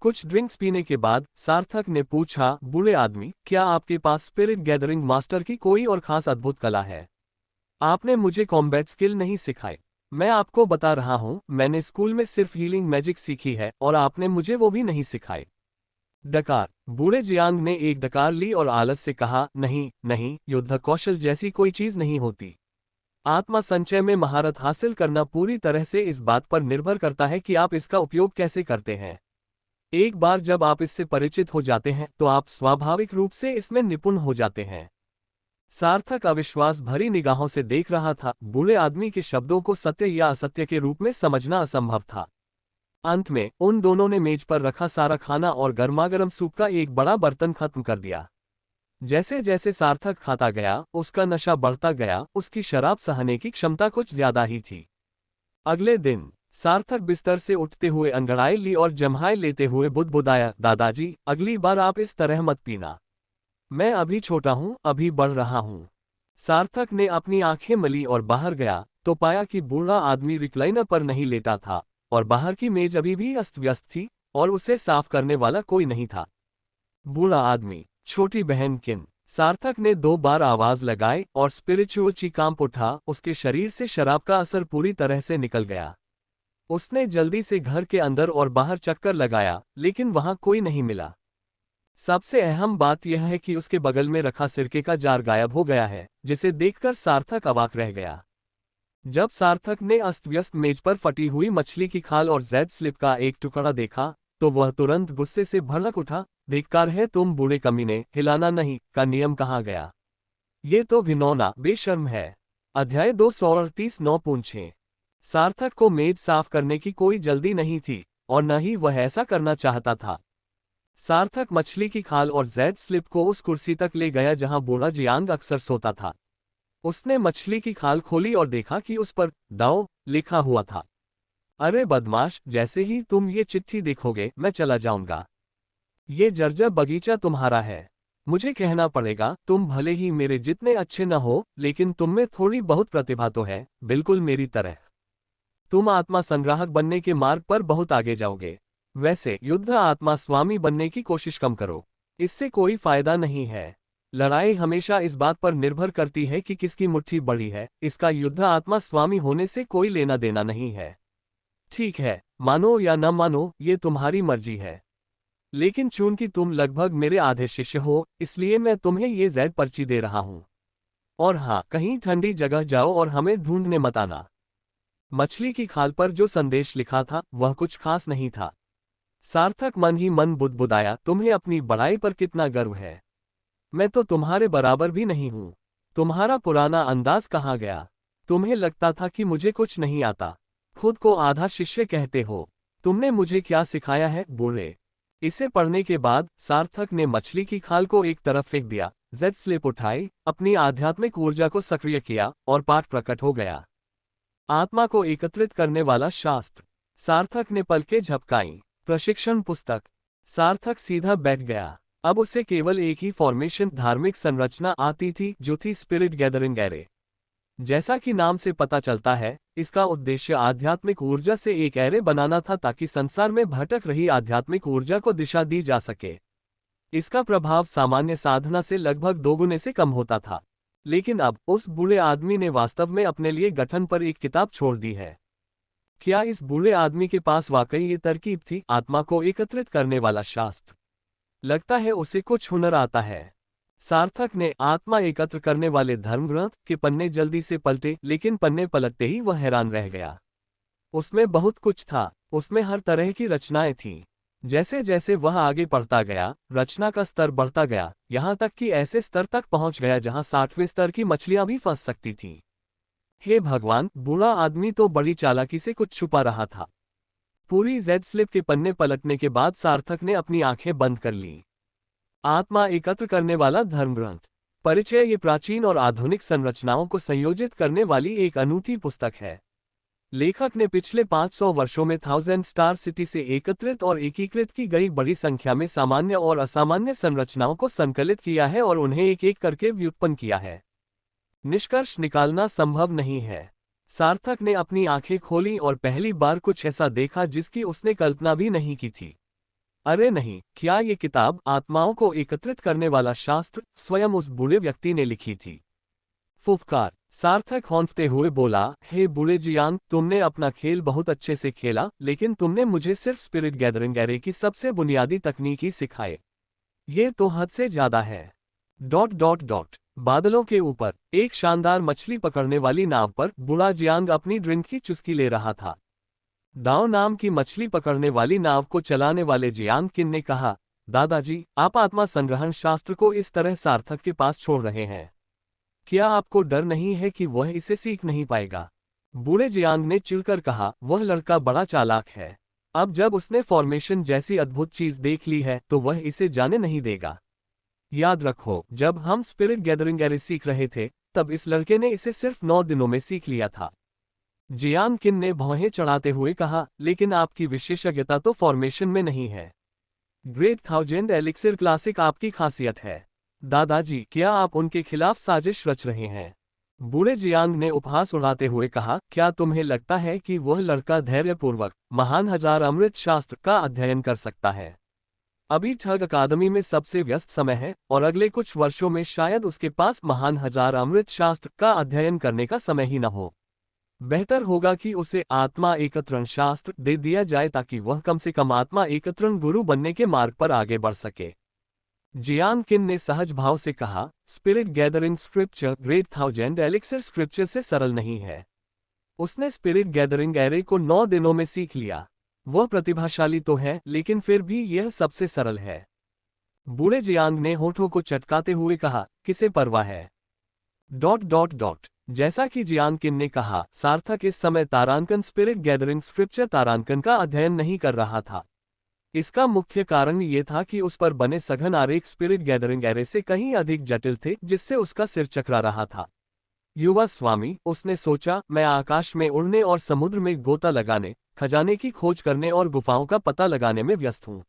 कुछ ड्रिंक्स पीने के बाद सार्थक ने पूछा, बूढ़े आदमी, क्या आपके पास स्पिरिट गैदरिंग मास्टर की कोई और खास अद्भुत कला है? आपने मुझे कॉम्बैट स्किल नहीं सिखाए। मैं आपको बता रहा हूं, मैंने स्कूल में सिर्फ हीलिंग मैजिक सीखी है और आपने मुझे वो भी नहीं सिखाई। डकार। बूढ़े जियांग ने एक डकार ली और आलस से कहा, नहीं नहीं, युद्ध कौशल जैसी कोई चीज नहीं होती। आत्मा संचय में महारत हासिल करना पूरी तरह से इस बात पर निर्भर करता है कि आप इसका उपयोग कैसे करते हैं। एक बार जब आप इससे परिचित हो जाते हैं तो आप स्वाभाविक रूप से इसमें निपुण हो जाते हैं। सार्थक अविश्वास भरी निगाहों से देख रहा था। बूढ़े आदमी के शब्दों को सत्य या असत्य के रूप में समझना असंभव था। अंत में उन दोनों ने मेज पर रखा सारा खाना और गर्मागर्म सूप का एक बड़ा बर्तन खत्म कर दिया। जैसे जैसे सार्थक खाता गया, उसका नशा बढ़ता गया, उसकी शराब सहने की क्षमता कुछ ज्यादा ही थी। अगले दिन सार्थक बिस्तर से उठते हुए अंगड़ाई ली और जम्हाई लेते हुए बुदबुदाया, दादाजी, अगली बार आप इस तरह मत पीना। मैं अभी छोटा हूं, अभी बढ़ रहा हूं। सार्थक ने अपनी आंखें मली और बाहर गया तो पाया कि बूढ़ा आदमी रिक्लाइनर पर नहीं लेटा था और बाहर की मेज अभी भी अस्त व्यस्त थी और उसे साफ करने वाला कोई नहीं था। बूढ़ा आदमी, छोटी बहन किन। सार्थक ने 2 बार आवाज लगाई और स्पिरिचुअल ची कांप उठा। उसके शरीर से शराब का असर पूरी तरह से निकल गया। उसने जल्दी से घर के अंदर और बाहर चक्कर लगाया, लेकिन वहां कोई नहीं मिला। सबसे अहम बात यह है कि उसके बगल में रखा सिरके का जार गायब हो गया है, जिसे देखकर सार्थक अवाक रह गया। जब सार्थक ने अस्त व्यस्त मेज पर फटी हुई मछली की खाल और जेड स्लिप का एक टुकड़ा देखा तो वह तुरंत गुस्से से भड़क उठा। धिक्कार है तुम बूढ़े कमीने, हिलाना नहीं का नियम कहाँ गया? ये तो घिनौना, बेशर्म है। अध्याय 238 9 पूंछें। सार्थक को मेज साफ करने की कोई जल्दी नहीं थी और न ही वह ऐसा करना चाहता था। सार्थक मछली की खाल और जेड स्लिप को उस कुर्सी तक ले गया जहां बूढ़ा जियांग अक्सर सोता था। उसने मछली की खाल खोली और देखा कि उस पर दाओ लिखा हुआ था। अरे बदमाश, जैसे ही तुम ये चिट्ठी देखोगे मैं चला जाऊंगा। ये जर्जर बगीचा तुम्हारा है। मुझे कहना पड़ेगा, तुम भले ही मेरे जितने अच्छे न हो, लेकिन तुम में थोड़ी बहुत प्रतिभा तो है, बिल्कुल मेरी तरह। तुम आत्मा संग्राहक बनने के मार्ग पर बहुत आगे जाओगे। वैसे युद्ध आत्मा स्वामी बनने की कोशिश कम करो, इससे कोई फायदा नहीं है। लड़ाई हमेशा इस बात पर निर्भर करती है कि किसकी मुट्ठी बड़ी है, इसका युद्ध आत्मा स्वामी होने से कोई लेना देना नहीं है। ठीक है, मानो या न मानो, ये तुम्हारी मर्जी है। लेकिन चूंकि तुम लगभग मेरे आधे शिष्य हो, इसलिए मैं तुम्हें ये जेड पर्ची दे रहा हूं। और हाँ, कहीं ठंडी जगह जाओ और हमें ढूंढने मत आना। मछली की खाल पर जो संदेश लिखा था वह कुछ खास नहीं था। सार्थक मन ही मन बुदबुदाया, तुम्हें अपनी बड़ाई पर कितना गर्व है। मैं तो तुम्हारे बराबर भी नहीं हूं। तुम्हारा पुराना अंदाज कहाँ गया? तुम्हें लगता था कि मुझे कुछ नहीं आता। खुद को आधा शिष्य कहते हो। तुमने मुझे क्या सिखाया है, बूढ़े? इसे पढ़ने के बाद सार्थक ने मछली की खाल को एक तरफ फेंक दिया, जेड स्लिप उठाई, अपनी आध्यात्मिक ऊर्जा को सक्रिय किया और पाठ प्रकट हो गया। आत्मा को एकत्रित करने वाला शास्त्र। सार्थक ने पलकें झपकाईं। प्रशिक्षण पुस्तक। सार्थक सीधा बैठ गया। अब उसे केवल एक ही फॉर्मेशन धार्मिक संरचना आती थी, जो थी स्पिरिट गैदरिंग एरे। जैसा कि नाम से पता चलता है, इसका उद्देश्य आध्यात्मिक ऊर्जा से एक एरे बनाना था ताकि संसार में भटक रही आध्यात्मिक ऊर्जा को दिशा दी जा सके। इसका प्रभाव सामान्य साधना से लगभग दोगुने से कम होता था। लेकिन अब उस बूढ़े आदमी ने वास्तव में अपने लिए गठन पर एक किताब छोड़ दी है। क्या इस बूढ़े आदमी के पास वाकई ये तरकीब थी, आत्मा को एकत्रित करने वाला शास्त्र? लगता है उसे कुछ हुनर आता है। सार्थक ने आत्मा एकत्र करने वाले धर्मग्रंथ के पन्ने जल्दी से पलटे, लेकिन पन्ने पलटते ही वह हैरान रह गया। उसमें बहुत कुछ था। उसमें हर तरह की रचनाएं थीं। जैसे जैसे वह आगे बढ़ता गया, रचना का स्तर बढ़ता गया, यहाँ तक कि ऐसे स्तर तक पहुंच गया जहां 60वें स्तर की मछलियां भी फंस सकती थीं। हे भगवान, बूढ़ा आदमी तो बड़ी चालाकी से कुछ छुपा रहा था। पूरी जेड स्लिप के पन्ने पलटने के बाद सार्थक ने अपनी आंखें बंद कर लीं। आत्मा एकत्र करने वाला धर्मग्रंथ परिचय। ये प्राचीन और आधुनिक संरचनाओं को संयोजित करने वाली एक अनूठी पुस्तक है। लेखक ने पिछले 500 वर्षों में 1000 स्टार सिटी से एकत्रित और एकीकृत की गई बड़ी संख्या में सामान्य और असामान्य संरचनाओं को संकलित किया है और उन्हें एक एक करके व्युत्पन्न किया है। निष्कर्ष निकालना संभव नहीं है। सार्थक ने अपनी आंखें खोली और पहली बार कुछ ऐसा देखा जिसकी उसने कल्पना भी नहीं की थी। अरे नहीं, क्या ये किताब आत्माओं को एकत्रित करने वाला शास्त्र स्वयं उस बूढ़े व्यक्ति ने लिखी थी? फुफकार। सार्थक हौंफते हुए बोला, हे बूढ़े जियांग, तुमने अपना खेल बहुत अच्छे से खेला, लेकिन तुमने मुझे सिर्फ स्पिरिट गैदरिंग एरे की सबसे बुनियादी तकनीक ही सिखाए। ये तो हद से ज्यादा है। ... बादलों के ऊपर एक शानदार मछली पकड़ने वाली नाव पर बूढ़ा जियांग अपनी ड्रिंक की चुस्की ले रहा था। दाओ नाम की मछली पकड़ने वाली नाव को चलाने वाले जियांग किन ने कहा, दादाजी, आप आत्मा संग्रहण शास्त्र को इस तरह सार्थक के पास छोड़ रहे हैं। क्या आपको डर नहीं है कि वह इसे सीख नहीं पाएगा? बूढ़े जियांग ने चिढ़कर कहा, वह लड़का बड़ा चालाक है। अब जब उसने फॉर्मेशन जैसी अद्भुत चीज देख ली है तो वह इसे जाने नहीं देगा। याद रखो, जब हम स्पिरिट गैदरिंग एरे सीख रहे थे, तब इस लड़के ने इसे सिर्फ 9 दिनों में सीख लिया था। जियांग किन ने भौहें चढ़ाते हुए कहा, लेकिन आपकी विशेषज्ञता तो फॉर्मेशन में नहीं है। ग्रेट 1000 एलिक्सिर क्लासिक आपकी खासियत है। दादाजी, क्या आप उनके खिलाफ साजिश रच रहे हैं? बूढ़े जियांग ने उपहास उड़ाते हुए कहा, क्या तुम्हें लगता है कि वह लड़का धैर्यपूर्वक महान हजार अमृत शास्त्र का अध्ययन कर सकता है? अभी ठग अकादमी में सबसे व्यस्त समय है और अगले कुछ वर्षों में शायद उसके पास महान हजार अमृत शास्त्र का अध्ययन करने का समय ही न हो। बेहतर होगा कि उसे आत्मा एकत्रण शास्त्र दे दिया जाए ताकि वह कम से कम आत्मा एकत्रण गुरु बनने के मार्ग पर आगे बढ़ सके। जियांग किन ने सहज भाव से कहा, spirit gathering scripture great 1000 elixir scripture से सरल नहीं है। उसने स्पिरिट गैदरिंग एरे को 9 दिनों में सीख लिया। वह प्रतिभाशाली तो है, लेकिन फिर भी यह सबसे सरल है। बूढ़े जियांग ने होठों को चटकाते हुए कहा, किसे परवाह है? ... जैसा कि जियानकिन ने कहा, सार्थक इस समय तारांकन स्पिरिट गैदरिंग स्क्रिप्चर तारांकन का अध्ययन नहीं कर रहा था। इसका मुख्य कारण ये था कि उस पर बने सघन आरेख स्पिरिट गैदरिंग एरे से कहीं अधिक जटिल थे, जिससे उसका सिर चकरा रहा था। युवा स्वामी, उसने सोचा, मैं आकाश में उड़ने और समुद्र में गोता लगाने, खजाने की खोज करने और गुफाओं का पता लगाने में व्यस्त हूँ।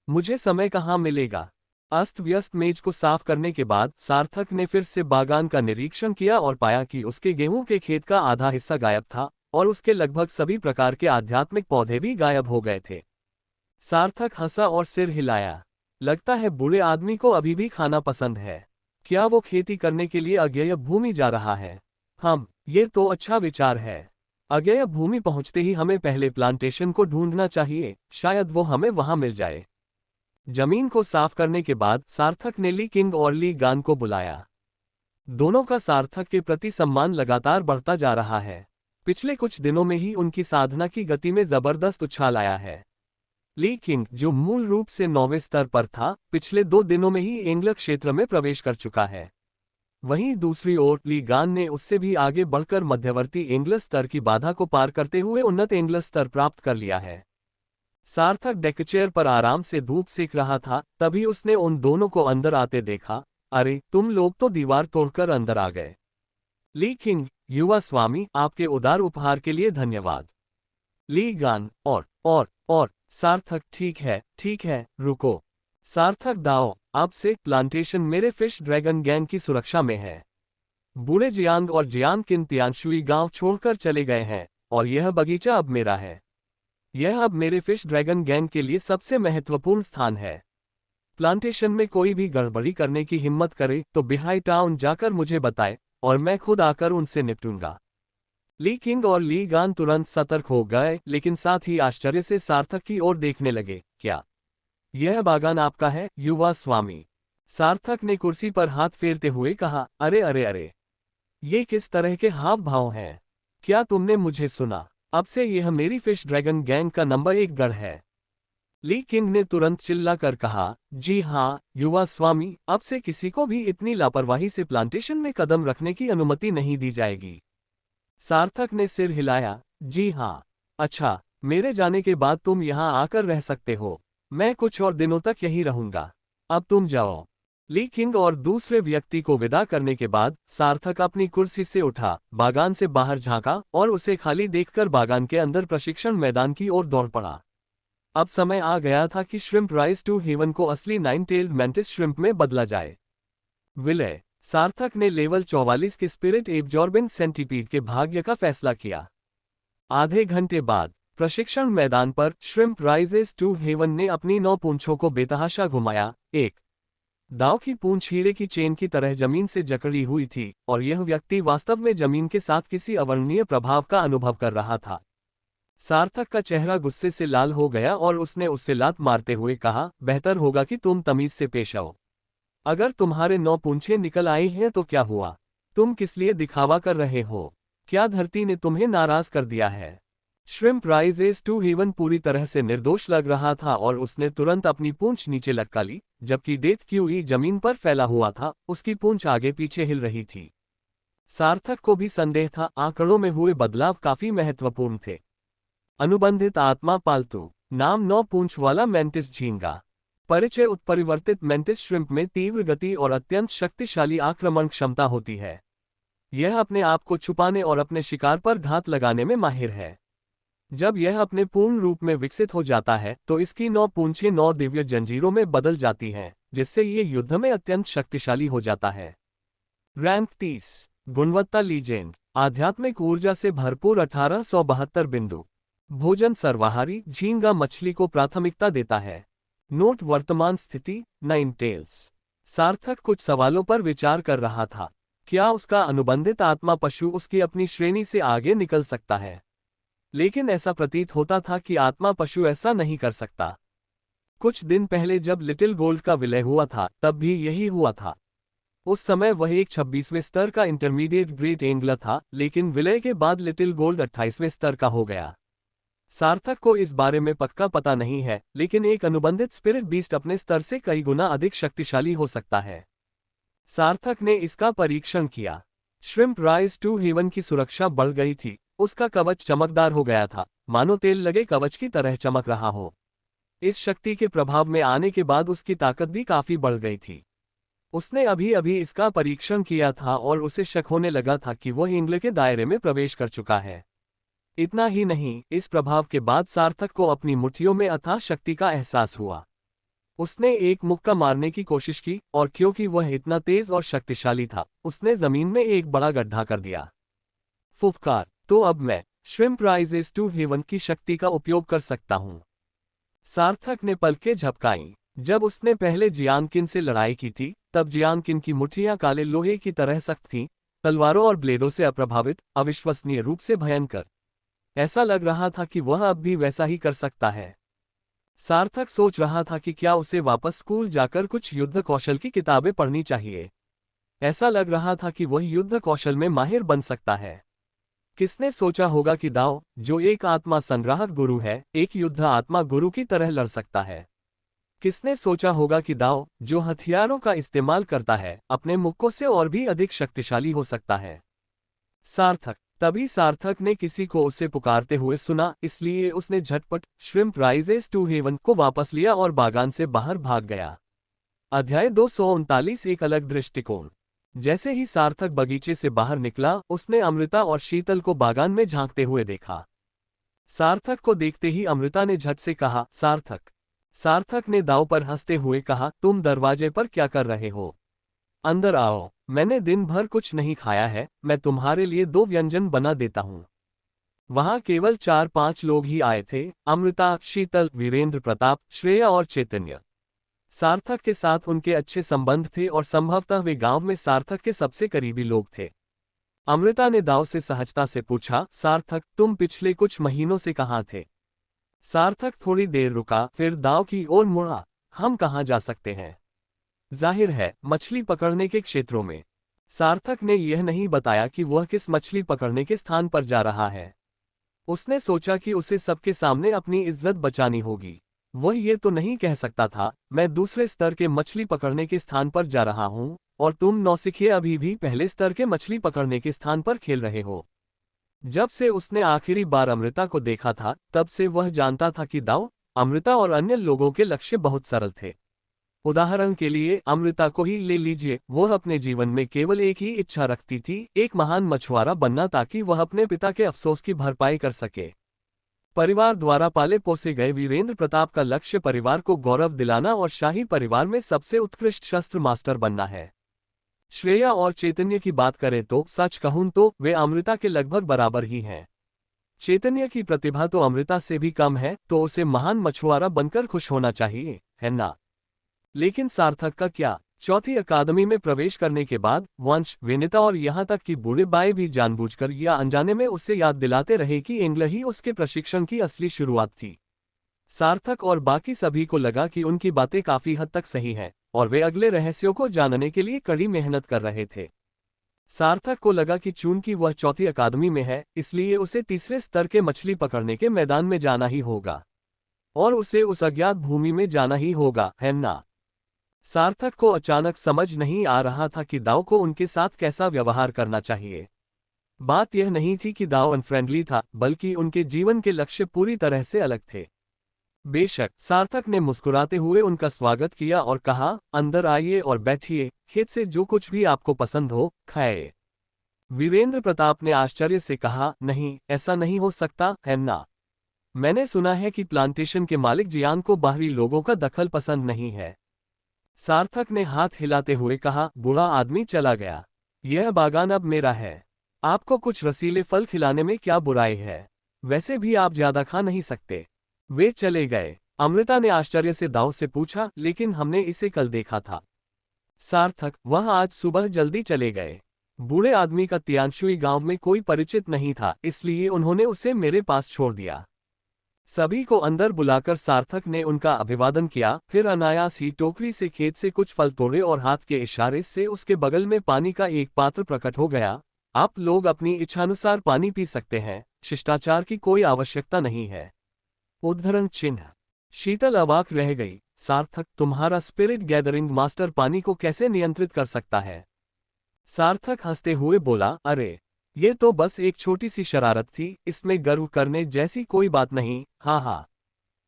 मुझे समय कहाँ मिलेगा। अस्त व्यस्त मेज को साफ करने के बाद सार्थक ने फिर से बागान का निरीक्षण किया और पाया कि उसके गेहूं के खेत का आधा हिस्सा गायब था और उसके लगभग सभी प्रकार के आध्यात्मिक पौधे भी गायब हो गए थे। सार्थक हंसा और सिर हिलाया। लगता है बूढ़े आदमी को अभी भी खाना पसंद है। क्या वो खेती करने के लिए अज्ञेय भूमि जा रहा है? ये तो अच्छा विचार है। अज्ञेय भूमि पहुंचते ही हमें पहले प्लांटेशन को ढूंढना चाहिए, शायद वो हमें वहां मिल जाए। जमीन को साफ करने के बाद सार्थक ने ली किंग और ली गान को बुलाया। दोनों का सार्थक के प्रति सम्मान लगातार बढ़ता जा रहा है। पिछले कुछ दिनों में ही उनकी साधना की गति में जबरदस्त उछाल आया है। ली किंग, जो मूल रूप से 9वें स्तर पर था, पिछले 2 दिनों में ही एंग्ल क्षेत्र में प्रवेश कर चुका है। वहीं दूसरी ओर ली गान ने उससे भी आगे बढ़कर मध्यवर्ती एंग्ल स्तर की बाधा को पार करते हुए उन्नत एंग्ल स्तर प्राप्त कर लिया है। सार्थक डेकचेयर पर आराम से धूप सेक रहा था, तभी उसने उन दोनों को अंदर आते देखा। अरे, तुम लोग तो दीवार तोड़कर अंदर आ गए। ली किंग, युवा स्वामी, आपके उदार उपहार के लिए धन्यवाद। ली गान, और सार्थक, ठीक है, रुको। सार्थक दाओ, अब से प्लांटेशन मेरे फिश ड्रैगन गैंग की सुरक्षा में है। बूढ़े जियांग और जियांकिन तियानशुई गांव छोड़कर चले गए हैं और यह बगीचा अब मेरा है। यह अब मेरे फिश ड्रैगन गैंग के लिए सबसे महत्वपूर्ण स्थान है। प्लांटेशन में कोई भी गड़बड़ी करने की हिम्मत करे तो बिहाई टाउन जाकर मुझे बताए और मैं खुद आकर उनसे निपटूंगा। ली किंग और ली गान तुरंत सतर्क हो गए, लेकिन साथ ही आश्चर्य से सार्थक की ओर देखने लगे। क्या यह बागान आपका है, युवा स्वामी? सार्थक ने कुर्सी पर हाथ फेरते हुए कहा। अरे, ये किस तरह के हाव भाव हैं? क्या तुमने मुझे सुना? अब से यह मेरी फिश ड्रैगन गैंग का नंबर 1 गढ़ है। ली किंग ने तुरंत चिल्लाकर कहा। जी हाँ, युवा स्वामी, अब से किसी को भी इतनी लापरवाही से प्लांटेशन में कदम रखने की अनुमति नहीं दी जाएगी। सार्थक ने सिर हिलाया। जी हाँ, अच्छा, मेरे जाने के बाद तुम यहाँ आकर रह सकते हो। मैं कुछ और दिनों तक यहीं रहूंगा। अब तुम जाओ। ली किंग और दूसरे व्यक्ति को विदा करने के बाद सार्थक अपनी कुर्सी से उठा, बागान से बाहर झांका और उसे खाली देखकर बागान के अंदर प्रशिक्षण मैदान की ओर दौड़ पड़ा। अब समय आ गया था कि श्रिम्प राइज टू हेवन को असली 9-टेल्ड मैंटिस श्रिम्प में बदला जाए। विलय, सार्थक ने लेवल 44 के स्पिरिट एब्जॉर्बिंग सेंटीपीड के भाग्य का फैसला किया। आधे घंटे बाद प्रशिक्षण मैदान पर श्रिम्प राइजेस टू हेवन ने अपनी 9 पूंछों को बेतहाशा घुमाया। एक दाव की पूंछ हीरे की चेन की तरह जमीन से जकड़ी हुई थी और यह व्यक्ति वास्तव में जमीन के साथ किसी अवर्णनीय प्रभाव का अनुभव कर रहा था। सार्थक का चेहरा गुस्से से लाल हो गया और उसने उससे लात मारते हुए कहा, बेहतर होगा कि तुम तमीज से पेश आओ। अगर तुम्हारे 9 पूंछें निकल आई हैं तो क्या हुआ? तुम किस लिए दिखावा कर रहे हो? क्या धरती ने तुम्हें नाराज कर दिया है? श्रिम्प राइजेस टू हेवन पूरी तरह से निर्दोष लग रहा था और उसने तुरंत अपनी पूंछ नीचे लटका ली, जबकि डेथ क्यूई जमीन पर फैला हुआ था, उसकी पूंछ आगे पीछे हिल रही थी। सार्थक को भी संदेह था, आंकड़ों में हुए बदलाव काफी महत्वपूर्ण थे। अनुबंधित आत्मा पालतू, नाम 9 पूंछ वाला मेंटिस झींगा। परिचय, उत्परिवर्तित मेंटिस श्रिम्प में तीव्र गति और अत्यंत शक्तिशाली आक्रमण क्षमता होती है। यह अपने आप को छुपाने और अपने शिकार पर घात लगाने में माहिर है। जब यह अपने पूर्ण रूप में विकसित हो जाता है तो इसकी 9 पूंछें 9 दिव्य जंजीरों में बदल जाती हैं, जिससे ये युद्ध में अत्यंत शक्तिशाली हो जाता है। रैंक 30, गुणवत्ता लीजेंड, आध्यात्मिक ऊर्जा से भरपूर 1872 बिंदु। भोजन सर्वाहारी, झींगा मछली को प्राथमिकता देता है। नोट, वर्तमान स्थिति 9 टेल्स। सार्थक कुछ सवालों पर विचार कर रहा था। क्या उसका अनुबंधित आत्मा पशु उसकी अपनी श्रेणी से आगे निकल सकता है? लेकिन ऐसा प्रतीत होता था कि आत्मा पशु ऐसा नहीं कर सकता। कुछ दिन पहले जब लिटिल गोल्ड का विलय हुआ था तब भी यही हुआ था। उस समय वह एक 26वें स्तर का इंटरमीडिएट ग्रेट एंग्लर था, लेकिन विलय के बाद लिटिल गोल्ड 28वें स्तर का हो गया। सार्थक को इस बारे में पक्का पता नहीं है, लेकिन एक अनुबंधित स्पिरिट बीस्ट अपने स्तर से कई गुना अधिक शक्तिशाली हो सकता है। सार्थक ने इसका परीक्षण किया। श्रिम्प राइज टू हेवन की सुरक्षा बढ़ गई थी। उसका कवच चमकदार हो गया था, मानो तेल लगे कवच की तरह चमक रहा हो। इस शक्ति के प्रभाव में आने के बाद उसकी ताकत भी काफी बढ़ गई थी। उसने अभी अभी इसका परीक्षण किया था और उसे शक होने लगा था कि वह इंग्ल के दायरे में प्रवेश कर चुका है। इतना ही नहीं, इस प्रभाव के बाद सार्थक को अपनी मुट्ठियों में अथाह शक्ति का एहसास हुआ। उसने एक मुक्का मारने की कोशिश की और क्योंकि वह इतना तेज और शक्तिशाली था, उसने जमीन में एक बड़ा गड्ढा कर दिया। फुफकार, तो अब मैं श्रिम्प राइजेस टू हेवन की शक्ति का उपयोग कर सकता हूं। सार्थक ने पलकें झपकाईं। जब उसने पहले जियांकिन से लड़ाई की थी, तब जियांकिन की मुट्ठियां काले लोहे की तरह सख्त थीं, तलवारों और ब्लेडों से अप्रभावित, अविश्वसनीय रूप से भयंकर। ऐसा लग रहा था कि वह अब भी वैसा ही कर सकता है। सार्थक सोच रहा था कि क्या उसे वापस स्कूल जाकर कुछ युद्ध कौशल की किताबें पढ़नी चाहिए। ऐसा लग रहा था कि वह युद्ध कौशल में माहिर बन सकता है। किसने सोचा होगा कि दाओ, जो एक आत्मा संग्राहक गुरु है, एक युद्ध आत्मा गुरु की तरह लड़ सकता है। किसने सोचा होगा कि दाओ, जो हथियारों का इस्तेमाल करता है, अपने मुक्कों से और भी अधिक शक्तिशाली हो सकता है। सार्थक, तभी सार्थक ने किसी को उसे पुकारते हुए सुना, इसलिए उसने झटपट श्रिम्प राइजेस टू हेवन को वापस लिया और बागान से बाहर भाग गया। अध्याय 239 एक अलग दृष्टिकोण। जैसे ही सार्थक बगीचे से बाहर निकला, उसने अमृता और शीतल को बागान में झांकते हुए देखा। सार्थक को देखते ही अमृता ने झट से कहा, सार्थक। सार्थक ने दाव पर हंसते हुए कहा, तुम दरवाजे पर क्या कर रहे हो? अंदर आओ, मैंने दिन भर कुछ नहीं खाया है, मैं तुम्हारे लिए 2 व्यंजन बना देता हूं। वहां केवल 4-5 लोग ही आए थे, अमृता, शीतल, वीरेंद्र प्रताप, श्रेया और चैतन्य। सार्थक के साथ उनके अच्छे संबंध थे और संभवतः वे गांव में सार्थक के सबसे करीबी लोग थे। अमृता ने दाव से सहजता से पूछा, सार्थक, तुम पिछले कुछ महीनों से कहाँ थे? सार्थक थोड़ी देर रुका, फिर दाव की ओर मुड़ा, हम कहाँ जा सकते हैं? जाहिर है, मछली पकड़ने के क्षेत्रों में। सार्थक ने यह नहीं बताया कि वह किस मछली पकड़ने के स्थान पर जा रहा है। उसने सोचा कि उसे सबके सामने अपनी इज्जत बचानी होगी। वह ये तो नहीं कह सकता था, मैं दूसरे स्तर के मछली पकड़ने के स्थान पर जा रहा हूं और तुम नौसिखिए अभी भी पहले स्तर के मछली पकड़ने के स्थान पर खेल रहे हो। जब से उसने आखिरी बार अमृता को देखा था, तब से वह जानता था कि दाव, अमृता और अन्य लोगों के लक्ष्य बहुत सरल थे। उदाहरण के लिए अमृता को ही ले लीजिए, वह अपने जीवन में केवल एक ही इच्छा रखती थी, एक महान मछुआरा बनना, ताकि वह अपने पिता के अफसोस की भरपाई कर सके। परिवार द्वारा पाले पोसे गए वीरेंद्र प्रताप का लक्ष्य परिवार को गौरव दिलाना और शाही परिवार में सबसे उत्कृष्ट शस्त्र मास्टर बनना है। श्रेया और चैतन्य की बात करें तो सच कहूं तो वे अमृता के लगभग बराबर ही हैं। चैतन्य की प्रतिभा तो अमृता से भी कम है, तो उसे महान मछुआरा बनकर खुश होना चाहिए, है ना? लेकिन सार्थक का क्या? चौथी अकादमी में प्रवेश करने के बाद वंश, विनीता और यहाँ तक कि बूढ़े बाई भी जानबूझकर या अनजाने में उससे याद दिलाते रहे कि इंग्ल ही उसके प्रशिक्षण की असली शुरुआत थी। सार्थक और बाकी सभी को लगा कि उनकी बातें काफी हद तक सही हैं और वे अगले रहस्यों को जानने के लिए कड़ी मेहनत कर रहे थे। सार्थक को लगा कि चूंकि वह चौथी अकादमी में है, इसलिए उसे तीसरे स्तर के मछली पकड़ने के मैदान में जाना ही होगा और उसे उस अज्ञात भूमि में जाना ही होगा, है ना? सार्थक को अचानक समझ नहीं आ रहा था कि दाव को उनके साथ कैसा व्यवहार करना चाहिए। बात यह नहीं थी कि दाव अनफ्रेंडली था, बल्कि उनके जीवन के लक्ष्य पूरी तरह से अलग थे। बेशक, सार्थक ने मुस्कुराते हुए उनका स्वागत किया और कहा, अंदर आइए और बैठिए, खेत से जो कुछ भी आपको पसंद हो, खाए। वीरेंद्र प्रताप ने आश्चर्य से कहा, नहीं, ऐसा नहीं हो सकता, है ना? मैंने सुना है कि प्लांटेशन के मालिक जियान को बाहरी लोगों का दखल पसंद नहीं है। सार्थक ने हाथ हिलाते हुए कहा, बूढ़ा आदमी चला गया। यह बागान अब मेरा है। आपको कुछ रसीले फल खिलाने में क्या बुराई है? वैसे भी आप ज्यादा खा नहीं सकते। वे चले गए। अमृता ने आश्चर्य से दाव से पूछा, लेकिन हमने इसे कल देखा था। सार्थक, वह आज सुबह जल्दी चले गए। बूढ़े आदमी का तियांशुई गांव में कोई परिचित नहीं था, इसलिए उन्होंने उसे मेरे पास छोड़ दिया। सभी को अंदर बुलाकर सार्थक ने उनका अभिवादन किया, फिर अनायास ही टोकरी से खेत से कुछ फल तोड़े और हाथ के इशारे से उसके बगल में पानी का एक पात्र प्रकट हो गया। आप लोग अपनी इच्छानुसार पानी पी सकते हैं, शिष्टाचार की कोई आवश्यकता नहीं है। उद्धरण चिन्ह। शीतल अवाक रह गई। सार्थक, तुम्हारा स्पिरिट गैदरिंग मास्टर पानी को कैसे नियंत्रित कर सकता है? सार्थक हंसते हुए बोला, अरे ये तो बस एक छोटी सी शरारत थी, इसमें गर्व करने जैसी कोई बात नहीं। हाँ हाँ,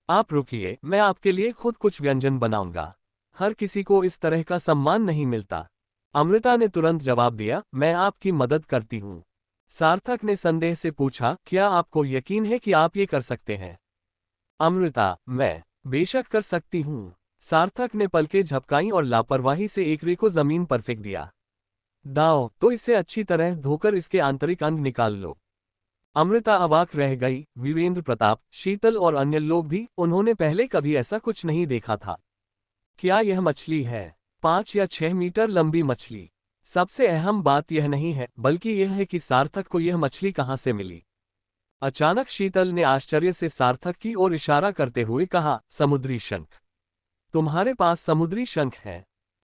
आप रुकिए, मैं आपके लिए खुद कुछ व्यंजन बनाऊंगा। हर किसी को इस तरह का सम्मान नहीं मिलता। अमृता ने तुरंत जवाब दिया, मैं आपकी मदद करती हूँ। सार्थक ने संदेह से पूछा, क्या आपको यकीन है कि आप ये कर सकते हैं? अमृता, मैं बेशक कर सकती हूँ। सार्थक ने पलकें झपकाई और लापरवाही से एक रे को जमीन पर फेंक दिया। दाओ, तो इसे अच्छी तरह धोकर इसके आंतरिक अंग निकाल लो। अमृता अवाक रह गई। वीरेंद्र प्रताप, शीतल और अन्य लोग भी, उन्होंने पहले कभी ऐसा कुछ नहीं देखा था। क्या यह मछली है? 5 या 6 मीटर लंबी मछली। सबसे अहम बात यह नहीं है, बल्कि यह है कि सार्थक को यह मछली कहाँ से मिली। अचानक शीतल ने आश्चर्य से सार्थक की ओर इशारा करते हुए कहा, समुद्री शंख। तुम्हारे पास समुद्री शंख है?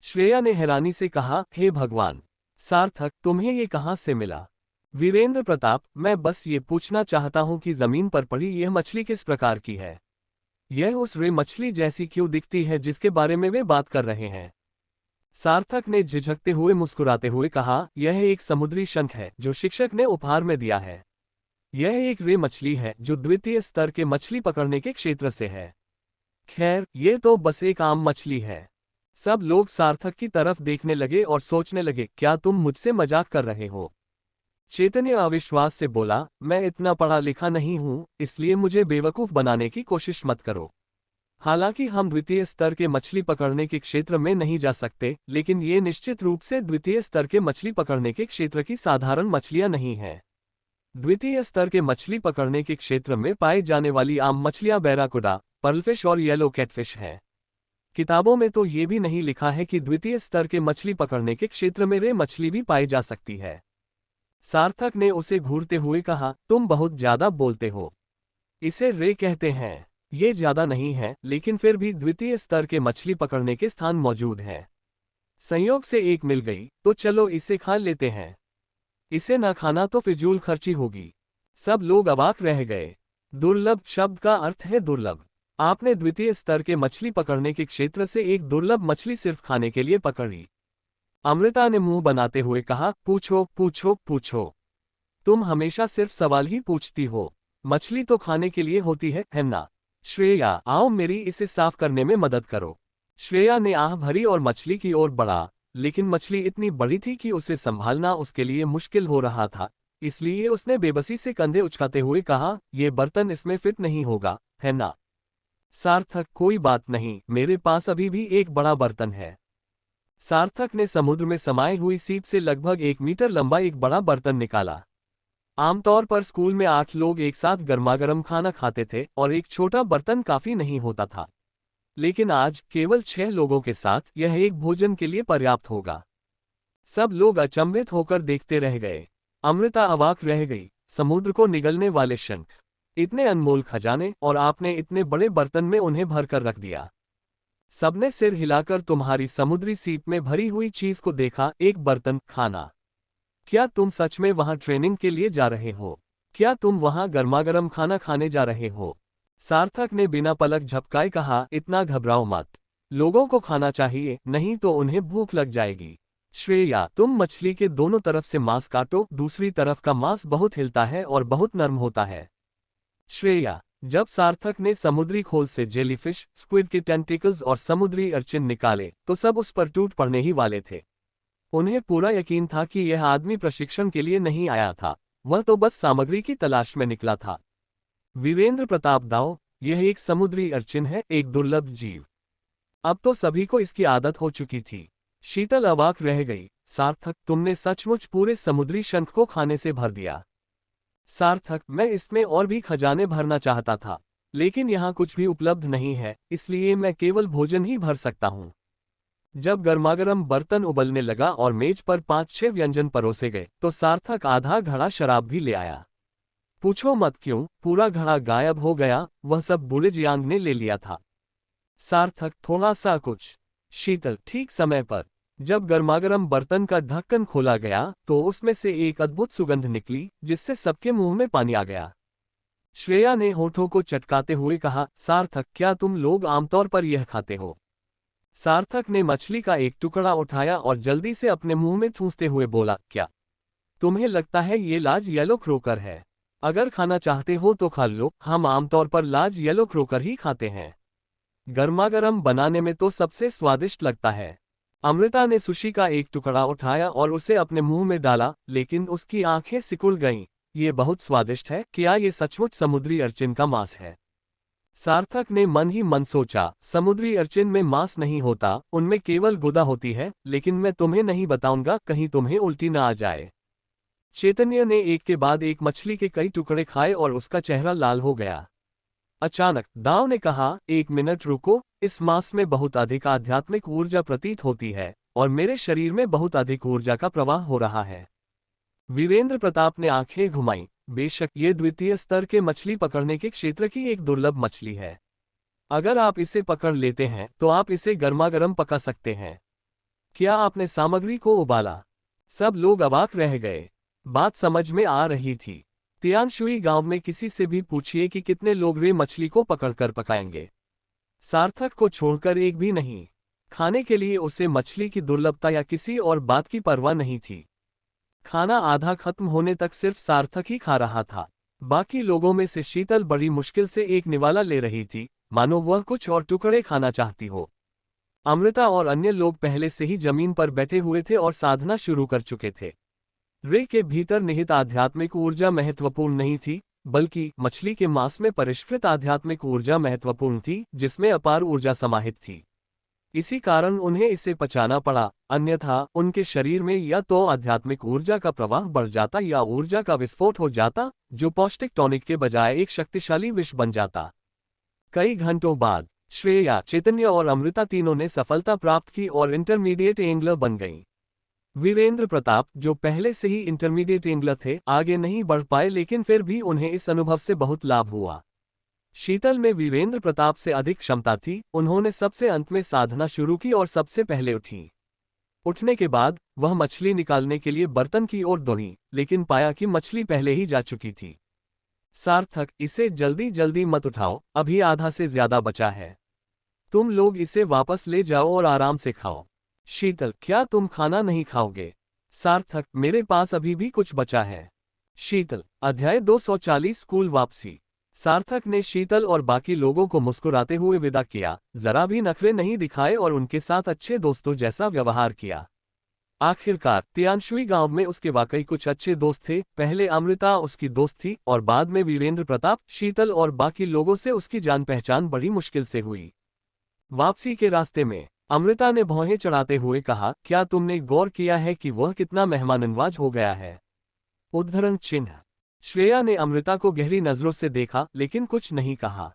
श्रेया ने हैरानी से कहा, हे भगवान! सार्थक, तुम्हें ये कहाँ से मिला? वीरेंद्र प्रताप, मैं बस ये पूछना चाहता हूँ कि जमीन पर पड़ी यह मछली किस प्रकार की है? यह उस रे मछली जैसी क्यों दिखती है जिसके बारे में वे बात कर रहे हैं? सार्थक ने झिझकते हुए मुस्कुराते हुए कहा, यह एक समुद्री शंख है जो शिक्षक ने उपहार में दिया है। यह एक रे मछली है जो द्वितीय स्तर के मछली पकड़ने के क्षेत्र से है। खैर, ये तो बस एक आम मछली है। सब लोग सार्थक की तरफ देखने लगे और सोचने लगे, क्या तुम मुझसे मजाक कर रहे हो? चैतन्य अविश्वास से बोला, मैं इतना पढ़ा लिखा नहीं हूं, इसलिए मुझे बेवकूफ बनाने की कोशिश मत करो। हालांकि हम द्वितीय स्तर के मछली पकड़ने के क्षेत्र में नहीं जा सकते, लेकिन ये निश्चित रूप से द्वितीय स्तर के मछली पकड़ने के क्षेत्र की साधारण मछलियां नहीं हैं। द्वितीय स्तर के मछली पकड़ने के क्षेत्र में पाई जाने वाली आम मछलियां बैराकुडा, पर्लफिश और येलो कैटफिश हैं। किताबों में तो ये भी नहीं लिखा है कि द्वितीय स्तर के मछली पकड़ने के क्षेत्र में रे मछली भी पाई जा सकती है। सार्थक ने उसे घूरते हुए कहा, तुम बहुत ज्यादा बोलते हो। इसे रे कहते हैं। ये ज्यादा नहीं है, लेकिन फिर भी द्वितीय स्तर के मछली पकड़ने के स्थान मौजूद हैं। संयोग से एक मिल गई, तो चलो इसे खा लेते हैं। इसे ना खाना तो फिजूल खर्ची होगी। सब लोग अवाक रह गए। दुर्लभ शब्द का अर्थ है दुर्लभ। आपने द्वितीय स्तर के मछली पकड़ने के क्षेत्र से एक दुर्लभ मछली सिर्फ खाने के लिए पकड़ी। अमृता ने मुंह बनाते हुए कहा, पूछो पूछो पूछो। तुम हमेशा सिर्फ सवाल ही पूछती हो। मछली तो खाने के लिए होती है ना? श्रेया, आओ मेरी इसे साफ करने में मदद करो। श्रेया ने आह भरी और मछली की ओर बढ़ा, लेकिन मछली इतनी बड़ी थी कि उसे संभालना उसके लिए मुश्किल हो रहा था। इसलिए उसने बेबसी से कंधे उचकाते हुए कहा, यह बर्तन इसमें फिट नहीं होगा, है ना? सार्थक, कोई बात नहीं, मेरे पास अभी भी एक बड़ा बर्तन है। सार्थक ने समुद्र में समाई हुई सीप से लगभग 1 मीटर लंबा एक बड़ा बर्तन निकाला। आमतौर पर स्कूल में 8 लोग एक साथ गर्मागर्म खाना खाते थे और एक छोटा बर्तन काफी नहीं होता था। लेकिन आज केवल 6 लोगों के साथ यह एक भोजन के लिए पर्याप्त होगा। सब लोग अचंभित होकर देखते रह गए। अमृता अवाक रह गई। समुद्र को निगलने वाले शंख, इतने अनमोल खजाने, और आपने इतने बड़े बर्तन में उन्हें भरकर रख दिया। सबने सिर हिलाकर तुम्हारी समुद्री सीप में भरी हुई चीज को देखा। एक बर्तन खाना। क्या तुम सच में वहां ट्रेनिंग के लिए जा रहे हो? क्या तुम वहां गर्मागर्म खाना खाने जा रहे हो? सार्थक ने बिना पलक झपकाए कहा, इतना घबराओ मत। लोगों को खाना चाहिए, नहीं तो उन्हें भूख लग जाएगी। श्रेया, तुम मछली के दोनों तरफ से मांस काटो, दूसरी तरफ का मांस बहुत हिलता है और बहुत नरम होता है। श्रेया, जब सार्थक ने समुद्री खोल से जेलीफिश, स्क्विड के टेंटिकल्स और समुद्री अर्चिन निकाले, तो सब उस पर टूट पड़ने ही वाले थे। उन्हें पूरा यकीन था कि यह आदमी प्रशिक्षण के लिए नहीं आया था, वह तो बस सामग्री की तलाश में निकला था। वीरेंद्र प्रताप दाओ, यह एक समुद्री अर्चिन है, एक दुर्लभ जीव। अब तो सभी को इसकी आदत हो चुकी थी। शीतल अवाक रह गई। सार्थक, तुमने सचमुच पूरे समुद्री शंख को खाने से भर दिया। सार्थक, मैं इसमें और भी खजाने भरना चाहता था, लेकिन यहाँ कुछ भी उपलब्ध नहीं है, इसलिए मैं केवल भोजन ही भर सकता हूँ। जब गर्मागर्म बर्तन उबलने लगा और मेज पर 5-6 व्यंजन परोसे गए, तो सार्थक आधा घड़ा शराब भी ले आया। पूछो मत क्यों, पूरा घड़ा गायब हो गया, वह सब बूढ़े जियांग ने ले लिया था। सार्थक, थोड़ा सा कुछ। शीतल, ठीक समय पर। जब गर्मागर्म बर्तन का ढक्कन खोला गया तो उसमें से एक अद्भुत सुगंध निकली, जिससे सबके मुंह में पानी आ गया। श्रेया ने होठों को चटकाते हुए कहा, सार्थक, क्या तुम लोग आमतौर पर यह खाते हो? सार्थक ने मछली का एक टुकड़ा उठाया और जल्दी से अपने मुंह में ठूंसते हुए बोला, क्या तुम्हें लगता है ये लार्ज येलो क्रोकर है? अगर खाना चाहते हो तो खा लो, हम आमतौर पर लार्ज येलो क्रोकर ही खाते हैं। गर्मागर्म बनाने में तो सबसे स्वादिष्ट लगता है। अमृता ने सुशी का एक टुकड़ा उठाया और उसे अपने मुंह में डाला, लेकिन उसकी आंखें सिकुड़ गईं। ये बहुत स्वादिष्ट है, क्या ये सचमुच समुद्री अर्चिन का मांस है? सार्थक ने मन ही मन सोचा, समुद्री अर्चिन में मांस नहीं होता, उनमें केवल गुदा होती है, लेकिन मैं तुम्हें नहीं बताऊंगा, कहीं तुम्हें उल्टी ना आ जाए। चैतन्य ने एक के बाद एक मछली के कई टुकड़े खाए और उसका चेहरा लाल हो गया। अचानक दाव ने कहा, एक मिनट रुको, इस मांस में बहुत अधिक आध्यात्मिक ऊर्जा प्रतीत होती है और मेरे शरीर में बहुत अधिक ऊर्जा का प्रवाह हो रहा है। वीरेंद्र प्रताप ने आंखें घुमाईं। बेशक ये द्वितीय स्तर के मछली पकड़ने के क्षेत्र की एक दुर्लभ मछली है। अगर आप इसे पकड़ लेते हैं तो आप इसे गर्मागर्म पका सकते हैं। क्या आपने सामग्री को उबाला? सब लोग अवाक रह गए। बात समझ में आ रही थी। तियानशुई गांव में किसी से भी पूछिए कि कितने लोग वे मछली को पकड़कर पकाएंगे। सार्थक को छोड़कर एक भी नहीं। खाने के लिए उसे मछली की दुर्लभता या किसी और बात की परवाह नहीं थी। खाना आधा खत्म होने तक सिर्फ सार्थक ही खा रहा था। बाकी लोगों में से शीतल बड़ी मुश्किल से एक निवाला ले रही थी, मानो वह कुछ और टुकड़े खाना चाहती हो। अमृता और अन्य लोग पहले से ही जमीन पर बैठे हुए थे और साधना शुरू कर चुके थे। रे के भीतर निहित आध्यात्मिक ऊर्जा महत्वपूर्ण नहीं थी, बल्कि मछली के मांस में परिष्कृत आध्यात्मिक ऊर्जा महत्वपूर्ण थी, जिसमें अपार ऊर्जा समाहित थी। इसी कारण उन्हें इसे पचाना पड़ा, अन्यथा उनके शरीर में या तो आध्यात्मिक ऊर्जा का प्रवाह बढ़ जाता या ऊर्जा का विस्फोट हो जाता, जो पौष्टिक टॉनिक के बजाय एक शक्तिशाली विष बन जाता। कई घंटों बाद श्रेया, चैतन्य और अमृता तीनों ने सफलता प्राप्त की और इंटरमीडिएट एंगलर बन गईं। वीरेंद्र प्रताप, जो पहले से ही इंटरमीडिएट एंगलर थे, आगे नहीं बढ़ पाए, लेकिन फिर भी उन्हें इस अनुभव से बहुत लाभ हुआ। शीतल में वीरेंद्र प्रताप से अधिक क्षमता थी, उन्होंने सबसे अंत में साधना शुरू की और सबसे पहले उठी। उठने के बाद वह मछली निकालने के लिए बर्तन की ओर दौड़ी, लेकिन पाया कि मछली पहले ही जा चुकी थी। सार्थक, इसे जल्दी जल्दी मत उठाओ, अभी आधा से ज्यादा बचा है। तुम लोग इसे वापस ले जाओ और आराम से खाओ। शीतल, क्या तुम खाना नहीं खाओगे? सार्थक, मेरे पास अभी भी कुछ बचा है। शीतल, अध्याय 240 स्कूल वापसी। सार्थक ने शीतल और बाकी लोगों को मुस्कुराते हुए विदा किया, जरा भी नखरे नहीं दिखाए और उनके साथ अच्छे दोस्तों जैसा व्यवहार किया। आखिरकार तियानशुई गांव में उसके वाकई कुछ अच्छे दोस्त थे। पहले अमृता उसकी दोस्त थी और बाद में वीरेंद्र प्रताप, शीतल और बाकी लोगों से उसकी जान पहचान बड़ी मुश्किल से हुई। वापसी के रास्ते में अमृता ने भौहें चढ़ाते हुए कहा, क्या तुमने गौर किया है कि वह कितना मेहमाननवाज हो गया है? उद्धरण चिन्ह। श्रेया ने अमृता को गहरी नजरों से देखा, लेकिन कुछ नहीं कहा।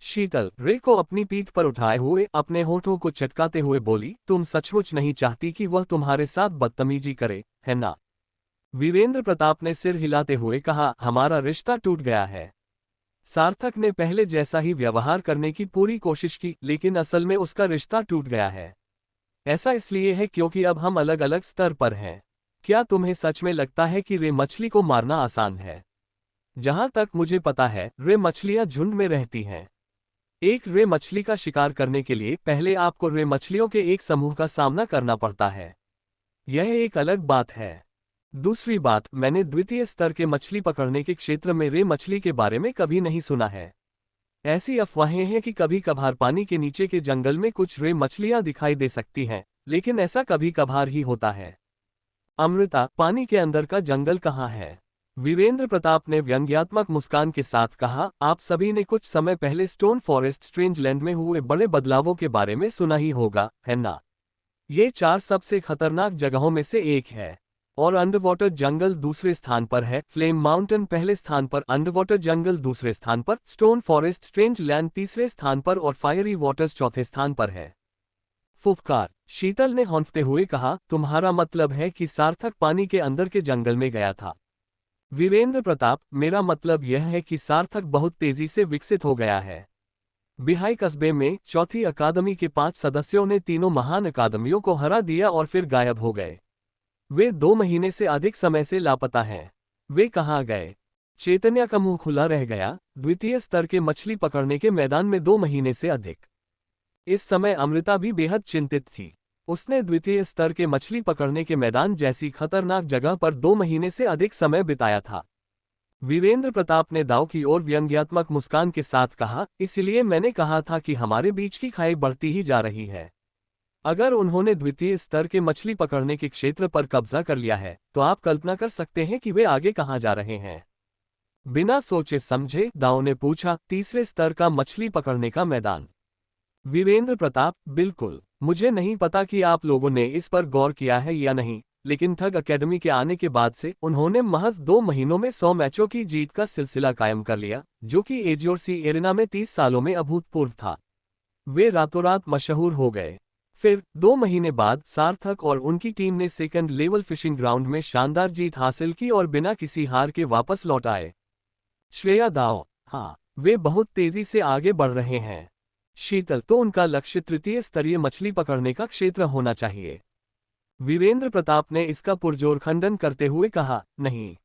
शीतल, रे को अपनी पीठ पर उठाए हुए अपने होठों को चटकाते हुए बोली, तुम सचमुच नहीं चाहती कि वह तुम्हारे साथ बदतमीजी करे, है ना? वीरेंद्र प्रताप ने सिर हिलाते हुए कहा, हमारा रिश्ता टूट गया है। सार्थक ने पहले जैसा ही व्यवहार करने की पूरी कोशिश की, लेकिन असल में उसका रिश्ता टूट गया है। ऐसा इसलिए है क्योंकि अब हम अलग अलग स्तर पर हैं। क्या तुम्हें सच में लगता है कि रे मछली को मारना आसान है? जहां तक मुझे पता है, रे मछलियां झुंड में रहती हैं। एक रे मछली का शिकार करने के लिए पहले आपको रे मछलियों के एक समूह का सामना करना पड़ता है। यह एक अलग बात है। दूसरी बात, मैंने द्वितीय स्तर के मछली पकड़ने के क्षेत्र में रे मछली के बारे में कभी नहीं सुना है। ऐसी अफवाहें हैं कि कभी कभार पानी के नीचे के जंगल में कुछ रे मछलियां दिखाई दे सकती हैं, लेकिन ऐसा कभी कभार ही होता है। अमृता, पानी के अंदर का जंगल कहाँ है? वीरेंद्र प्रताप ने व्यंग्यात्मक मुस्कान के साथ कहा, आप सभी ने कुछ समय पहले स्टोन फॉरेस्ट स्ट्रेंजलैंड में हुए बड़े बदलावों के बारे में सुना ही होगा, है ना? ये 4 सबसे खतरनाक जगहों में से एक है। और अंडरवाटर जंगल दूसरे स्थान पर है। फ्लेम माउंटेन पहले स्थान पर, अंडरवाटर जंगल दूसरे स्थान पर, स्टोन फॉरेस्ट स्ट्रेंज लैंड तीसरे स्थान पर और फायरी वाटर्स चौथे स्थान पर है। फुफकार। शीतल ने हौंफते हुए कहा, तुम्हारा मतलब है कि सार्थक पानी के अंदर के जंगल में गया था? वीरेंद्र प्रताप, मेरा मतलब यह है कि सार्थक बहुत तेजी से विकसित हो गया है। बिहाई कस्बे में चौथी अकादमी के 5 सदस्यों ने तीनों महान अकादमियों को हरा दिया और फिर गायब हो गए। वे 2 महीने से अधिक समय से लापता हैं। वे कहाँ गए? चैतन्य का मुंह खुला रह गया। द्वितीय स्तर के मछली पकड़ने के मैदान में 2 महीने से अधिक। इस समय अमृता भी बेहद चिंतित थी। उसने द्वितीय स्तर के मछली पकड़ने के मैदान जैसी खतरनाक जगह पर 2 महीने से अधिक समय बिताया था। वीरेंद्र प्रताप ने दाव की ओर व्यंग्यात्मक मुस्कान के साथ कहा, इसलिए मैंने कहा था कि हमारे बीच की खाई बढ़ती ही जा रही है। अगर उन्होंने द्वितीय स्तर के मछली पकड़ने के क्षेत्र पर कब्जा कर लिया है, तो आप कल्पना कर सकते हैं कि वे आगे कहां जा रहे हैं। बिना सोचे समझे दाव ने पूछा, तीसरे स्तर का मछली पकड़ने का मैदान? वीरेंद्र प्रताप, बिल्कुल। मुझे नहीं पता कि आप लोगों ने इस पर गौर किया है या नहीं, लेकिन ठग अकेडमी के आने के बाद से उन्होंने महज 2 महीनों में 100 मैचों की जीत का सिलसिला कायम कर लिया, जो कि एजोरसी एरिना में 30 सालों में अभूतपूर्व था। वे रातों रात मशहूर हो गए। फिर 2 महीने बाद सार्थक और उनकी टीम ने सेकंड लेवल फिशिंग ग्राउंड में शानदार जीत हासिल की और बिना किसी हार के वापस लौट आए। श्रेया दाव, हाँ, वे बहुत तेजी से आगे बढ़ रहे हैं। शीतल, तो उनका लक्ष्य तृतीय स्तरीय मछली पकड़ने का क्षेत्र होना चाहिए। वीरेंद्र प्रताप ने इसका पुरजोर खंडन करते हुए कहा, नहीं।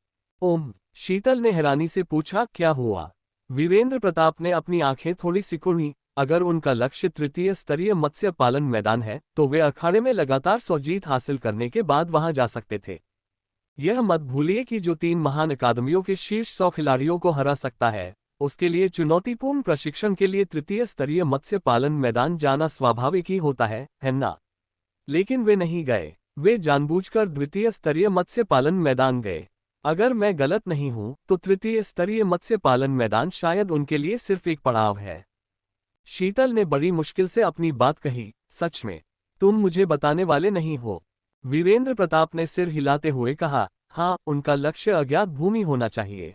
ओम, शीतल ने हैरानी से पूछा, क्या हुआ? वीरेंद्र प्रताप ने अपनी आंखें थोड़ी सिकुड़ी। अगर उनका लक्ष्य तृतीय स्तरीय मत्स्य पालन मैदान है, तो वे अखाड़े में लगातार 100 जीत हासिल करने के बाद वहां जा सकते थे। यह मत भूलिए कि जो 3 महान अकादमियों के शीर्ष 100 खिलाड़ियों को हरा सकता है, उसके लिए चुनौतीपूर्ण प्रशिक्षण के लिए तृतीय स्तरीय मत्स्य पालन मैदान जाना स्वाभाविक ही होता है ना? लेकिन वे नहीं गए। वे जानबूझकर द्वितीय स्तरीय मत्स्य पालन मैदान गए। अगर मैं गलत नहीं हूं, तो तृतीय स्तरीय मत्स्य पालन मैदान शायद उनके लिए सिर्फ एक पड़ाव है। शीतल ने बड़ी मुश्किल से अपनी बात कही, सच में? तुम मुझे बताने वाले नहीं हो? वीरेंद्र प्रताप ने सिर हिलाते हुए कहा, हाँ, उनका लक्ष्य अज्ञात भूमि होना चाहिए।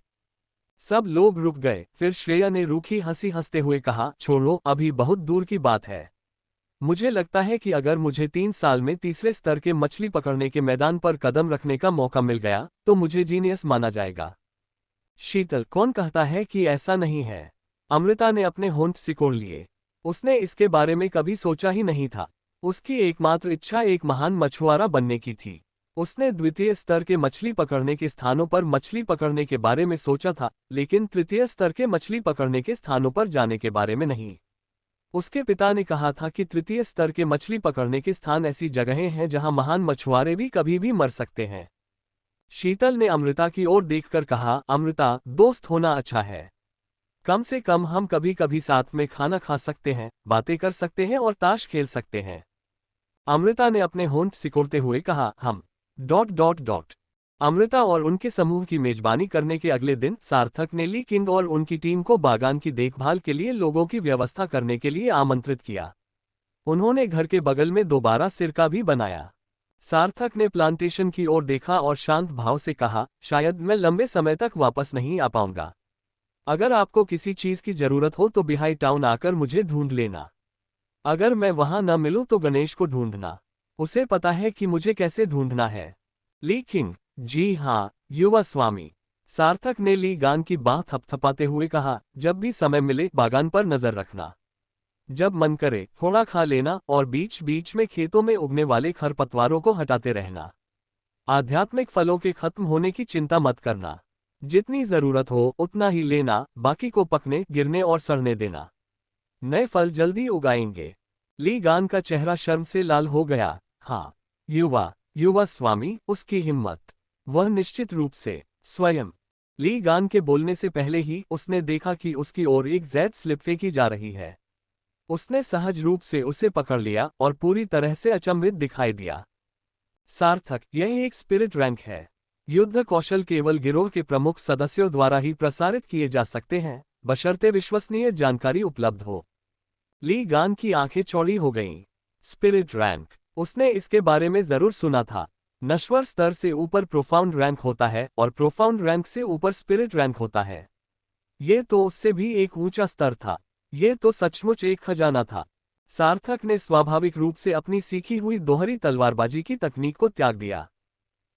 सब लोग रुक गए। फिर श्रेया ने रूखी हंसी हंसते हुए कहा, छोड़ो, अभी बहुत दूर की बात है। मुझे लगता है कि अगर मुझे 3 साल में तीसरे स्तर के मछली पकड़ने के मैदान पर कदम रखने का मौका मिल गया, तो मुझे जीनियस माना जाएगा। शीतल, कौन कहता है कि ऐसा नहीं है? अमृता ने अपने होंठ सिकोड़ लिए। उसने इसके बारे में कभी सोचा ही नहीं था। उसकी एकमात्र इच्छा एक महान मछुआरा बनने की थी। उसने द्वितीय स्तर के मछली पकड़ने के स्थानों पर मछली पकड़ने के बारे में सोचा था, लेकिन तृतीय स्तर के मछली पकड़ने के स्थानों पर जाने के बारे में नहीं। उसके पिता ने कहा था कि तृतीय स्तर के मछली पकड़ने के स्थान ऐसी जगहें हैं जहां महान मछुआरे भी कभी भी मर सकते हैं। शीतल ने अमृता की ओर देखकर कहा, अमृता, दोस्त होना अच्छा है। कम से कम हम कभी कभी साथ में खाना खा सकते हैं, बातें कर सकते हैं और ताश खेल सकते हैं। अमृता ने अपने होंठ सिकोड़ते हुए कहा, हम ... अमृता और उनके समूह की मेजबानी करने के अगले दिन सार्थक ने ली किंग और उनकी टीम को बागान की देखभाल के लिए लोगों की व्यवस्था करने के लिए आमंत्रित किया। उन्होंने घर के बगल में दोबारा सिरका भी बनाया। सार्थक ने प्लांटेशन की ओर देखा और शांत भाव से कहा, शायद मैं लंबे समय तक वापस नहीं आ पाऊंगा। अगर आपको किसी चीज की जरूरत हो तो बिहाई टाउन आकर मुझे ढूंढ लेना। अगर मैं वहां न मिलूं तो गणेश को ढूंढना। उसे पता है कि मुझे कैसे ढूंढना है। ली किंग, जी हाँ, युवा स्वामी। सार्थक ने ली गान की बाह थपथपाते हुए कहा, जब भी समय मिले बागान पर नजर रखना। जब मन करे थोड़ा खा लेना और बीच बीच में खेतों में उगने वाले खरपतवारों को हटाते रहना। आध्यात्मिक फलों के खत्म होने की चिंता मत करना। जितनी जरूरत हो उतना ही लेना, बाकी को पकने, गिरने और सड़ने देना। नए फल जल्दी उगाएंगे। ली गान का चेहरा शर्म से लाल हो गया। हाँ, युवा स्वामी, उसकी हिम्मत। वह निश्चित रूप से स्वयं। ली गान के बोलने से पहले ही उसने देखा कि उसकी ओर एक जेड स्लिप फेंकी जा रही है। उसने सहज रूप से उसे पकड़ लिया और पूरी तरह से अचंभित दिखाई दिया। सार्थक, यह एक स्पिरिट रैंक है। युद्ध कौशल केवल गिरोह के प्रमुख सदस्यों द्वारा ही प्रसारित किए जा सकते हैं, बशर्ते विश्वसनीय जानकारी उपलब्ध हो। ली गान की आंखें चौड़ी हो गईं। स्पिरिट रैंक, उसने इसके बारे में जरूर सुना था। नश्वर स्तर से ऊपर प्रोफाउंड रैंक होता है और प्रोफाउंड रैंक से ऊपर स्पिरिट रैंक होता है। ये तो उससे भी एक ऊंचा स्तर था। ये तो सचमुच एक खजाना था। सार्थक ने स्वाभाविक रूप से अपनी सीखी हुई दोहरी तलवारबाजी की तकनीक को त्याग दिया।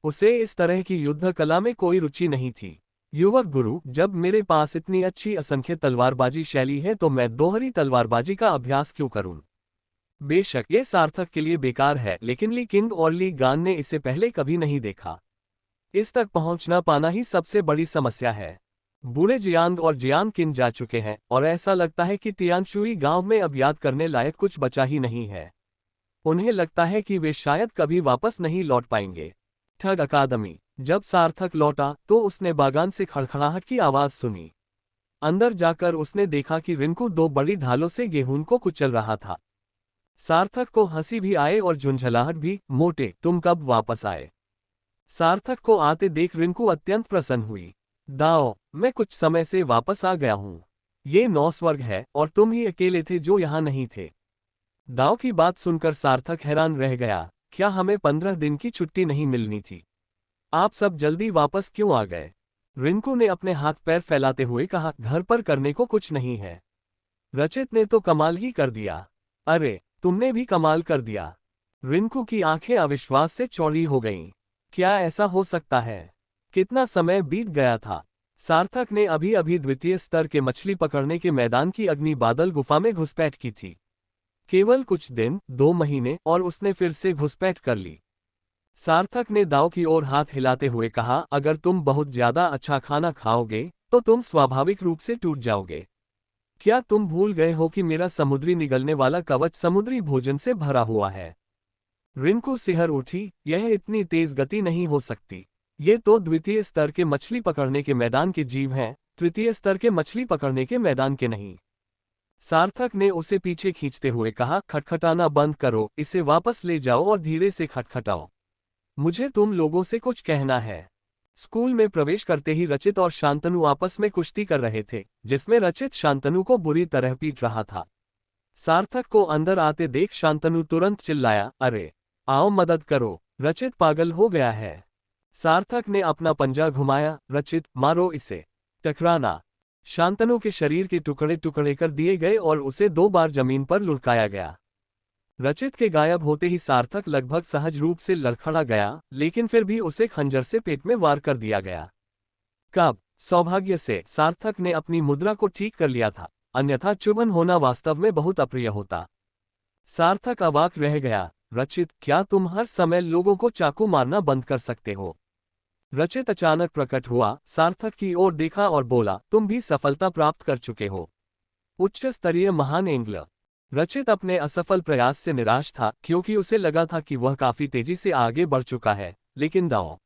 उसे इस तरह की युद्ध कला में कोई रुचि नहीं थी। युवक गुरु, जब मेरे पास इतनी अच्छी असंख्य तलवारबाजी शैली है तो मैं दोहरी तलवारबाजी का अभ्यास क्यों करूं? बेशक ये सार्थक के लिए बेकार है, लेकिन ली किंग और ली गान ने इसे पहले कभी नहीं देखा। इस तक पहुंच न पाना ही सबसे बड़ी समस्या है। बूढ़े जियांग और जियान किन जा चुके हैं और ऐसा लगता है कि तियानशुई गांव में अब याद करने लायक कुछ बचा ही नहीं है। उन्हें लगता है कि वे शायद कभी वापस नहीं लौट पाएंगे। ठग अकादमी। जब सार्थक लौटा तो उसने बागान से खड़खड़ाहट की आवाज सुनी। अंदर जाकर उसने देखा कि रिंकू दो बड़ी ढालों से गेहूं को कुचल रहा था। सार्थक को हंसी भी आए और झुंझलाहट भी। मोटे, तुम कब वापस आए? सार्थक को आते देख रिंकू अत्यंत प्रसन्न हुई। दाओ, मैं कुछ समय से वापस आ गया हूं। ये 9 स्वर्ग है और तुम ही अकेले थे जो यहां नहीं थे। दाओ की बात सुनकर सार्थक हैरान रह गया। क्या हमें 15 दिन की छुट्टी नहीं मिलनी थी? आप सब जल्दी वापस क्यों आ गए? रिंकू ने अपने हाथ पैर फैलाते हुए कहा, घर पर करने को कुछ नहीं है। रचित ने तो कमाल ही कर दिया। अरे, तुमने भी कमाल कर दिया। रिंकू की आंखें अविश्वास से चौड़ी हो गईं। क्या ऐसा हो सकता है? कितना समय बीत गया था। सार्थक ने अभी अभी द्वितीय स्तर के मछली पकड़ने के मैदान की अग्नि बादल गुफा में घुसपैठ की थी। केवल कुछ दिन, 2 महीने और उसने फिर से घुसपैठ कर ली। सार्थक ने दाव की ओर हाथ हिलाते हुए कहा, अगर तुम बहुत ज्यादा अच्छा खाना खाओगे तो तुम स्वाभाविक रूप से टूट जाओगे। क्या तुम भूल गए हो कि मेरा समुद्री निगलने वाला कवच समुद्री भोजन से भरा हुआ है? रिंकू सिहर उठी। यह इतनी तेज गति नहीं हो सकती। ये तो द्वितीय स्तर के मछली पकड़ने के मैदान के जीव हैं, तृतीय स्तर के मछली पकड़ने के मैदान के नहीं। सार्थक ने उसे पीछे खींचते हुए कहा, खटखटाना बंद करो, इसे वापस ले जाओ और धीरे से खटखटाओ। मुझे तुम लोगों से कुछ कहना है। स्कूल में प्रवेश करते ही रचित और शांतनु आपस में कुश्ती कर रहे थे, जिसमें रचित शांतनु को बुरी तरह पीट रहा था। सार्थक को अंदर आते देख शांतनु तुरंत चिल्लाया, अरे, आओ मदद करो, रचित पागल हो गया है। सार्थक ने अपना पंजा घुमाया, रचित, मारो इसे। टकराना। शांतनु के शरीर के टुकड़े टुकड़े कर दिए गए और उसे 2 बार जमीन पर लुढ़काया गया। रचित के गायब होते ही सार्थक लगभग सहज रूप से लड़खड़ा गया, लेकिन फिर भी उसे खंजर से पेट में वार कर दिया गया। कब? सौभाग्य से सार्थक ने अपनी मुद्रा को ठीक कर लिया था, अन्यथा चुभन होना वास्तव में बहुत अप्रिय होता। सार्थक अवाक रह गया। रचित, क्या तुम हर समय लोगों को चाकू मारना बंद कर सकते हो? रचित अचानक प्रकट हुआ, सार्थक की ओर देखा और बोला, तुम भी सफलता प्राप्त कर चुके हो। उच्च स्तरीय महान एंग्ल। रचित अपने असफल प्रयास से निराश था, क्योंकि उसे लगा था कि वह काफी तेजी से आगे बढ़ चुका है, लेकिन दाओ।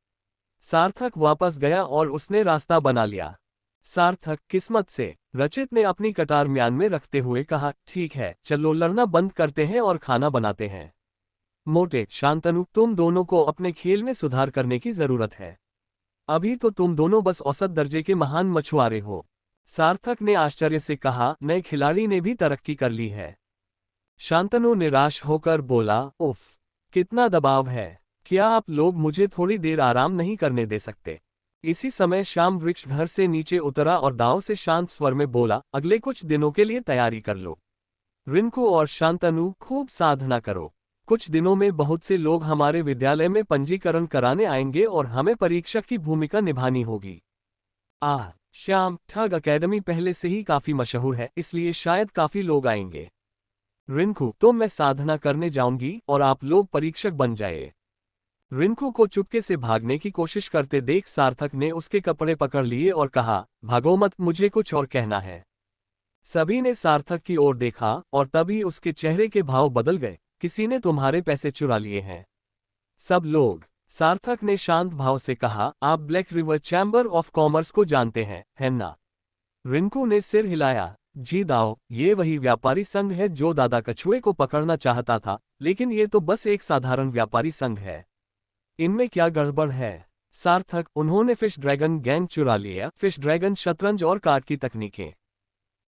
सार्थक वापस गया और उसने रास्ता बना लिया। सार्थक, किस्मत से। रचित ने अपनी कटार म्यान में रखते हुए कहा, ठीक है, चलो लड़ना बंद करते हैं और खाना बनाते हैं। मोटे, शांतनु, तुम दोनों को अपने खेल में सुधार करने की जरूरत है। अभी तो तुम दोनों बस औसत दर्जे के महान मछुआरे हो। सार्थक ने आश्चर्य से कहा, नए खिलाड़ी ने भी तरक्की कर ली है। शांतनु निराश होकर बोला, उफ, कितना दबाव है। क्या आप लोग मुझे थोड़ी देर आराम नहीं करने दे सकते? इसी समय श्याम वृक्ष घर से नीचे उतरा और दाव से शांत स्वर में बोला, अगले कुछ दिनों के लिए तैयारी कर लो। रिंकू और शांतनु, खूब साधना करो। कुछ दिनों में बहुत से लोग हमारे विद्यालय में पंजीकरण कराने आएंगे और हमें परीक्षक की भूमिका निभानी होगी। श्याम, ठग अकेडमी पहले से ही काफी मशहूर है, इसलिए शायद काफी लोग आएंगे। रिंकू, तो मैं साधना करने जाऊंगी और आप लोग परीक्षक बन जाए। रिंकू को चुपके से भागने की कोशिश करते देख सार्थक ने उसके कपड़े पकड़ लिए और कहा, भागो मत, मुझे कुछ और कहना है। सभी ने सार्थक की ओर देखा और तभी उसके चेहरे के भाव बदल गए। किसी ने तुम्हारे पैसे चुरा लिए हैं। सब लोग। सार्थक ने शांत भाव से कहा, आप black river chamber of commerce को जानते हैं, है ना? रिंकू ने सिर हिलाया। जी दाओ, ये वही व्यापारी संघ है जो दादा कछुए को पकड़ना चाहता था, लेकिन ये तो बस एक साधारण व्यापारी संघ है। इनमें क्या गड़बड़ है? सार्थक, उन्होंने फिश ड्रैगन गैंग चुरा लिया। फिश ड्रैगन शतरंज और कार्ड की तकनीकें।